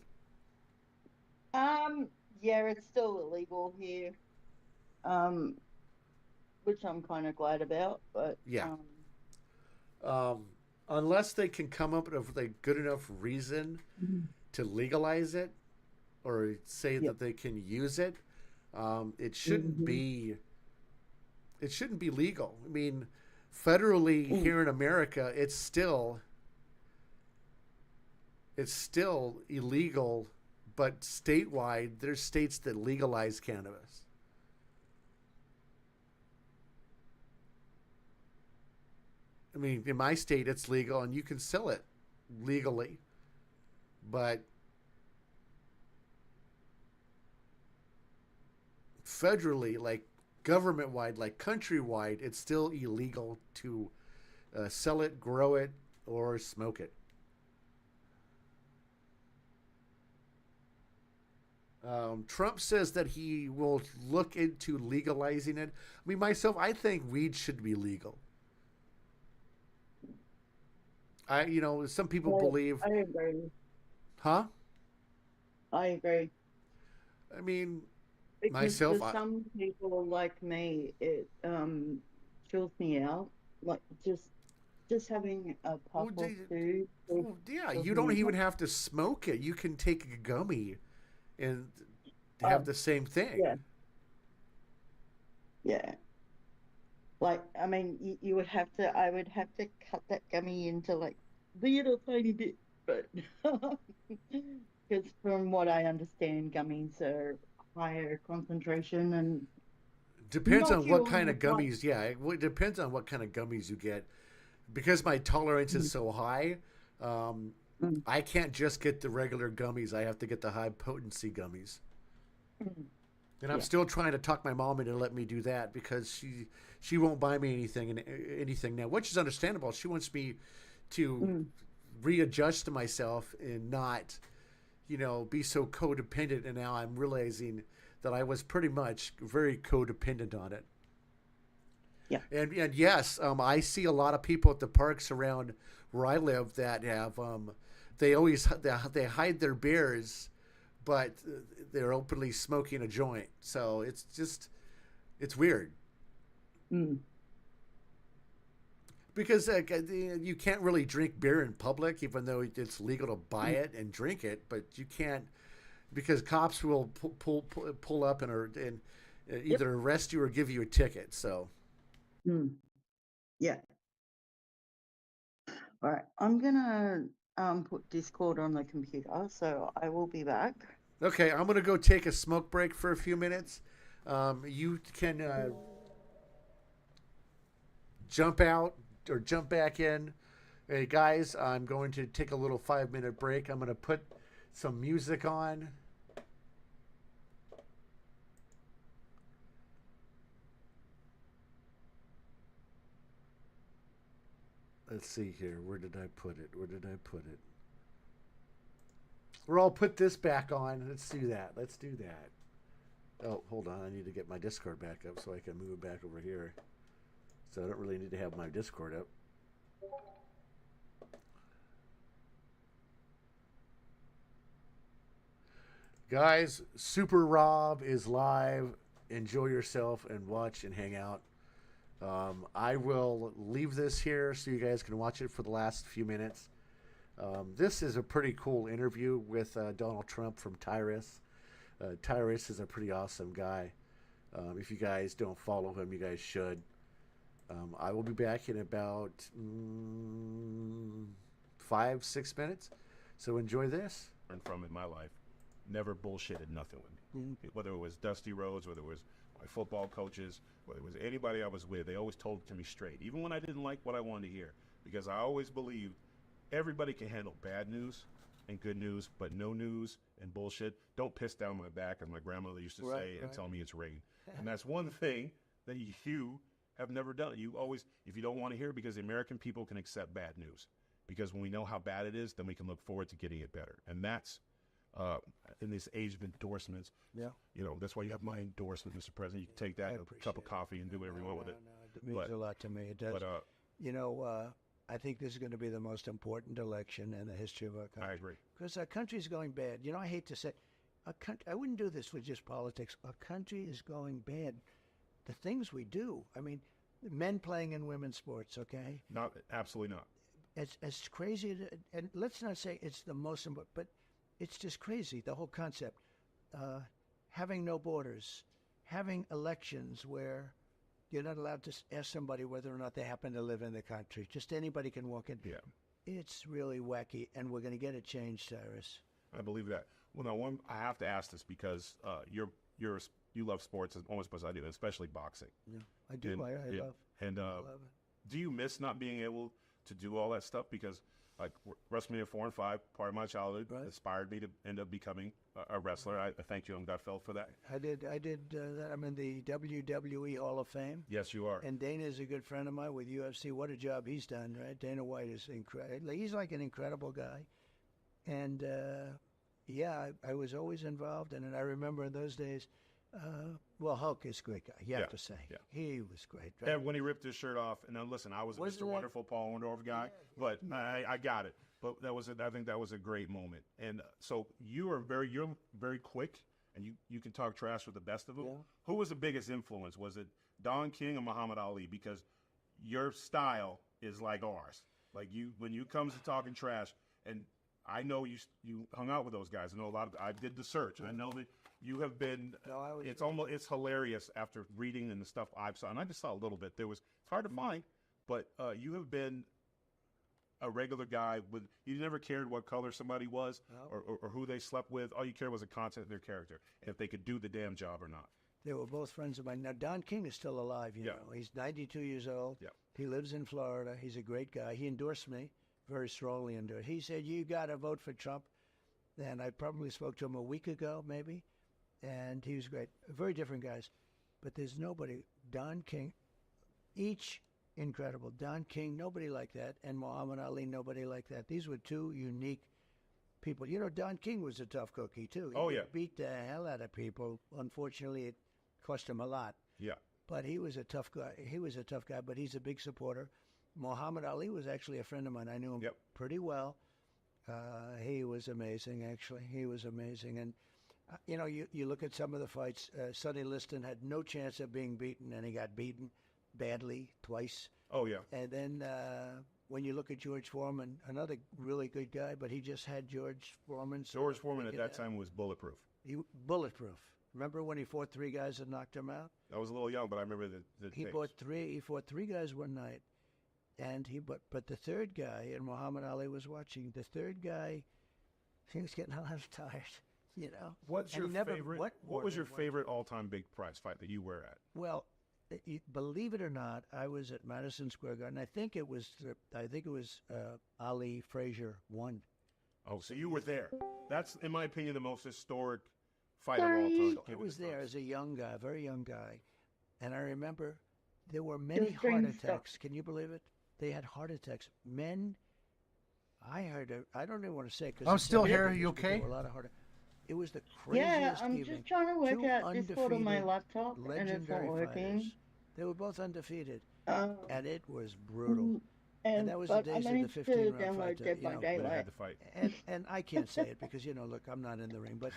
Yeah, it's still illegal here. Which I'm kind of glad about, but yeah. Unless they can come up with a good enough reason to legalize it, or say that they can use it, it shouldn't be. It shouldn't be legal. I mean, federally here in America, it's still illegal, but statewide, there's states that legalize cannabis. I mean, in my state, it's legal, and you can sell it legally, but federally, like government-wide, like countrywide, it's still illegal to sell it, grow it, or smoke it. Trump says that he will look into legalizing it. I mean, myself, I think weed should be legal. Some people believe. I agree. Huh? I agree. I mean, because myself, for some people like me, it chills me out. Like just having a puff or two. Yeah, you don't even have to smoke it. You can take a gummy and have the same thing. Yeah. Yeah. Like, I mean, you would have to. I would have to cut that gummy into like little tiny bit, but because from what I understand, gummies are higher concentration and depends on what kind of knock you on the gummies. Yeah, it depends on what kind of gummies you get. Because my tolerance is so high, I can't just get the regular gummies. I have to get the high potency gummies. And I'm still trying to talk my mom into let me do that because she won't buy me anything now, which is understandable. She wants me to readjust to myself and not, be so codependent. And now I'm realizing that I was pretty much very codependent on it. Yeah. And yes, I see a lot of people at the parks around where I live that have they hide their beers, but they're openly smoking a joint. So it's weird. Because you can't really drink beer in public, even though it's legal to buy it and drink it, but you can't because cops will pull up and either arrest you or give you a ticket. So, Yeah. All right. I'm gonna put Discord on the computer, so I will be back. okay, I'm gonna go take a smoke break for a few minutes. You can jump out or jump back in. Hey guys, I'm going to take a little 5-minute break. I'm going to put some music on. Let's see here. Where did I put it? Or I'll put this back on. Let's do that. Oh, hold on. I need to get my Discord back up so I can move it back over here. So I don't really need to have my Discord up. Guys, Super Rob is live. Enjoy yourself and watch and hang out. I will leave this here so you guys can watch it for the last few minutes. This is a pretty cool interview with Donald Trump from Tyrus. Tyrus is a pretty awesome guy. If you guys don't follow him, you guys should. I will be back in about 5-6 minutes. So enjoy this. Learned from in my life. Never bullshitted nothing with me. Whether it was Dusty Rhodes, whether it was my football coaches, whether it was anybody I was with, they always told it to me straight, even when I didn't like what I wanted to hear, because I always believed everybody can handle bad news and good news, but no news and bullshit don't piss down my back, as my grandmother used to say, and tell me it's rain. And that's one thing that you have never done. You always, if you don't want to hear it, because the American people can accept bad news, because when we know how bad it is, then we can look forward to getting it better. And that's in this age of endorsements, that's why you have my endorsement, Mr. President. You can take that, a cup of coffee, and do whatever you want with it. It means a lot to me. It does. But, I think this is going to be the most important election in the history of our country. I agree. Because our country is going bad. I hate to say, I wouldn't do this with just politics. Our country is going bad. The things we do. I mean, men playing in women's sports, okay? Absolutely not. It's crazy. And let's not say it's the most important, but it's just crazy, the whole concept. Having no borders, having elections where you're not allowed to ask somebody whether or not they happen to live in the country. Just anybody can walk in. Yeah. It's really wacky, and we're going to get it changed, Cyrus. I believe that. Well, now, I have to ask this because you love sports almost as I do, especially boxing. Yeah, I do. I love. And I love it. Do you miss not being able to do all that stuff? Because like WrestleMania 4 and 5, part of my childhood, inspired me to end up becoming a wrestler. I thank Young Gutfeld for that. I did that. I'm in the WWE Hall of Fame. Yes, you are. And Dana is a good friend of mine with UFC. What a job he's done, right? Dana White is incredible. He's like an incredible guy. And, I was always involved. And I remember in those days, Hulk is a great guy, you have to say. Yeah. He was great. Right? And when he ripped his shirt off, and now listen, I was Mr. Wonderful Paul Orndorff guy, but I got it. But I think that was a great moment. And so you're very quick, and you can talk trash with the best of them. Yeah. Who was the biggest influence? Was it Don King or Muhammad Ali? Because your style is like ours. Like when you comes to talking trash, and I know you hung out with those guys. I know I did the search. I know that you have been. It's hilarious after reading and the stuff I've saw, and I just saw a little bit. It's hard to find, but you have been a regular guy you never cared what color somebody was or who they slept with. All you cared was the content of their character and if they could do the damn job or not. They were both friends of mine. Now Don King is still alive. You know, he's 92 years old. Yeah. He lives in Florida. He's a great guy. He endorsed me very strongly. He said, "You got to vote for Trump." And I probably spoke to him a week ago, maybe. And he was great. Very different guys. But there's nobody. Don King, each incredible. Don King, nobody like that. And Muhammad Ali, nobody like that. These were two unique people. Don King was a tough cookie, too. He beat the hell out of people. Unfortunately, it cost him a lot. Yeah. But he was a tough guy. But he's a big supporter. Muhammad Ali was actually a friend of mine. I knew him pretty well. He was amazing, actually. He was amazing. And you look at some of the fights. Sonny Liston had no chance of being beaten, and he got beaten badly twice. Oh, yeah. And then when you look at George Foreman, another really good guy, but he just had George Foreman. George Foreman at that time was bulletproof. Bulletproof. Remember when he fought 3 guys and knocked him out? I was a little young, but I remember the He tapes. fought 3 guys one night, and but the third guy, and Muhammad Ali was watching. The third guy, he was getting a little tired, you know. What's And your he never- favorite? What was your favorite all-time big prize fight that you were at? Well, believe it or not, I was at Madison Square Garden. I think it was Ali Frazier won. Oh, so you were there. That's, in my opinion, the most historic fight of all time. I was there as a young guy, very young guy, and I remember there were many Just heart strange attacks. stuff. Can you believe it? They had heart attacks. Men, I heard. I don't even want to say because I'm still here. Are you okay? There were a lot of heart. It was the craziest Yeah, I'm evening. just trying to work 2 out Discord on my undefeated, laptop, and it's not legendary working. fighters. They were both undefeated, Um, and it was brutal. And that was the but I days of the managed to 15-round download fight. Dead by Daylight. And I can't say it because, you know, look, I'm not in the ring, but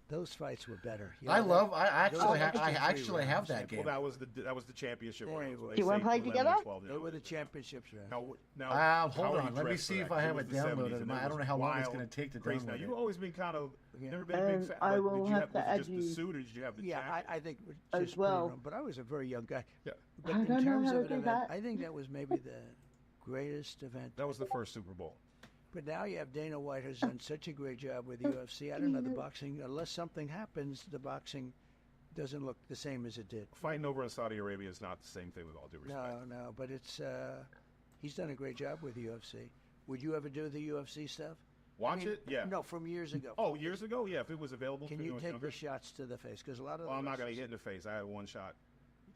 those fights were better. You know, I those actually extra have 3 that rounds. game. Well, that was the championship round. They You wanna play 11 together? and 12. They were the championships round. Now, Hold how on. he Let me dressed see for if that, I 'cause have it it was the 70s, downloaded. and I it don't was know how long it's wild, going to take to crazy. Now, download you've it. always been kind of never been a big fan. I but will did you have to was it add just the you suit, or did you have the Yeah, jacket? I think As just well. put it on, but I was a very young guy. Yeah. But I in don't know terms how of to an do event, that. I think that was maybe the greatest event. That was the first Super Bowl. But now you have Dana White who's done such a great job with the UFC. I don't know the boxing. Unless something happens, the boxing doesn't look the same as it did. Fighting over in Saudi Arabia is not the same thing, with all due respect. No, but it's he's done a great job with the UFC. Would you ever do the UFC stuff? Watch it? Yeah. No, from years ago. Oh, years ago? Yeah, if it was available. Can to you when I was take younger. the shots to the face? Because a lot of Well, I'm the not going to wrestlers- hit in the face. I had one shot.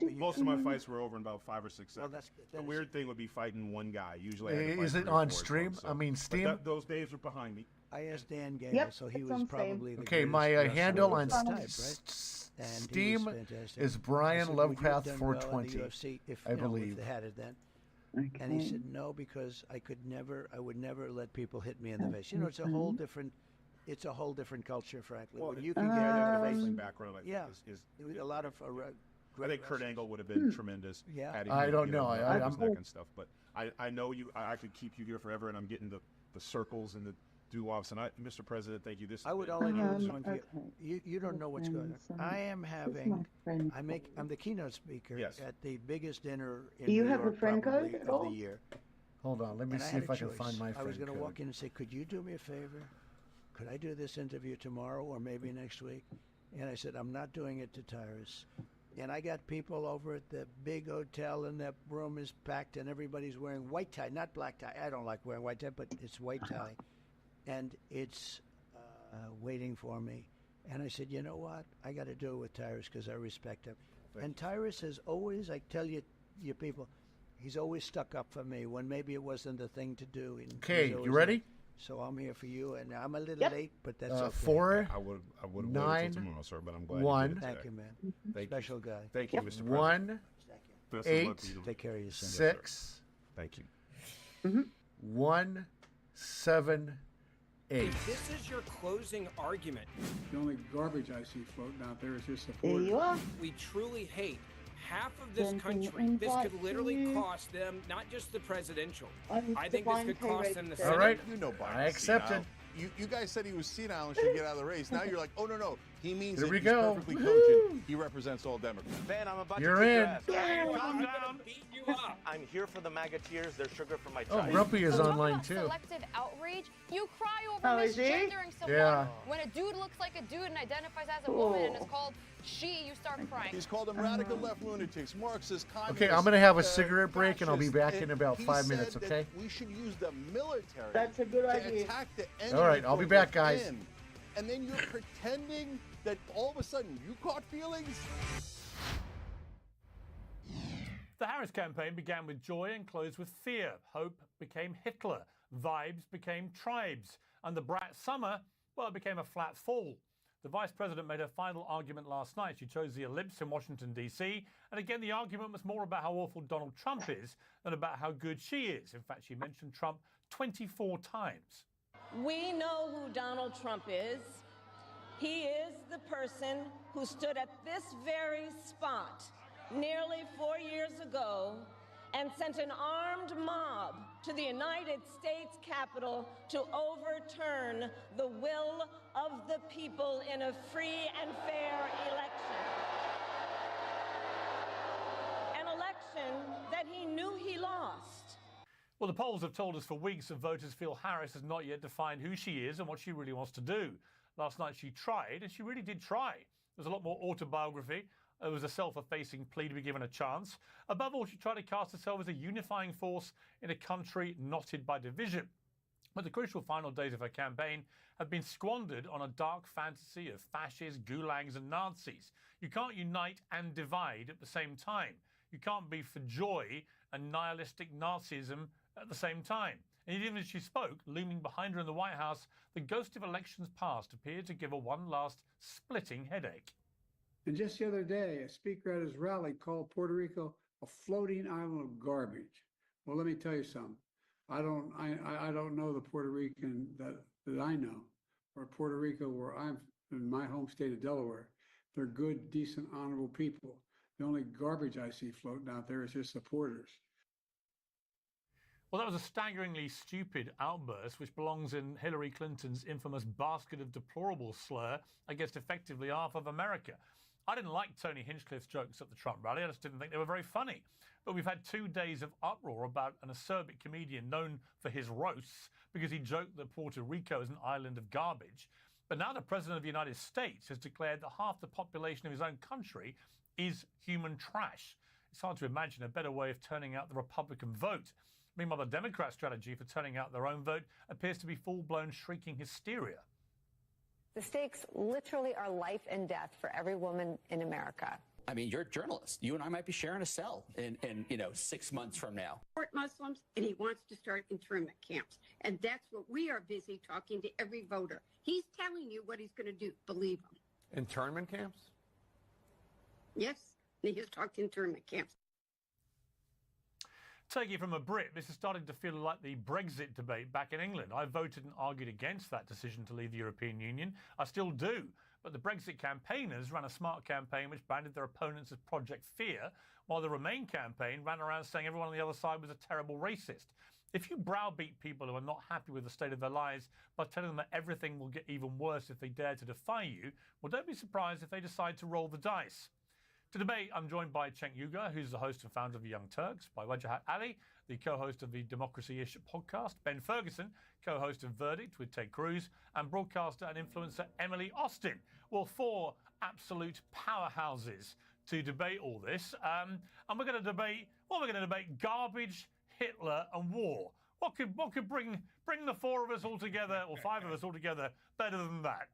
Most of my fights were over in about 5 or 6 seconds. that's- the that is- weird thing would be fighting one guy. Usually, I had to fight Is it 3 or on 4 at stream? once, so- I mean, but Steam? those days are behind me. I asked Dan Gable, Yep, so he it's was on probably the Okay, greatest my wrestler handle of on all time, right? And he was Steam fantastic. is I Brian said, "Would you have Lovecraft done well in the 420, UFC if, I you know, believe. if they had it then." And he said no because I would never let people hit me in the face. You know, it's a whole different culture, frankly. Well, When you can yeah, get the in the wrestling face, background, I think, yeah, is a lot of I think Kurt Angle would have been tremendous. Yeah. had he I been, don't you know. on his I'm- neck and stuff. But I know you. I could keep you here forever, and I'm getting the circles and the doo-wops. And Mr. President, thank you. This I would only do this one for you. You don't know what's going on. I am having. I'm the keynote speaker at the biggest dinner in Do you New have a York friend probably code at of all? the year. Hold on. Let me And see had if a I can choice. find my I friend was going to code. walk in and say, "Could you do me a favor? Could I do this interview tomorrow or maybe next week?" And I said, "I'm not doing it to Tyrus." And I got people over at the big hotel, and that room is packed, and everybody's wearing white tie, not black tie. I don't like wearing white tie, but it's white tie, and it's waiting for me. And I said, "You know what? I got to do it with Tyrus because I respect him." And Tyrus has always, I tell you people, he's always stuck up for me when maybe it wasn't the thing to do. And Okay, he's you always ready? there. So I'm here for you, and I'm a little Yep. late, but that's okay. 4, I would have waited 9, until tomorrow, sir. But I'm glad 1. you did it Thank today. you, man. Thank Special guy. Thank you, Mr. President. 1, Best of luck 8, to you. Take care of yourself. 6, Thank you. 1, 7, 8. This is your closing argument. The only garbage I see floating out there is just There support. you are. We truly hate half of this Then can you country. This could invite literally you? cost them not just the presidential. I need I to think this find could pay cost rates them the there. All Senate. right. You know Biden's I accepted. senile. You guys said he was senile and should get out of the race. Now you're like, oh no, he means Here it. we He's go. perfectly Woo-hoo. cogent. He represents all Democrats. Ben, I'm about You're to kick in. your ass. Calm down. Beat you up. I'm here for the MAGA-teers. They're sugar for my Oh, child. Grumpy is Talk online about too. Selective outrage. You cry over Oh, is he? misgendering someone. Yeah. When a dude looks like a dude and identifies as a woman and is called she, you start crying. He's called them radical left lunatics, Marxists, communists. Okay, I'm going to have a cigarette break, and I'll be fascists. back in about He 5 said minutes, that okay? we should use the military That's a good to idea. attack the enemy. All right, I'll be from back, guys. within. And then you're pretending that all of a sudden you caught feelings? The Harris campaign began with joy and closed with fear. Hope became Hitler. Vibes became tribes. And the brat summer, well, it became a flat fall. The vice president made her final argument last night. She chose the ellipse in Washington, D.C. And again, the argument was more about how awful Donald Trump is than about how good she is. In fact, she mentioned Trump 24 times. We know who Donald Trump is. He is the person who stood at this very spot nearly 4 years ago and sent an armed mob to the United States Capitol to overturn the will of the people in a free and fair election. An election that he knew he lost. Well, the polls have told us for weeks that voters feel Harris has not yet defined who she is and what she really wants to do. Last night she tried, and she really did try. There's a lot more autobiography. There was a self-effacing plea to be given a chance. Above all, she tried to cast herself as a unifying force in a country knotted by division. But the crucial final days of her campaign have been squandered on a dark fantasy of fascists, gulags and Nazis. You can't unite and divide at the same time. You can't be for joy and nihilistic Nazism at the same time. And even as she spoke, looming behind her in the White House, the ghost of elections past appeared to give her one last splitting headache. And just the other day, a speaker at his rally called Puerto Rico a floating island of garbage. Well, let me tell you something. I don't know the Puerto Rican that I know, or Puerto Rico where I'm in my home state of Delaware. They're good, decent, honorable people. The only garbage I see floating out there is his supporters. Well, that was a staggeringly stupid outburst, which belongs in Hillary Clinton's infamous basket of deplorables slur against effectively half of America. I didn't like Tony Hinchcliffe's jokes at the Trump rally. I just didn't think they were very funny. But we've had 2 days of uproar about an acerbic comedian known for his roasts because he joked that Puerto Rico is an island of garbage. But now the President of the United States has declared that half the population of his own country is human trash. It's hard to imagine a better way of turning out the Republican vote. Meanwhile, the Democrat strategy for turning out their own vote appears to be full-blown shrieking hysteria. The stakes literally are life and death for every woman in America. I mean, you're a journalist. You and I might be sharing a cell in 6 months from now. Support Muslims, and he wants to start internment camps. And that's what we are busy talking to every voter. He's telling you what he's going to do. Believe him. Internment camps? Yes, he has talked internment camps. Taking it from a Brit, this is starting to feel like the Brexit debate back in England. I voted and argued against that decision to leave the European Union. I still do. But the Brexit campaigners ran a smart campaign which branded their opponents as Project Fear, while the Remain campaign ran around saying everyone on the other side was a terrible racist. If you browbeat people who are not happy with the state of their lives by telling them that everything will get even worse if they dare to defy you, well, don't be surprised if they decide to roll the dice. To debate, I'm joined by Cenk Uygur, who's the host and founder of the Young Turks, by Wajahat Ali, the co-host of the Democracy-ish podcast, Ben Ferguson, co-host of Verdict with Ted Cruz, and broadcaster and influencer Emily Austin. Well, 4 absolute powerhouses to debate all this. And we're going to debate, garbage, Hitler and war. What could bring the 4 of us all together, or 5 of us all together, better than that?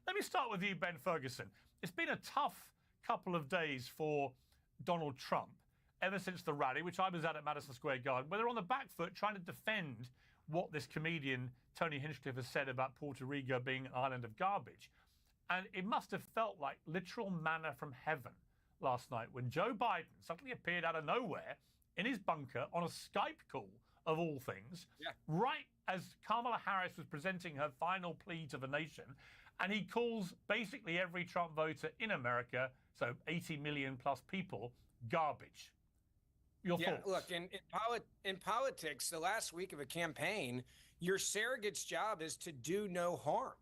Let me start with you, Ben Ferguson. It's been a tough couple of days for Donald Trump ever since the rally, which I was at Madison Square Garden, where they're on the back foot trying to defend what this comedian Tony Hinchcliffe has said about Puerto Rico being an island of garbage. And it must have felt like literal manna from heaven last night when Joe Biden suddenly appeared out of nowhere in his bunker on a Skype call, of all things, right as Kamala Harris was presenting her final plea to the nation. And he calls basically every Trump voter in America, so 80 million plus people, garbage. Your thoughts? Look, in politics, the last week of a campaign, your surrogate's job is to do no harm.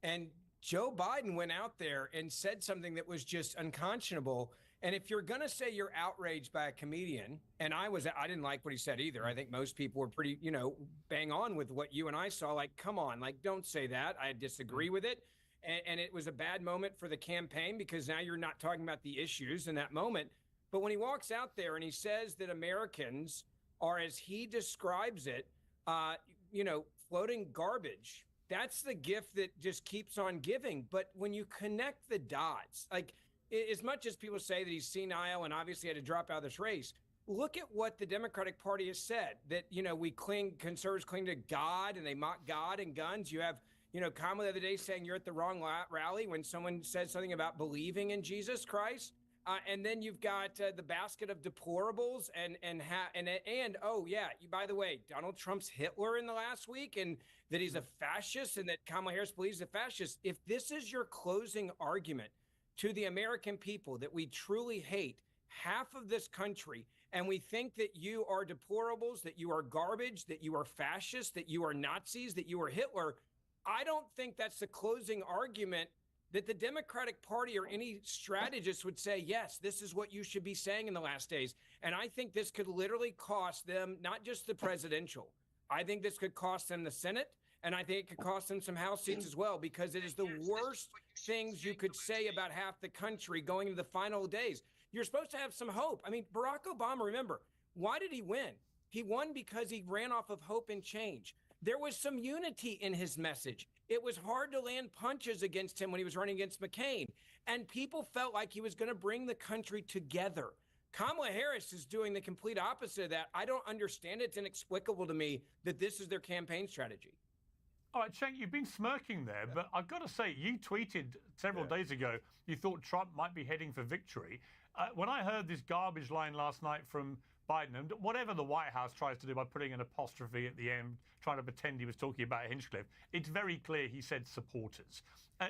And Joe Biden went out there and said something that was just unconscionable. And if you're going to say you're outraged by a comedian, and I didn't like what he said either. I think most people were pretty, bang on with what you and I saw. Like, come on, like, don't say that. I disagree with it. And it was a bad moment for the campaign because now you're not talking about the issues in that moment. But when he walks out there and he says that Americans are, as he describes it, floating garbage, that's the gift that just keeps on giving. But when you connect the dots, like as much as people say that he's senile and obviously had to drop out of this race, look at what the Democratic Party has said, that, conservatives cling to God and they mock God and guns. You have, Kamala the other day saying you're at the wrong rally when someone said something about believing in Jesus Christ. And then you've got the basket of deplorables by the way, Donald Trump's Hitler in the last week and that he's a fascist and that Kamala Harris believes a fascist. If this is your closing argument to the American people that we truly hate half of this country and we think that you are deplorables, that you are garbage, that you are fascist, that you are Nazis, that you are Hitler, I don't think that's the closing argument that the Democratic Party or any strategist would say, yes, this is what you should be saying in the last days. And I think this could literally cost them not just the presidential. I think this could cost them the Senate, and I think it could cost them some House seats as well, because it is the worst things you could say about half the country going into the final days. You're supposed to have some hope. I mean, Barack Obama, remember, why did he win? He won because he ran off of hope and change. There was some unity in his message. It was hard to land punches against him when he was running against McCain, and people felt like he was going to bring the country together. Kamala Harris is doing the complete opposite of that. I don't understand it. It's inexplicable to me that this is their campaign strategy. All right, Cenk, you've been smirking there, but I've got to say, you tweeted several days ago you thought Trump might be heading for victory. When I heard this garbage line last night from Biden, and whatever the White House tries to do by putting an apostrophe at the end, trying to pretend he was talking about Hinchcliffe, it's very clear he said supporters.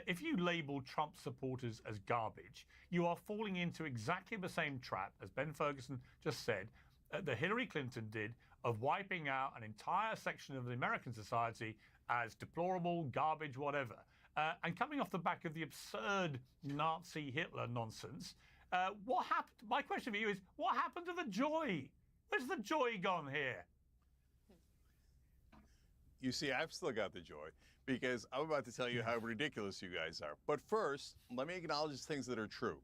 If you label Trump supporters as garbage, you are falling into exactly the same trap, as Ben Ferguson just said, that Hillary Clinton did, of wiping out an entire section of the American society as deplorable, garbage, whatever. And coming off the back of the absurd Nazi Hitler nonsense, what happened? My question for you is, what happened to the joy? Where's the joy gone here? You see, I've still got the joy because I'm about to tell you how ridiculous you guys are. But first, let me acknowledge things that are true.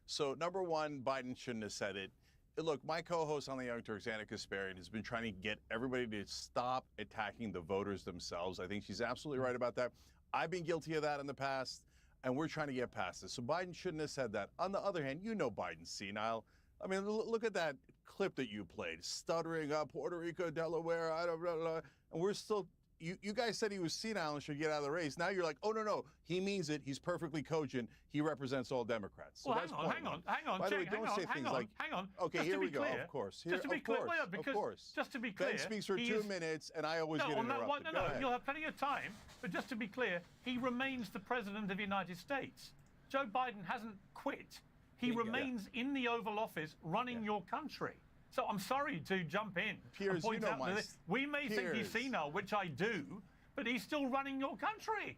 So, number one, Biden shouldn't have said it. Look, my co-host on the Young Turks, Anna Kasparian, has been trying to get everybody to stop attacking the voters themselves. I think she's absolutely right about that. I've been guilty of that in the past, and we're trying to get past this. So Biden shouldn't have said that. On the other hand, you know Biden's senile. I mean, look at that clip that you played, stuttering up Puerto Rico, Delaware, I don't know, and we're still. You guys said he was senile and should get out of the race. Now you're like, oh, no, he means it. He's perfectly cogent. He represents all Democrats. So well, that's hang on. By the way, don't say things like, hang on. Okay, here we go. Of course. Just to be clear, of course. Just to be clear. Ben speaks for 2 minutes, and I always get interrupted. No, you'll have plenty of time. But just to be clear, he remains the president of the United States. Joe Biden hasn't quit. He remains in the Oval Office running your country. So I'm sorry to jump in and point out that we may think he's senile, which I do, but he's still running your country.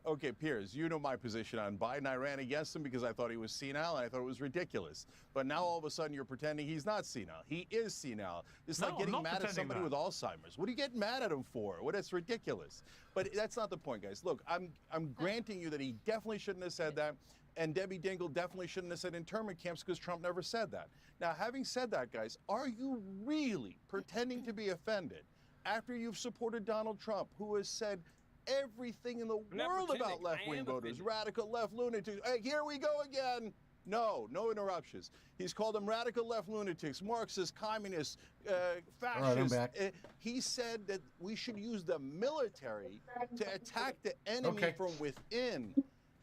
Okay, Piers, you know my position on Biden. I ran against him because I thought he was senile, and I thought it was ridiculous. But now all of a sudden you're pretending he's not senile. He is senile. It's like getting mad at somebody with Alzheimer's. What are you getting mad at him for? Well, that's ridiculous. But that's not the point, guys. Look, I'm granting you that he definitely shouldn't have said that, and Debbie Dingell definitely shouldn't have said internment camps because Trump never said that. Now, having said that, guys, are you really pretending to be offended after you've supported Donald Trump, who has said everything in the world about left-wing voters, radical left lunatics? Hey, here we go again. No interruptions. He's called them radical left lunatics, Marxists, communists, fascists. Right, he said that we should use the military to attack the enemy from within.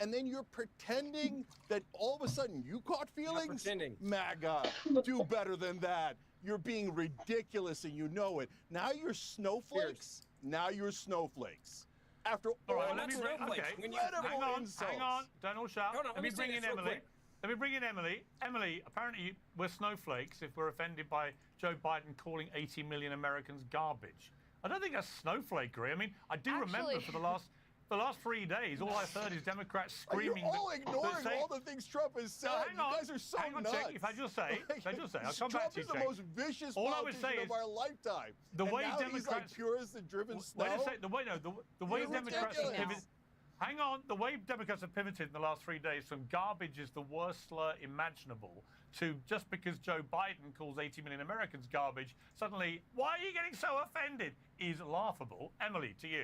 And then you're pretending that all of a sudden you caught feelings? MAGA, do better than that. You're being ridiculous and you know it. Now you're snowflakes. Now you're snowflakes. After all let me bring, hang on, don't all shout. Let me bring in Emily. Let me bring in Emily. Emily, apparently we're snowflakes if we're offended by Joe Biden calling 80 million Americans garbage. I don't think that's snowflakery. I mean, I do remember for the last 3 days, all I've heard is Democrats screaming. You're all ignoring all the things Trump has said. No, you guys are so nuts. Cenk, if I just say, I'll come back to you, Trump is the most vicious politician of our lifetime. The way now Democrats, he's like purist and driven snow. The way Democrats have pivoted. Hang on, the way Democrats have pivoted in the last 3 days from garbage is the worst slur imaginable to just because Joe Biden calls 80 million Americans garbage, suddenly, why are you getting so offended? Is laughable. Emily, to you.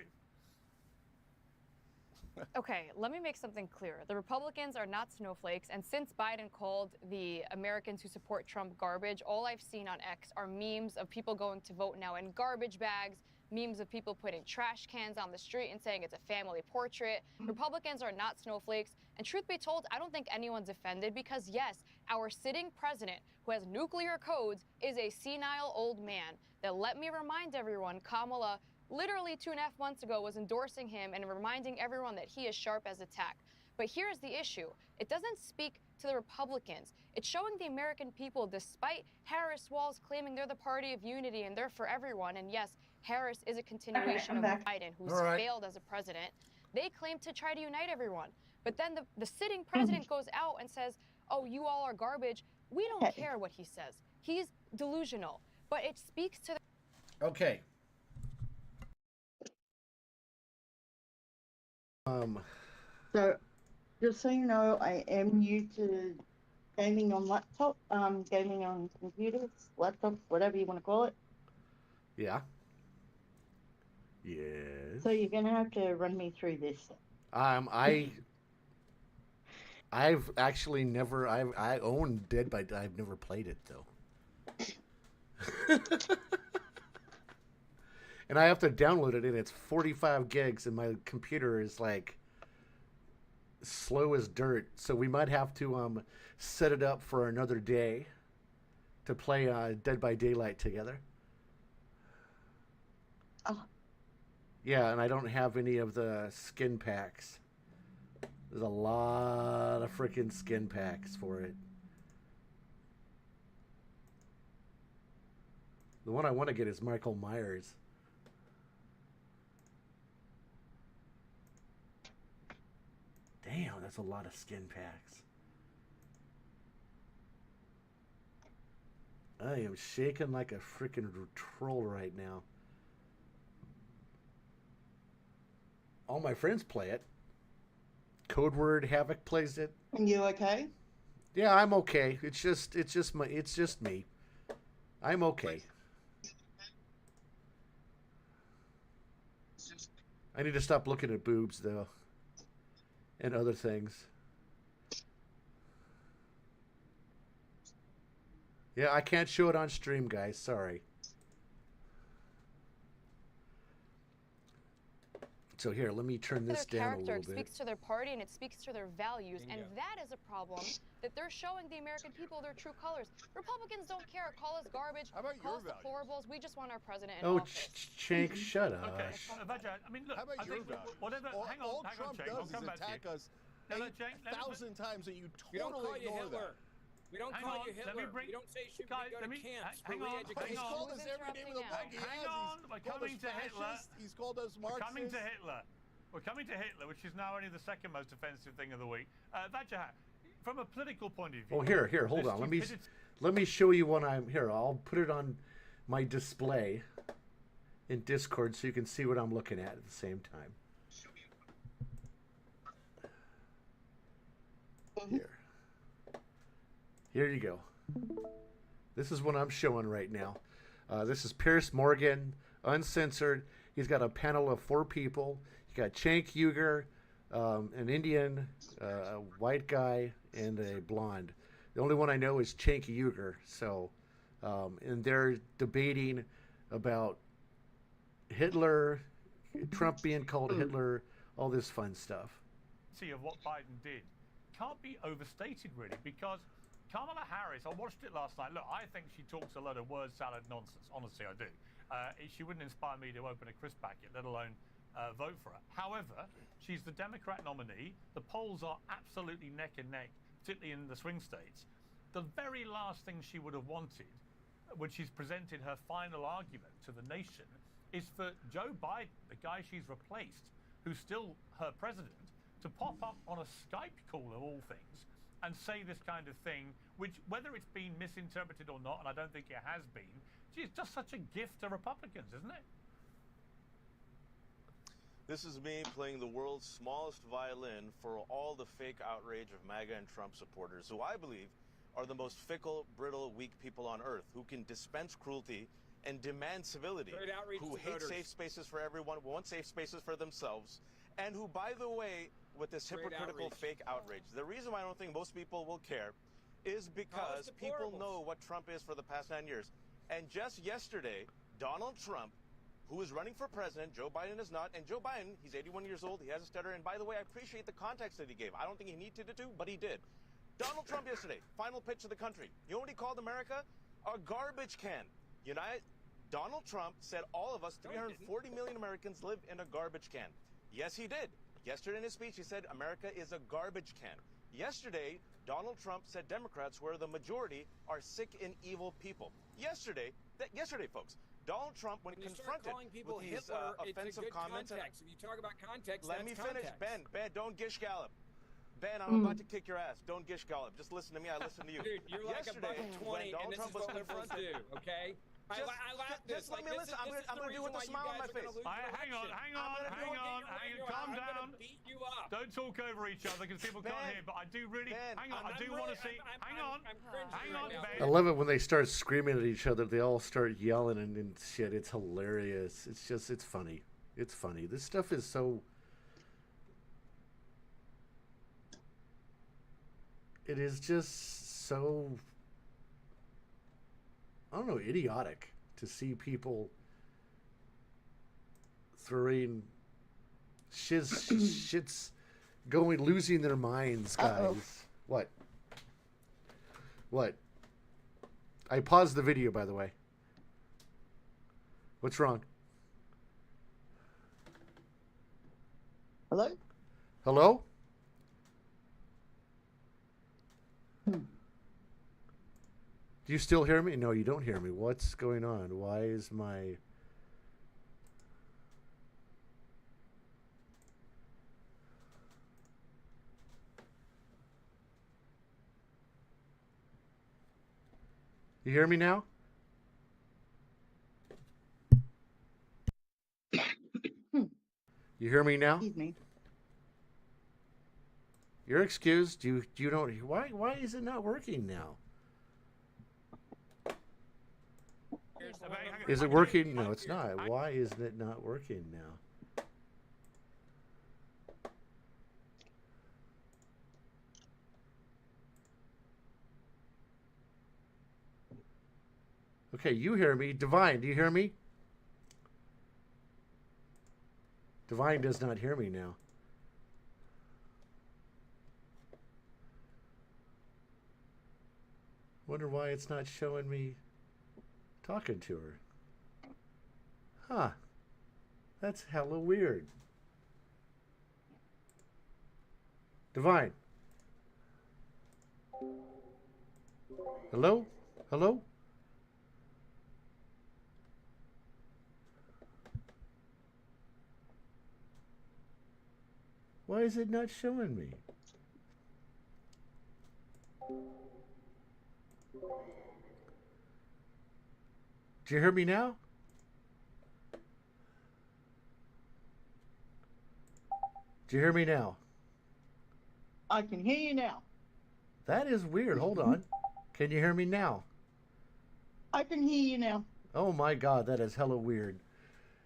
Okay, let me make something clear. The Republicans are not snowflakes, and since Biden called the Americans who support Trump garbage, all I've seen on X are memes of people going to vote now in garbage bags, memes of people putting trash cans on the street and saying it's a family portrait. Republicans are not snowflakes, and truth be told, I don't think anyone's offended because, yes, our sitting president, who has nuclear codes, is a senile old man. That, let me remind everyone, Kamala literally 2.5 months ago was endorsing him and reminding everyone that he is sharp as a tack. But here's the issue. It doesn't speak to the Republicans. It's showing the American people, despite Harris Walz claiming they're the party of unity and they're for everyone, and yes, Harris is a continuation of Biden, who's failed as a president. They claim to try to unite everyone. But then the sitting president goes out and says, oh, you all are garbage. We don't care what he says. He's delusional. But it speaks to the... Okay. So, just so you know, I am new to gaming on laptop, gaming on computers, laptops, whatever you want to call it. Yeah. Yes. So you're gonna have to run me through this. I've actually never. I own Dead by. I've never played it though. And I have to download it, and it's 45 gigs, and my computer is like slow as dirt. So we might have to set it up for another day to play Dead by Daylight together. Oh. Yeah, and I don't have any of the skin packs. There's a lot of freaking skin packs for it. The one I want to get is Michael Myers. Damn, that's a lot of skin packs. I am shaking like a freaking troll right now. All my friends play it. Code Word Havoc plays it. And you okay? Yeah, I'm okay. It's just me. I'm okay. I need to stop looking at boobs though. And other things. Yeah, I can't show it on stream, guys. Sorry. So here, let me turn this down a little bit. It speaks to their party and it speaks to their values, and that is a problem that they're showing the American people their true colors. Republicans don't care. Call us garbage. Call us deplorables. We just want our president in office. Chank, shut up. Okay, Vajra, I mean, look, how about I think whatever. Hang on, Trump Cenk. I'll does come is back to attack you. us No, Cenk, 1,000 times, and you We don't call totally you ignore Hitler. that. We don't Hang call on, you let Hitler. me bring- We don't say should Guys, we go let to me- camps hang for on, re-education. He's called us Who's every name of the book he has. Hang on, we're He's called coming us to Hitler. fascist. He's called us We're Marxist. coming to Hitler. We're coming to Hitler, which is now only the second most offensive thing of the week. Vajra, from a political point of view. Oh, here, hold on. Let me show you what I'm here. I'll put it on my display in Discord so you can see what I'm looking at the same time. Here you go. This is what I'm showing right now. This is Piers Morgan, uncensored. He's got a panel of 4 people. You got Cenk Uygur, an Indian, a white guy, and a blonde. The only one I know is Cenk Uygur. So, and they're debating about Hitler, Trump being called Hitler, all this fun stuff. Of what Biden did can't be overstated, really, because Kamala Harris, I watched it last night. Look, I think she talks a lot of word salad nonsense. Honestly, I do. She wouldn't inspire me to open a crisp packet, let alone vote for her. However, she's the Democrat nominee. The polls are absolutely neck and neck, particularly in the swing states. The very last thing she would have wanted when she's presented her final argument to the nation is for Joe Biden, the guy she's replaced, who's still her president, to pop up on a Skype call of all things and say this kind of thing, which, whether it's been misinterpreted or not, and I don't think it has been, it's just such a gift to Republicans, isn't it? This is me playing the world's smallest violin for all the fake outrage of MAGA and Trump supporters, who I believe are the most fickle, brittle, weak people on earth, who can dispense cruelty and demand civility, who hate safe spaces for everyone, want safe spaces for themselves, and who, by the way, with this hypocritical fake outrage, the reason why I don't think most people will care is because people know what Trump is for the past 9 years. And just yesterday, Donald Trump, who is running for president, Joe Biden is not, and Joe Biden, he's 81 years old, he has a stutter, and by the way, I appreciate the context that he gave. I don't think he needed to do, but he did. Donald Trump yesterday, final pitch to the country. You know what he called America? A garbage can. Donald Trump said all of us, 340 million Americans, live in a garbage can. Yes, he did. Yesterday in his speech, he said America is a garbage can. Yesterday, Donald Trump said Democrats, who are the majority, are sick and evil people. Yesterday, folks, Donald Trump, when confronted people with these Hitler, offensive comments, if you talk about context, let me finish, context. Ben, don't gish gallop. Ben, I'm about to kick your ass. Don't gish gallop. Just listen to me. I listen to you. Dude, you're like Yesterday, a $1.20, when Donald and this Trump is was what liberals confronted, do, okay? I laugh just let me listen. I'm going to do it with a smile on my face. Hang on. Calm down. Beat you up. Don't talk over each other because people can't hear. But I do really. Hang on. I do want to see. Hang on, I love it when they start screaming at each other. They all start yelling and shit. It's hilarious. It's funny. It's funny. This stuff is so. It is just so. I don't know, idiotic to see people throwing shit's going, losing their minds, guys. What? I paused the video, by the way. What's wrong? Hello? Hello? Do you still hear me? No, you don't hear me. What's going on? Why is my... You hear me now? You hear me now? Excuse me. You're excused. You don't... Why is it not working now? Is it working? No, it's not. Why isn't it not working now? Okay, you hear me. Divine, do you hear me? Divine does not hear me now. Wonder why it's not showing me talking to her. Huh. That's hella weird. Divine. Hello? Hello? Why is it not showing me? Do you hear me now? Do you hear me now? I can hear you now. That is weird. Hold on. Can you hear me now? I can hear you now. Oh my God, that is hella weird.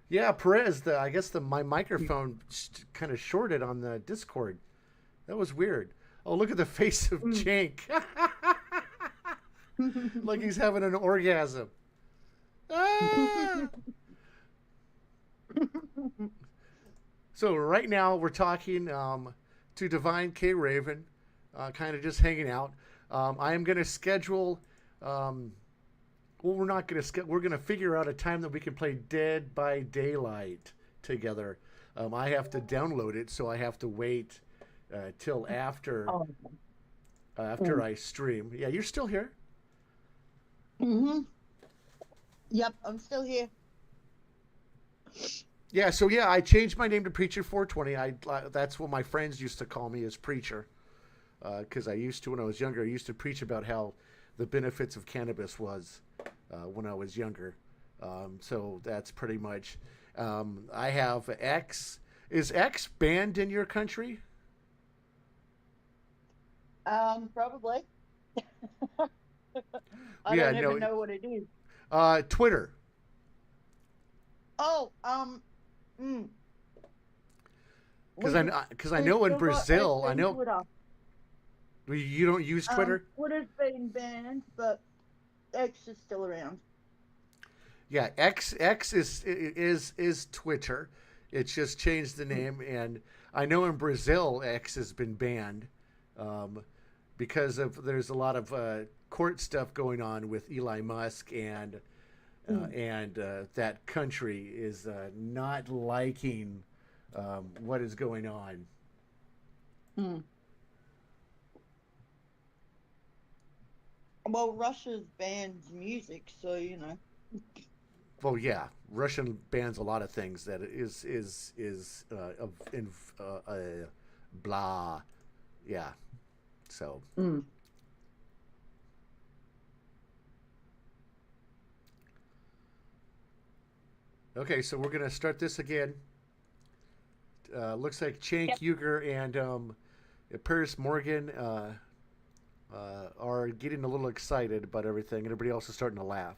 Yeah, Perez, I guess my microphone kind of shorted on the Discord. That was weird. Oh, look at the face of Jank. Like he's having an orgasm. Ah! So right now we're talking to Divine K. Raven, kind of just hanging out. I am going to schedule... well, we're not going to we're going to figure out a time that we can play Dead by Daylight together. I have to download it, so I have to wait till after I stream. Yeah, you're still here? Yep, I'm still here. Yeah, so yeah, I changed my name to Preacher 420. That's what my friends used to call me, as Preacher, because I used to, when I was younger, I used to preach about how the benefits of cannabis was when I was younger. So that's pretty much. I have X. Is X banned in your country? Probably. I don't even know what it is. Twitter. Oh, because I know in Brazil, I know Twitter. You don't use Twitter. Twitter's been banned, but X is still around. Yeah, X is Twitter. It's just changed the name, and I know in Brazil X has been banned because there's a lot of court stuff going on with Elon Musk, and that country is not liking what is going on. Well, Russia's banned music, so you know. Well, yeah, Russian bans a lot of things that blah, yeah. So. Okay, so we're gonna start this again. Looks like Cenk Uygur and Piers Morgan are getting a little excited about everything. Everybody else is starting to laugh.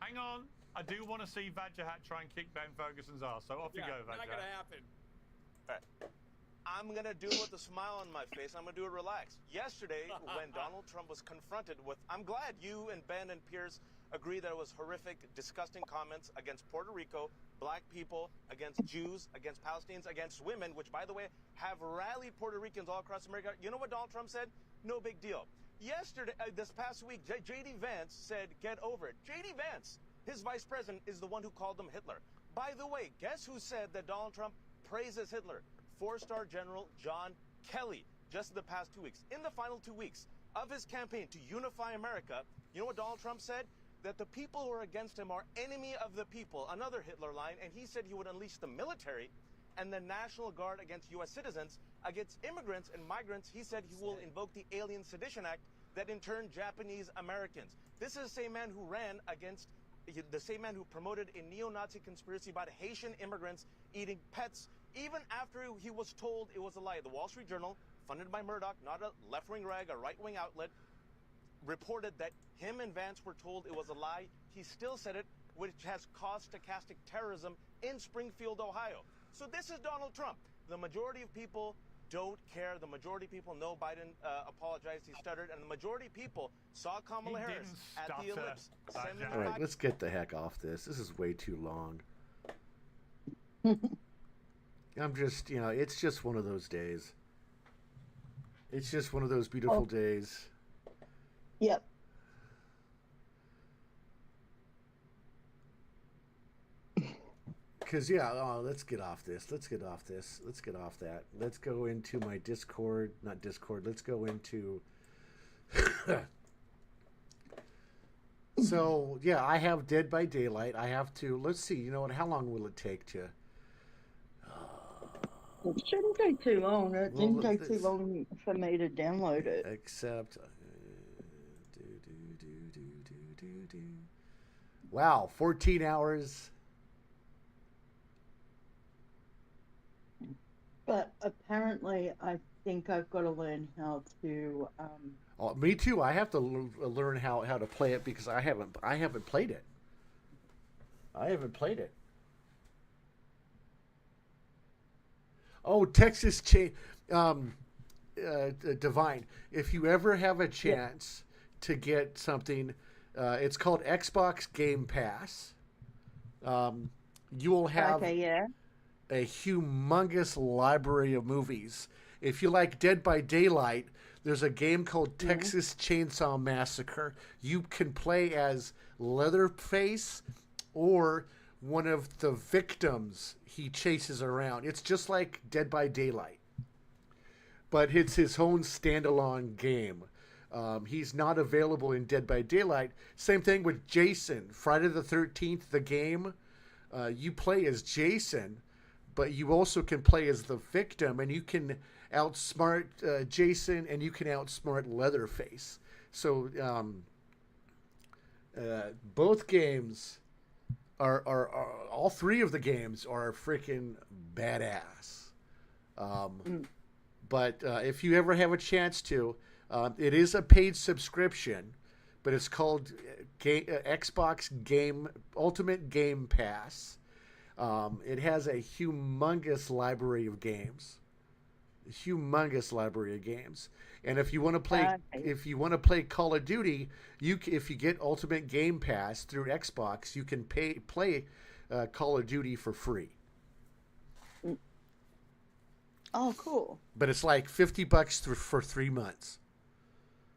Hang on. I do want to see Vajrahat try and kick Ben Ferguson's ass. So off you go, Vajrahat. Not gonna happen. All right. I'm going to do it with a smile on my face. I'm going to do it relaxed. Yesterday, when Donald Trump was confronted with, I'm glad you and Ben and Piers agree that it was horrific, disgusting comments against Puerto Rico, black people, against Jews, against Palestinians, against women, which, by the way, have rallied Puerto Ricans all across America. You know what Donald Trump said? No big deal. Yesterday, this past week, J.D. Vance said, get over it. J.D. Vance, his vice president, is the one who called him Hitler. By the way, guess who said that Donald Trump praises Hitler? Four-star General John Kelly, just in the past 2 weeks. In the final 2 weeks of his campaign to unify America, you know what Donald Trump said? That the people who are against him are enemy of the people, another Hitler line, and he said he would unleash the military and the National Guard against U.S. citizens. Against immigrants and migrants, he said he will invoke the Alien Sedition Act that in turn Japanese Americans. This is the same man who ran against, the same man who promoted a neo-Nazi conspiracy about Haitian immigrants eating pets, even after he was told it was a lie. The Wall Street Journal, funded by Murdoch, not a left-wing rag, a right-wing outlet, reported that him and Vance were told it was a lie. He still said it, which has caused stochastic terrorism in Springfield, Ohio. So this is Donald Trump. The majority of people don't care. The majority of people know Biden apologized, he stuttered, and the majority of people saw Kamala Harris at the ellipse. All right, let's get the heck off this. This is way too long. I'm just, you know, it's just one of those days. It's just one of those beautiful days. Yep. Because, yeah, let's get off this. Let's get off this. Let's get off that. Let's go into my Discord. Not Discord. Let's go into... So, yeah, I have Dead by Daylight. I have to... Let's see. You know what? How long will it take to... It shouldn't take too long. It didn't take too long for me to download it. Except... Wow, 14 hours. But apparently, I think I've got to learn how to. Oh, me too. I have to learn how to play it because I haven't played it. I haven't played it. Oh, Texas Divine. If you ever have a chance to get something, it's called Xbox Game Pass. You will have a humongous library of movies. If you like Dead by Daylight, there's a game called Texas Chainsaw Massacre. You can play as Leatherface or one of the victims he chases around. It's just like Dead by Daylight, but it's his own standalone game. He's not available in Dead by Daylight. Same thing with Jason. Friday the 13th, the game. You play as Jason, but you also can play as the victim, and you can outsmart Jason, and you can outsmart Leatherface. So both games are all three of the games are freaking badass. But if you ever have a chance to, it is a paid subscription, but it's called Xbox Ultimate Game Pass. It has a humongous library of games. And if you want to play Call of Duty, if you get Ultimate Game Pass through Xbox, you can play Call of Duty for free. Oh, cool. But it's like $50 for 3 months.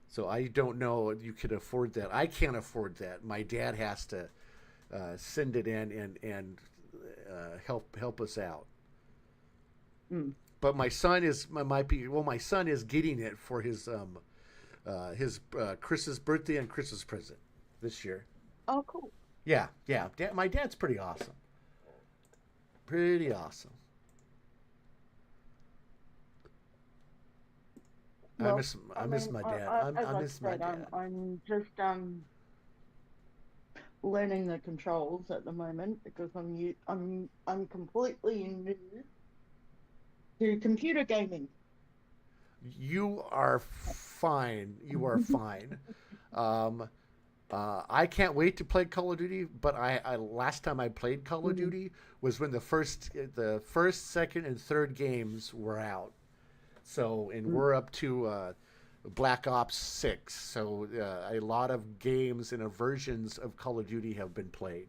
So I don't know you could afford that. I can't afford that. My dad has to send it in and help us out. But my son is my son is getting it for his Chris's birthday and Christmas present this year. Oh, cool. Yeah. My dad's pretty awesome. Pretty awesome. Well, I miss my dad. I miss my dad. I'm just learning the controls at the moment because I'm completely new to computer gaming. You are fine. You are fine. I can't wait to play Call of Duty. But I last time I played Call of Duty was when the first, second, and third games were out. So, and we're up to Black Ops 6. So a lot of games and versions of Call of Duty have been played.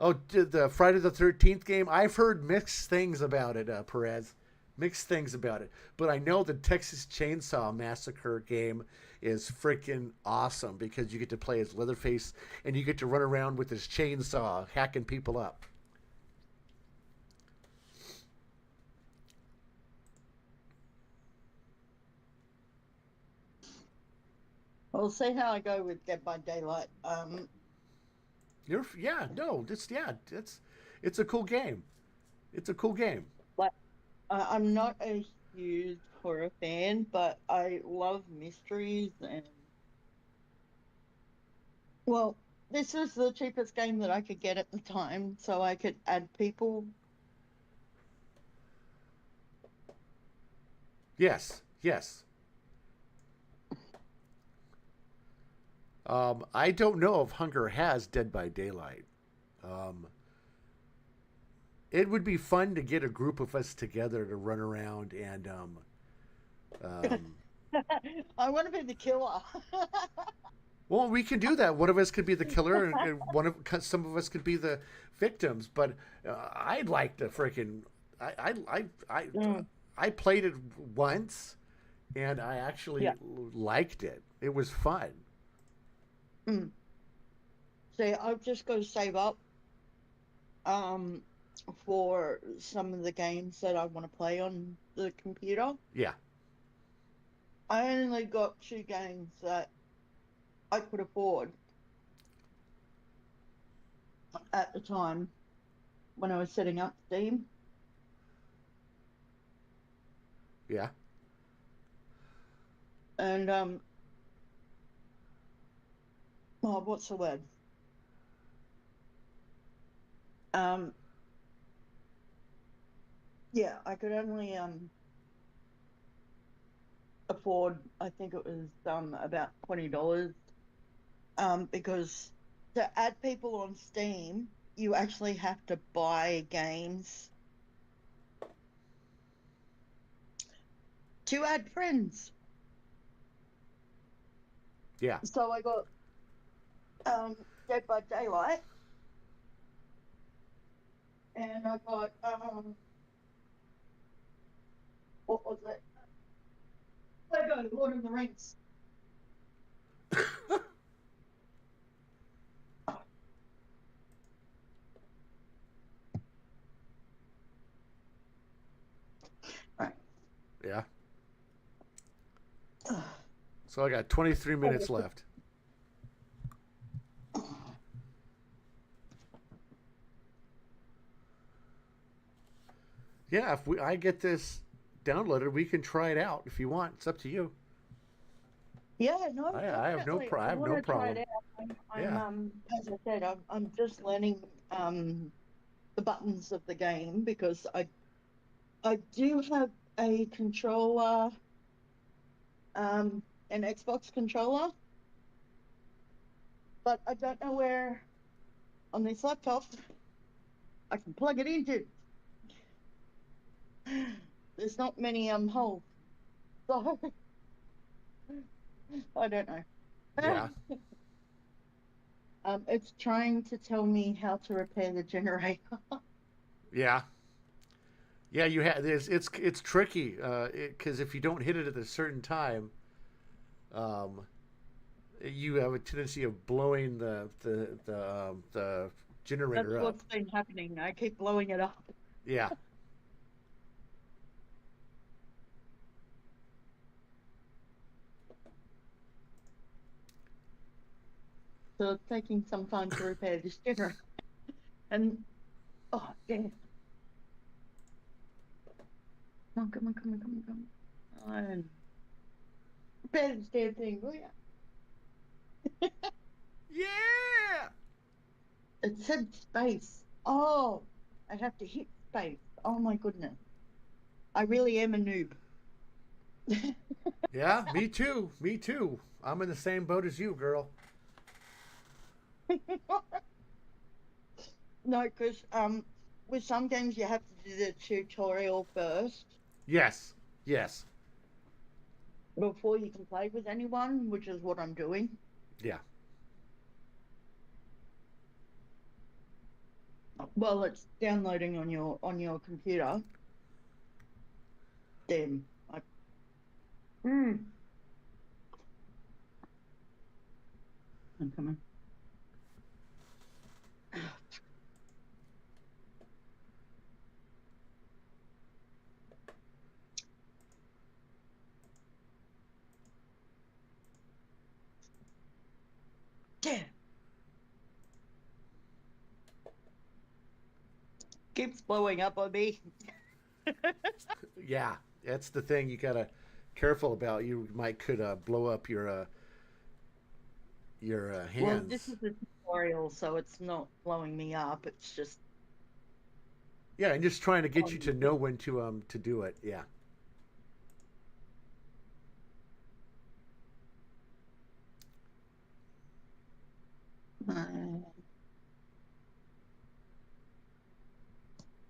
Oh, the Friday the 13th game? I've heard mixed things about it, Perez. Mixed things about it. But I know the Texas Chainsaw Massacre game is freaking awesome because you get to play as Leatherface and you get to run around with his chainsaw hacking people up. We'll see how I go with Dead by Daylight. It's a cool game. It's a cool game. But I'm not a huge horror fan, but I love mysteries and. Well, this is the cheapest game that I could get at the time, so I could add people. Yes. I don't know if Hunger has Dead by Daylight. It would be fun to get a group of us together to run around and. I want to be the killer. Well, we can do that. One of us could be the killer, and some of us could be the victims. But I'd like to freaking. I played it once, and I actually liked it. It was fun. See, I've just got to save up for some of the games that I want to play on the computer. Yeah. I only got 2 games that I could afford at the time when I was setting up Steam. Yeah. And what's the word? Yeah, I could only afford, I think it was about $20, because to add people on Steam, you actually have to buy games to add friends. Yeah. So I got Dead by Daylight, and I got what was it? Lego Lord of the Rings. Right. Yeah. So I got 23 minutes left. Yeah, if I get this downloaded, we can try it out if you want. It's up to you. Yeah, no, I have no problem. As I said, I'm just learning the buttons of the game because I do have a controller, an Xbox controller, but I don't know where on this laptop I can plug it into. There's not many holes, so I don't know. Yeah. It's trying to tell me how to repair the generator. Yeah. Yeah, you have. It's tricky because if you don't hit it at a certain time, you have a tendency of blowing the generator That's up. what's been happening. I keep blowing it up. Yeah. So it's taking some time to repair this generator. And, oh, damn. Come on. Repair this damn thing, will ya? Yeah! It said space. Oh, I have to hit space. Oh my goodness. I really am a noob. Yeah, me too. Me too. I'm in the same boat as you, girl. No, because with some games you have to do the tutorial first. Yes. Yes. Before you can play with anyone, which is what I'm doing. Yeah. Well, it's downloading on your computer. Damn. I'm coming. Damn. Keeps blowing up on me. Yeah, that's the thing you gotta careful about. You could blow up your hands. Well, this is a tutorial, so it's not blowing me up. It's just yeah, and just trying to get you to know when to do it. Yeah.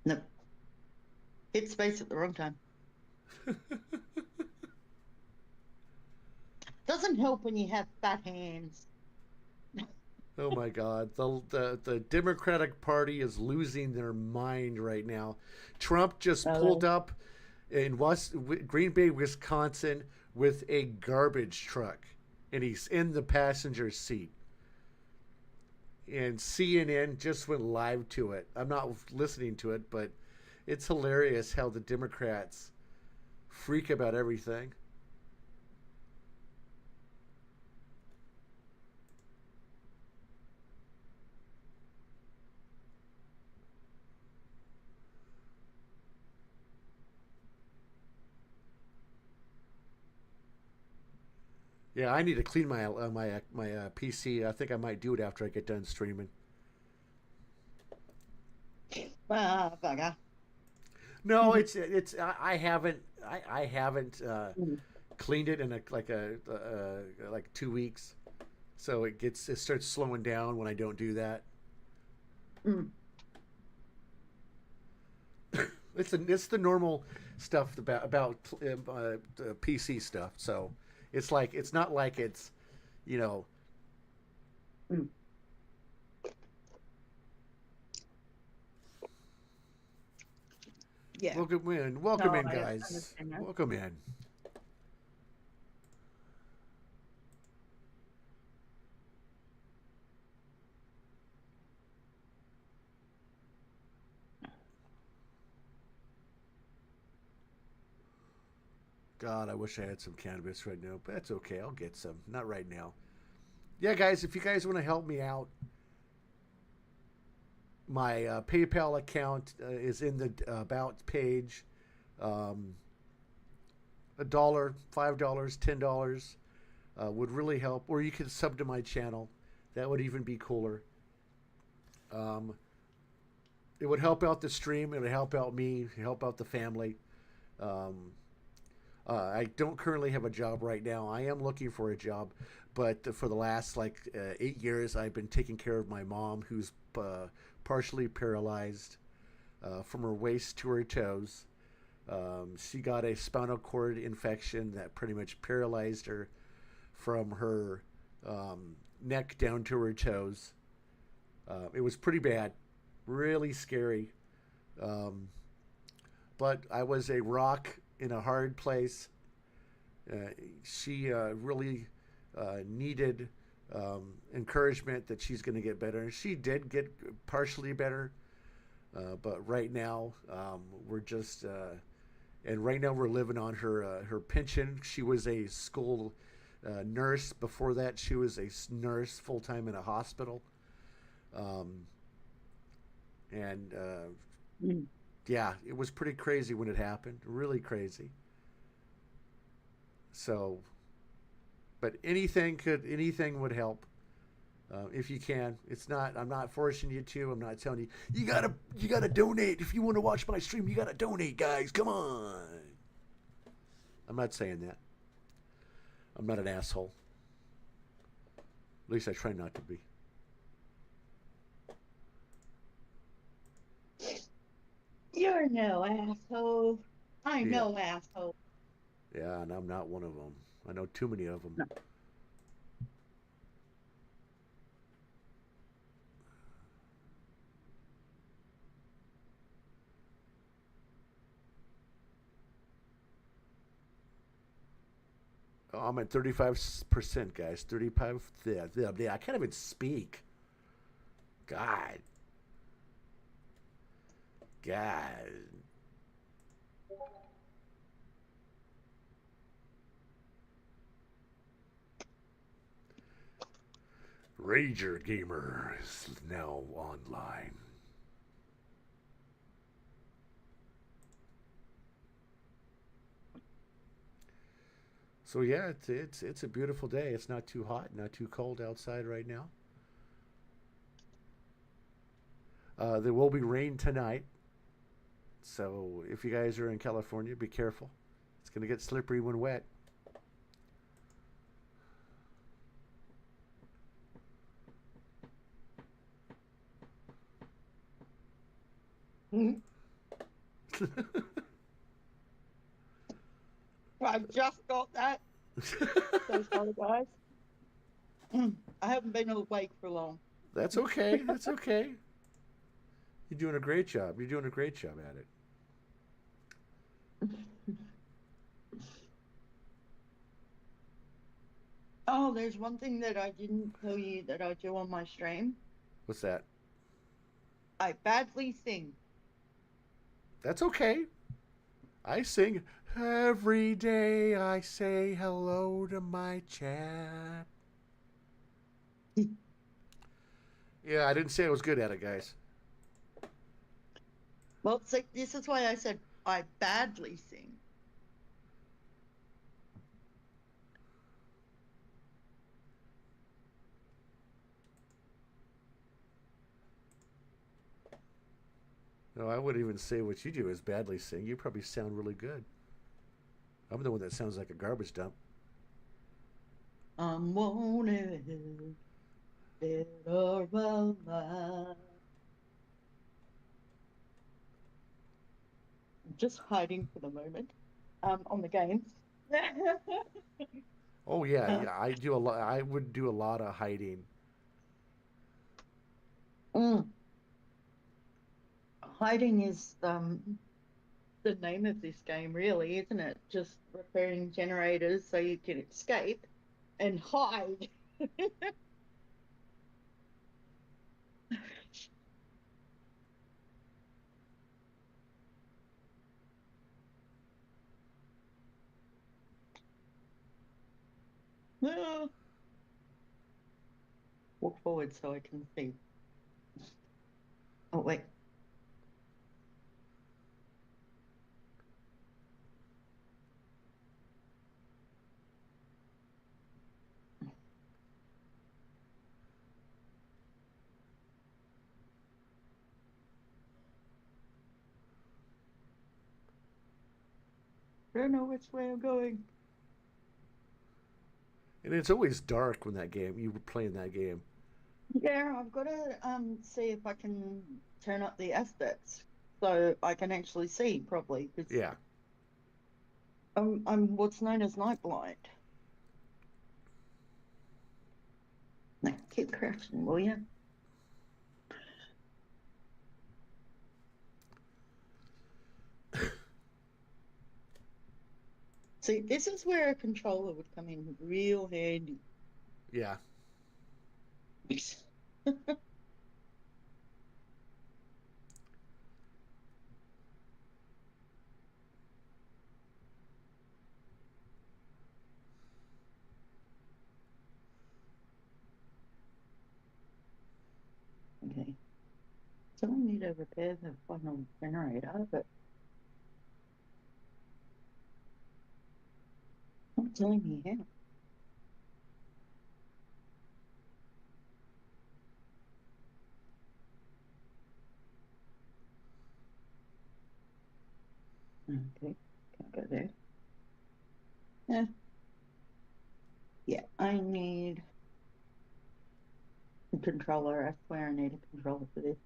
Nope. Hit space at the wrong time. Doesn't help when you have fat hands. Oh my God, the Democratic Party is losing their mind right now. Trump just pulled up in Green Bay, Wisconsin, with a garbage truck, and he's in the passenger seat. And CNN just went live to it. I'm not listening to it, but it's hilarious how the Democrats freak about everything. Yeah, I need to clean my PC. I think I might do it after I get done streaming. Bugger. No, it's I haven't cleaned it in like 2 weeks, so it starts slowing down when I don't do that. It's the normal stuff about PC stuff. So it's not like it's, you know. Yeah. Welcome in, guys. Welcome in. God, I wish I had some cannabis right now, but that's okay. I'll get some. Not right now. Yeah, guys, if you guys want to help me out, my PayPal account is in the About page. $1, $5, $10 would really help. Or you can sub to my channel. That would even be cooler. It would help out the stream. It would help out me. Help out the family. I don't currently have a job right now. I am looking for a job, but for the last 8 years, I've been taking care of my mom, who's partially paralyzed from her waist to her toes. She got a spinal cord infection that pretty much paralyzed her from her neck down to her toes. It was pretty bad, really scary. But I was a rock in a hard place. She really needed encouragement that she's going to get better, and she did get partially better. But right now, we're just, and right now we're living on her pension. She was a school nurse. Before that, she was a nurse full-time in a hospital. Yeah, it was pretty crazy when it happened. Really crazy. So, but anything would help. If you can. I'm not forcing you to. I'm not telling you, you gotta donate. If you want to watch my stream, you gotta donate, guys. Come on. I'm not saying that. I'm not an asshole. At least I try not to be. You're no asshole. I'm no asshole. Yeah, and I'm not one of them. I know too many of them. No. Oh, I'm at 35%, guys. 35. Yeah, I can't even speak. God. Rager Gamer is now online. So yeah, it's a beautiful day. It's not too hot, not too cold outside right now. There will be rain tonight. So if you guys are in California, be careful. It's going to get slippery when wet. I just got that. So sorry, guys. I haven't been awake for long. That's okay. That's okay. You're doing a great job. You're doing a great job at it. Oh, there's one thing that I didn't tell you that I do on my stream. What's that? I badly sing. That's okay. I sing every day. I say hello to my chat. Yeah, I didn't say I was good at it, guys. Well, see, this is why I said I badly sing. No, I wouldn't even say what you do is badly sing. You probably sound really good. I'm the one that sounds like a garbage dump. I'm wanted, dead or alive. I'm just hiding for the moment on the game. Oh yeah, yeah. I do a lot. I would do a lot of hiding. Hiding is the name of this game, really, isn't it? Just repairing generators so you can escape and hide. Walk forward so I can see. Oh, wait. I don't know which way I'm going. And it's always dark when you were playing that game. Yeah, I've got to see if I can turn up the aspects so I can actually see properly. Yeah. I'm what's known as night blind. Now, keep crouching, will you? See, this is where a controller would come in real handy. Yeah. So I need to repair the final generator, but not telling me how. Okay, can't go there. Yeah. Yeah, I need a controller. I swear I need a controller for this.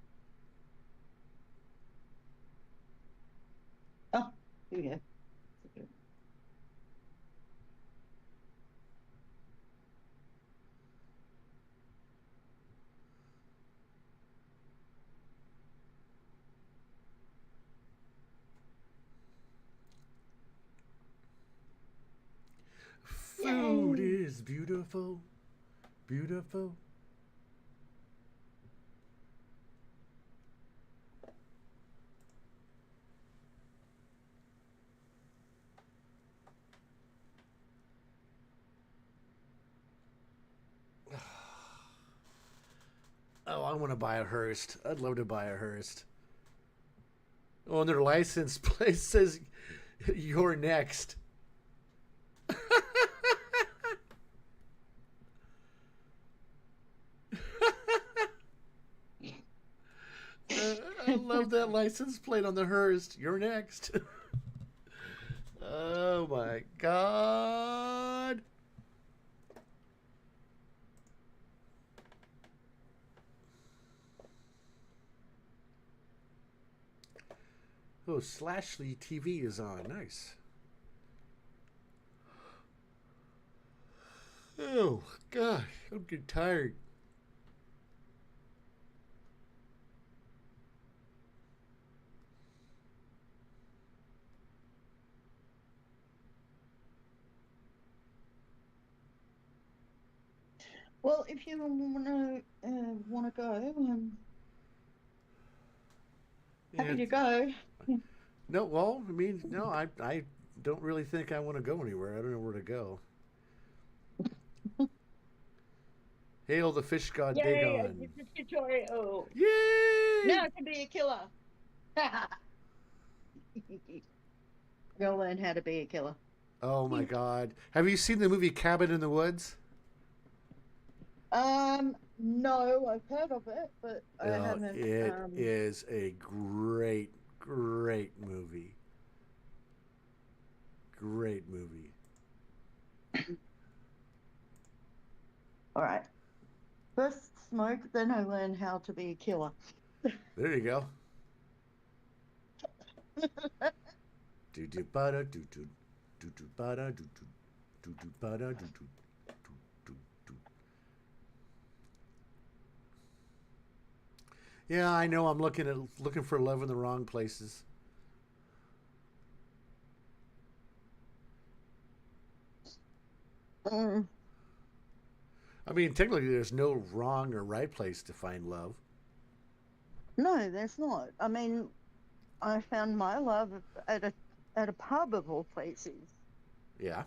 Oh, here we go. Okay. Food is beautiful, beautiful. Oh, I want to buy a Hearst. I'd love to buy a Hearst. Oh, and their license plate says, "You're next." I love that license plate on the Hearst. You're next. Oh my God. Oh, Slashly TV is on. Nice. Oh, God. I'm getting tired. Well, if you want to go, I'm happy to go. No, well, I mean, no, I don't really think I want to go anywhere. I don't know where to go. Hail the fish god Dagon. Yay, a tutorial. Yay! Now I can be a killer. Go learn how to be a killer. Oh my God. Have you seen the movie Cabin in the Woods? No, I've heard of it, but I haven't. It is a great, great movie. Great movie. All right. First smoke, then I learn how to be a killer. There you go. Do do bada do do do do bada do do do do bada do do do do do. Yeah, I know. I'm looking for love in the wrong places. I mean, technically, there's no wrong or right place to find love. No, there's not. I mean, I found my love at a pub of all places. Yeah.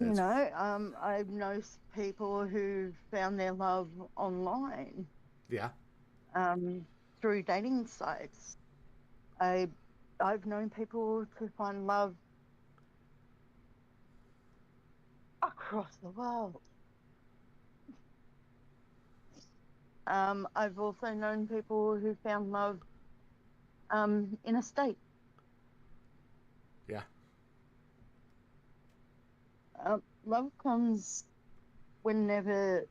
You know, I know people who found their love online. Yeah. Through dating sites. I've known people to find love across the world. I've also known people who found love in a state. Yeah. Love comes whenever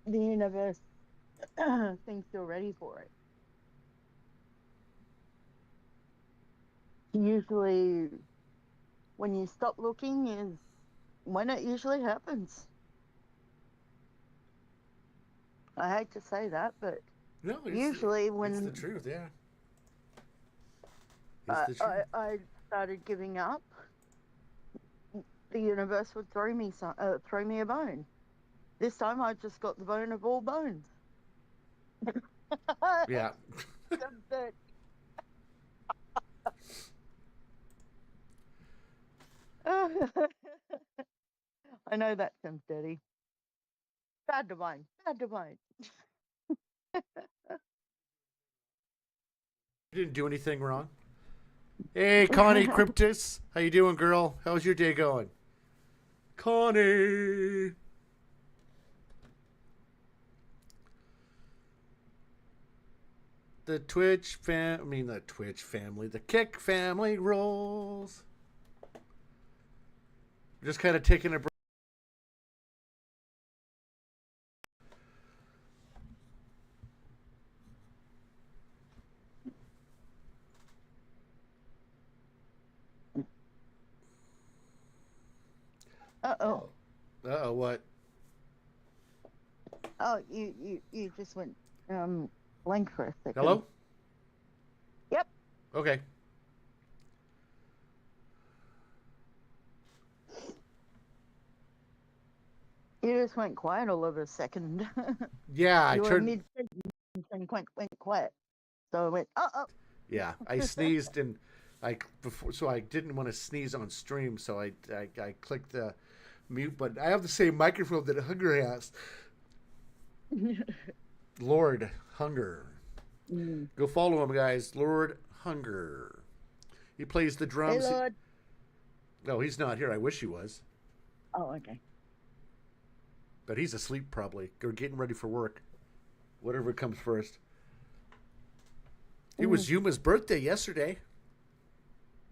the universe thinks you're ready for it. Usually, when you stop looking is when it usually happens. I hate to say that, but no, usually when it's the truth, yeah. It's the truth. I started giving up, the universe would throw me a bone. This time I just got the bone of all bones. Yeah. I know that sounds dirty. Bad divine. Bad divine. You didn't do anything wrong. Hey, Connie Cryptus. How you doing, girl? How's your day going? Connie. The Kick family rolls. Just kind of taking a break. Uh-oh. Uh-oh, what? Oh, you just went blank for a second. Hello? Yep. Okay. You just went quiet all of a second. Yeah, you I were turned. mid-sentence and went quiet. So I went, uh-oh. Yeah, I sneezed and so I didn't want to sneeze on stream, so I clicked the mute button. I have the same microphone that Hunger has. Lord Hunger. Go follow him, guys. Lord Hunger. He plays the drums. Hey, Lord. No, he's not here. I wish he was. Oh, okay. But he's asleep probably, or getting ready for work. Whatever comes first. It was Yuma's birthday yesterday.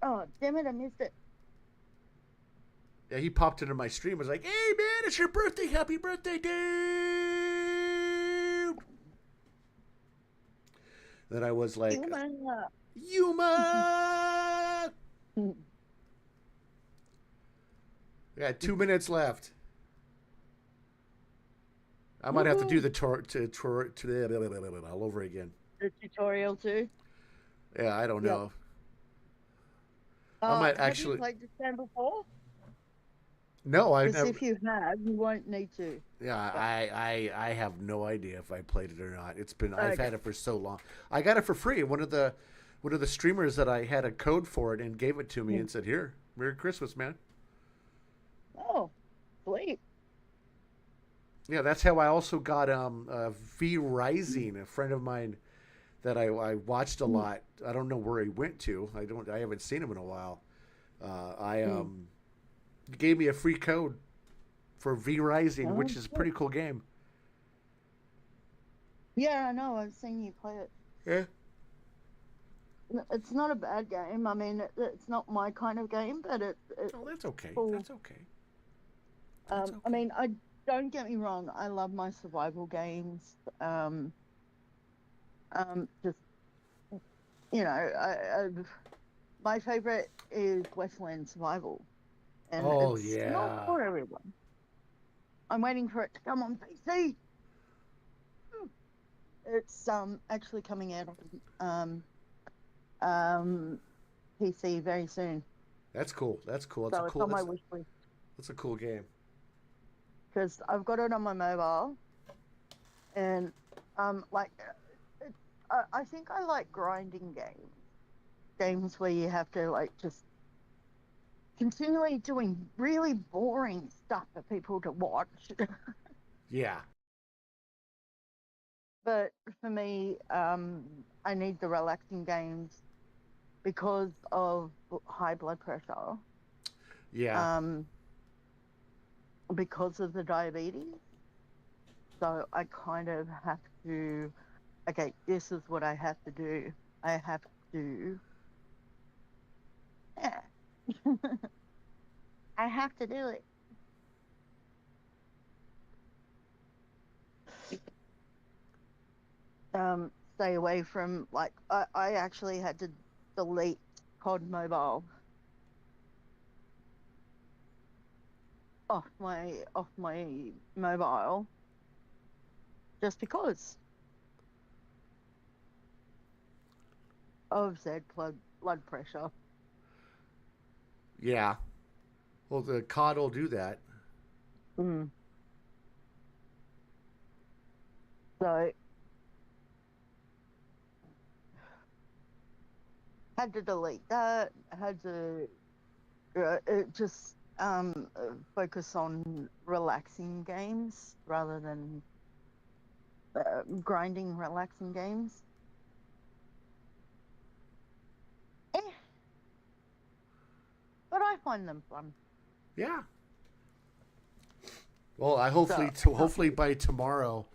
Oh, damn it, I missed it. Yeah, he popped into my stream. I was like, hey, man, it's your birthday. Happy birthday, dude. Then I was like, Yuma. I got 2 minutes left. I might have to do the tour all over again. The tutorial too? Yeah, I don't know. I might have actually. you played this game before? No, I Because never. if you have, you won't need to. Yeah, I have no idea if I played it or not. It's been I've Okay. had it for so long. I got it for free. One of the streamers that I had a code for it and gave it to me and said, "Here, Merry Christmas, man." Oh, sweet. Yeah, that's how I also got V Rising, a friend of mine that I watched a lot. I don't know where he went to. I haven't seen him in a while. He gave me a free code for V Rising, which is a pretty cool game. Yeah, I know. I've seen you play it. Yeah. It's not a bad game. I mean, it's not my kind of game, but Oh, that's okay. cool. That's okay. I mean, don't get me wrong. I love my survival games. Just my favorite is Westland Survival, and Oh, it's yeah. not for everyone. I'm waiting for it to come on PC. It's actually coming out on PC very soon. That's cool. That's cool. That's So a it's cool. on my That's, wish list. that's a cool game. Because I've got it on my mobile, and I think I like grinding games where you have to like just continually doing really boring stuff for people to watch. Yeah. But for me, I need the relaxing games because of high blood pressure. Yeah. Because of the diabetes. So I kind of have to, okay, this is what I have to do. I have to, yeah. I have to do it. Stay away from, like, I actually had to delete COD Mobile off my mobile just because of said blood pressure. Yeah. Well, the COD will do that. So had to delete that. Had to it just focus on relaxing games rather than grinding, relaxing games. But I find them fun. Yeah. Well, I hopefully hopefully by tomorrow,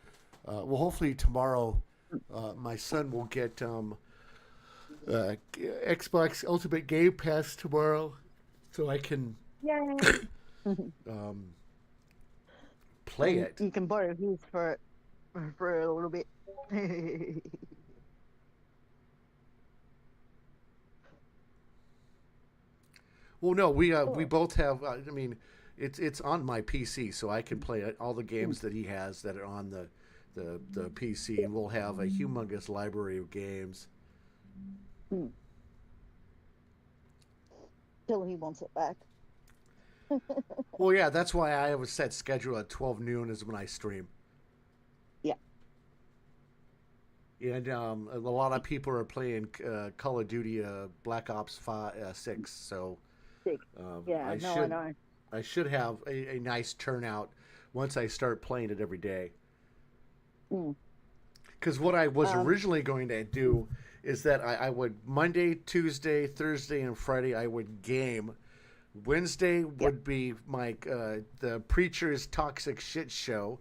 hopefully tomorrow, my son will get Xbox Ultimate Game Pass tomorrow, so I can play it. You can borrow his for a little bit. Well, no, we both have. I mean, it's on my PC, so I can play all the games that he has that are on the PC, and we'll have a humongous library of games. Till he wants it back. Well, yeah, that's why I have a set schedule at 12 noon is when I stream. Yeah. And a lot of people are playing Call of Duty Black Ops 6, so I know. I should have a nice turnout once I start playing it every day. Because what I was originally going to do is that I would Monday, Tuesday, Thursday, and Friday I would game. Wednesday would be my the Preacher's Toxic Shit Show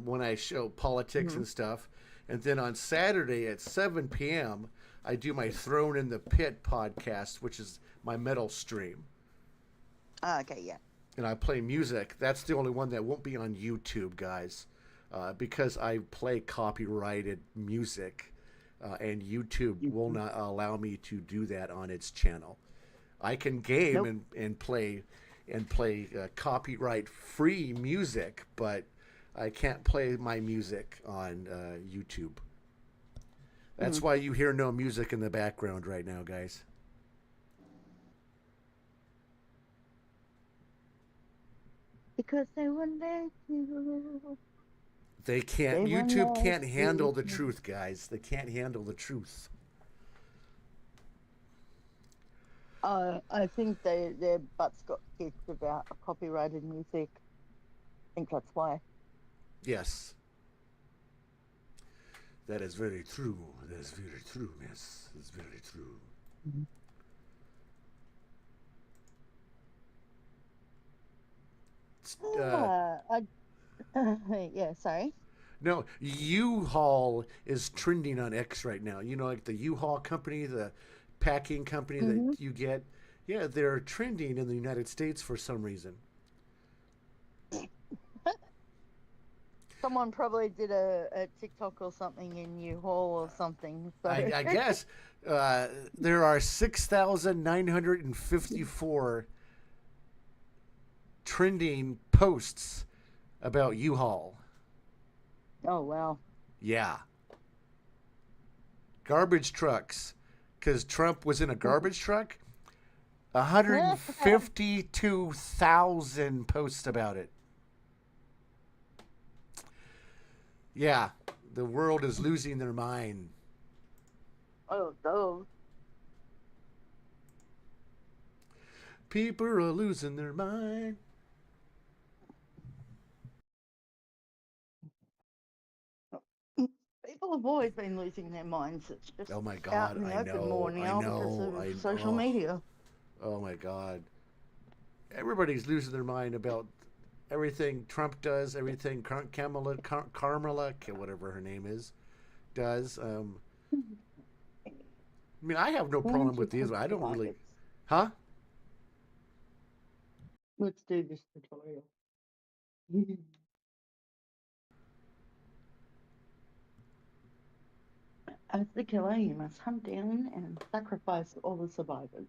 when I show politics and stuff. And then on Saturday at 7 p.m., I do my Thrown in the Pit podcast, which is my metal stream. Okay, yeah. And I play music. That's the only one that won't be on YouTube, guys, because I play copyrighted music, and YouTube will not allow me to do that on its channel. I can game and play copyright-free music, but I can't play my music on YouTube. That's why you hear no music in the background right now, guys. Because they wouldn't let you. They can't. YouTube can't handle the truth, guys. They can't handle the truth. I think their butts got kicked about copyrighted music. I think that's why. Yes. That is very true. That is very true, miss. That's very true. Yeah, sorry. No, U-Haul is trending on X right now. You know, like the U-Haul company, the packing company that you get. Yeah, they're trending in the United States for some reason. Someone probably did a TikTok or something in U-Haul or something. So. I guess there are 6,954 trending posts about U-Haul. Oh, wow. Yeah. Garbage trucks. Because Trump was in a garbage truck. 152,000 posts about it. Yeah, the world is losing their mind. Oh, no. People are losing their mind. People have always been losing their minds. It's just oh my God, out in the open more now because of social media. Oh my God. Everybody's losing their mind about everything Trump does, everything Kamala, whatever her name is, does. I mean, I have no problem with these. I don't really... Huh? Let's do this tutorial. As the killer, you must hunt down and sacrifice all the survivors.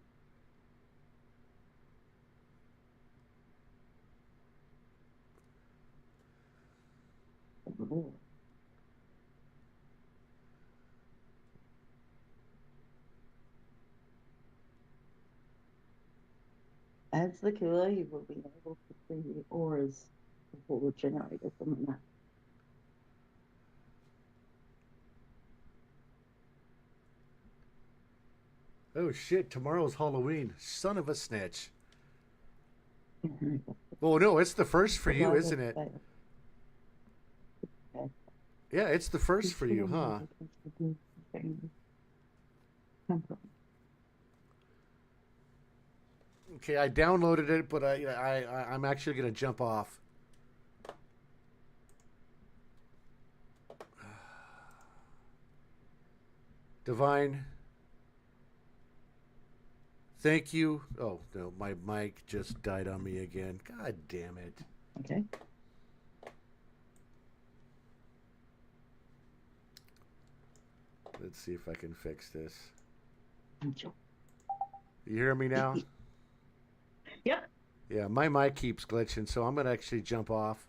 As the killer, you will be able to see the auras before the generators on the map. Oh shit, tomorrow's Halloween. Son of a snitch. Oh no, it's the first for you, isn't it? Yeah, it's the first for you, huh? Okay, I downloaded it, but I'm actually gonna jump off. Divine. Thank you. Oh, no, my mic just died on me again. God damn it. Okay. Let's see if I can fix this. You hear me now? Yep. Yeah, my mic keeps glitching, so I'm going to actually jump off.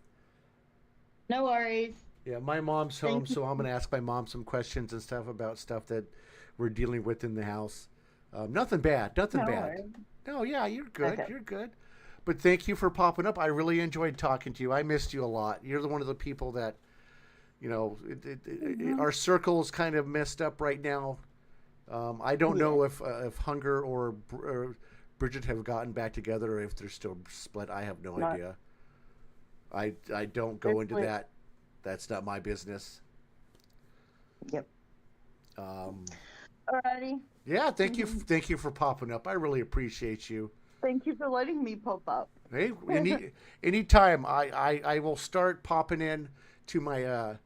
No worries. Yeah, my mom's home, so I'm going to ask my mom some questions and stuff about stuff that we're dealing with in the house. Nothing bad. Nothing bad. Worries. No, yeah, you're good. Okay. You're good. But thank you for popping up. I really enjoyed talking to you. I missed you a lot. You're one of the people that, you know, our circle is kind of messed up right now. I don't know if Hunger or Bridget have gotten back together or if they're still split. I have no idea. I don't go into that. That's not my business. Yep. Alrighty. Yeah, thank you for popping up. I really appreciate you. Thank you for letting me pop up. Hey, anytime I will start popping in to my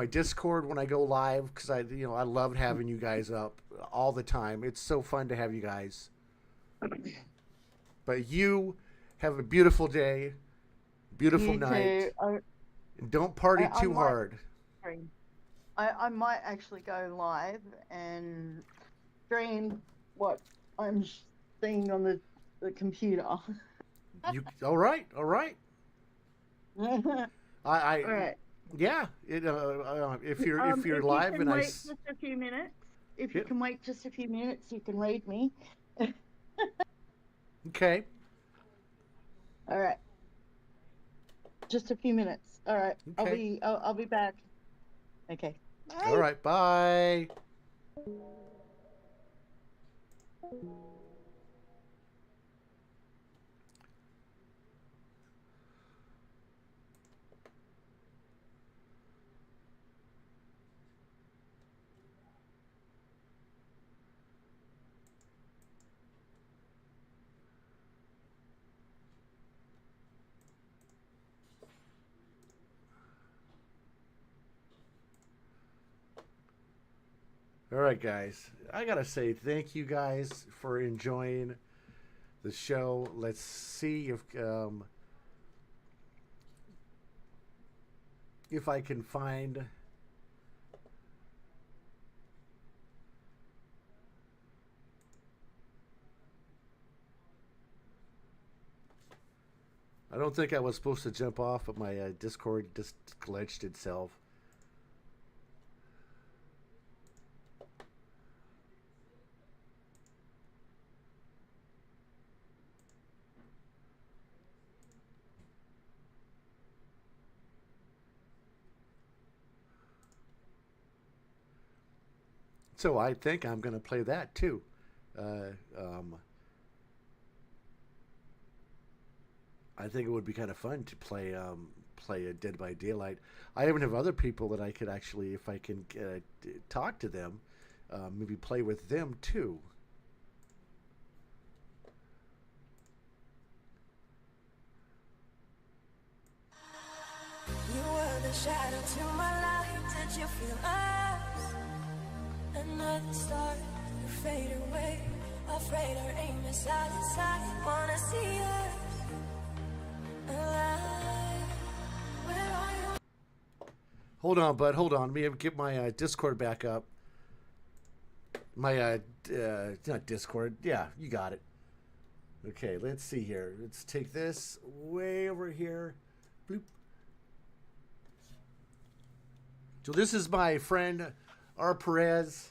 Discord when I go live because I love having you guys up all the time. It's so fun to have you guys. But you have a beautiful day, beautiful night. And don't party too hard. I might actually go live and stream what I'm seeing on the computer. All right. All right. Yeah. If you're live and wait just a few minutes. If you can wait just a few minutes, you can read me. Okay. All right. Just a few minutes. All right. Okay. I'll be back. Okay. Bye. All right. Bye. All right, guys. I gotta say thank you guys for enjoying the show. Let's see if I can find I don't think I was supposed to jump off, but my Discord just glitched itself. So I think I'm going to play that too. I think it would be kind of fun to play a Dead by Daylight. I even have other people that I could actually, if I can talk to them, maybe play with them too. You were the shadow to my light. Did you feel us? Another star, you fade away. Afraid our aim is side to side. Wanna see us alive. Where are you? Hold on, bud. Hold on. Let me get my Discord back up. My not Discord. Yeah, you got it. Okay, let's see here. Let's take this way over here. Bloop. So this is my friend R. Perez.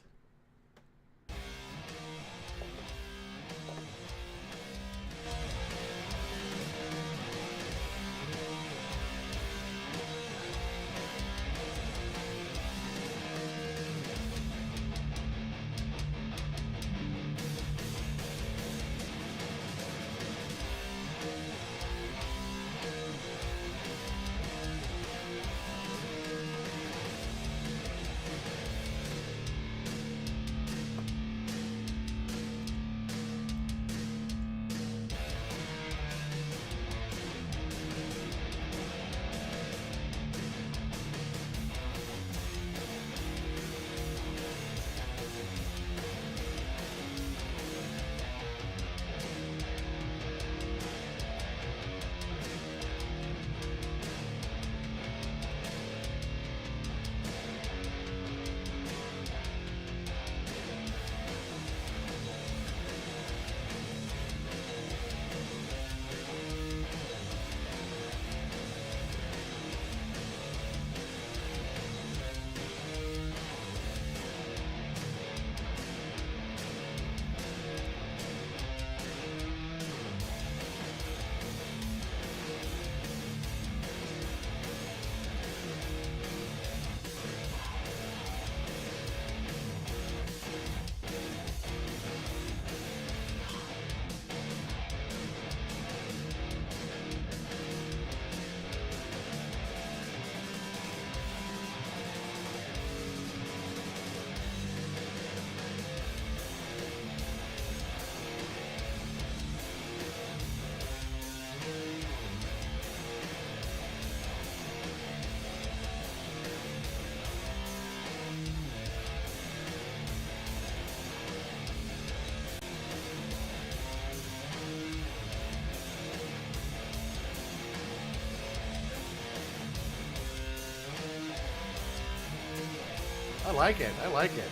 I like it. I like it.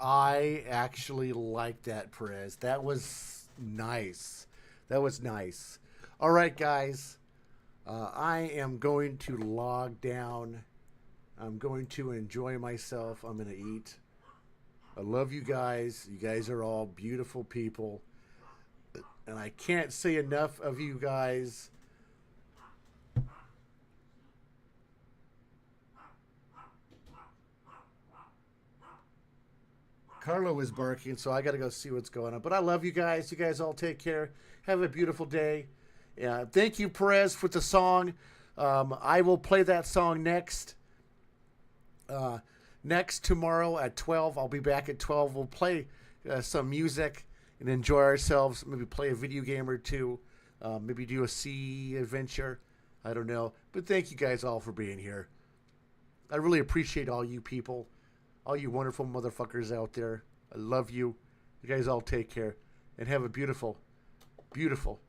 I actually like that, Perez. That was nice. That was nice. All right, guys. I am going to log down. I'm going to enjoy myself. I'm going to eat. I love you guys. You guys are all beautiful people. And I can't say enough of you guys. Carlo is barking, so I got to go see what's going on. But I love you guys. You guys all take care. Have a beautiful day. Yeah, thank you, Perez, for the song. I will play that song next. Next tomorrow at 12. I'll be back at 12. We'll play some music and enjoy ourselves. Maybe play a video game or two. Maybe do a sea adventure. I don't know. But thank you guys all for being here. I really appreciate all you people. All you wonderful motherfuckers out there. I love you. You guys all take care. And have a beautiful, beautiful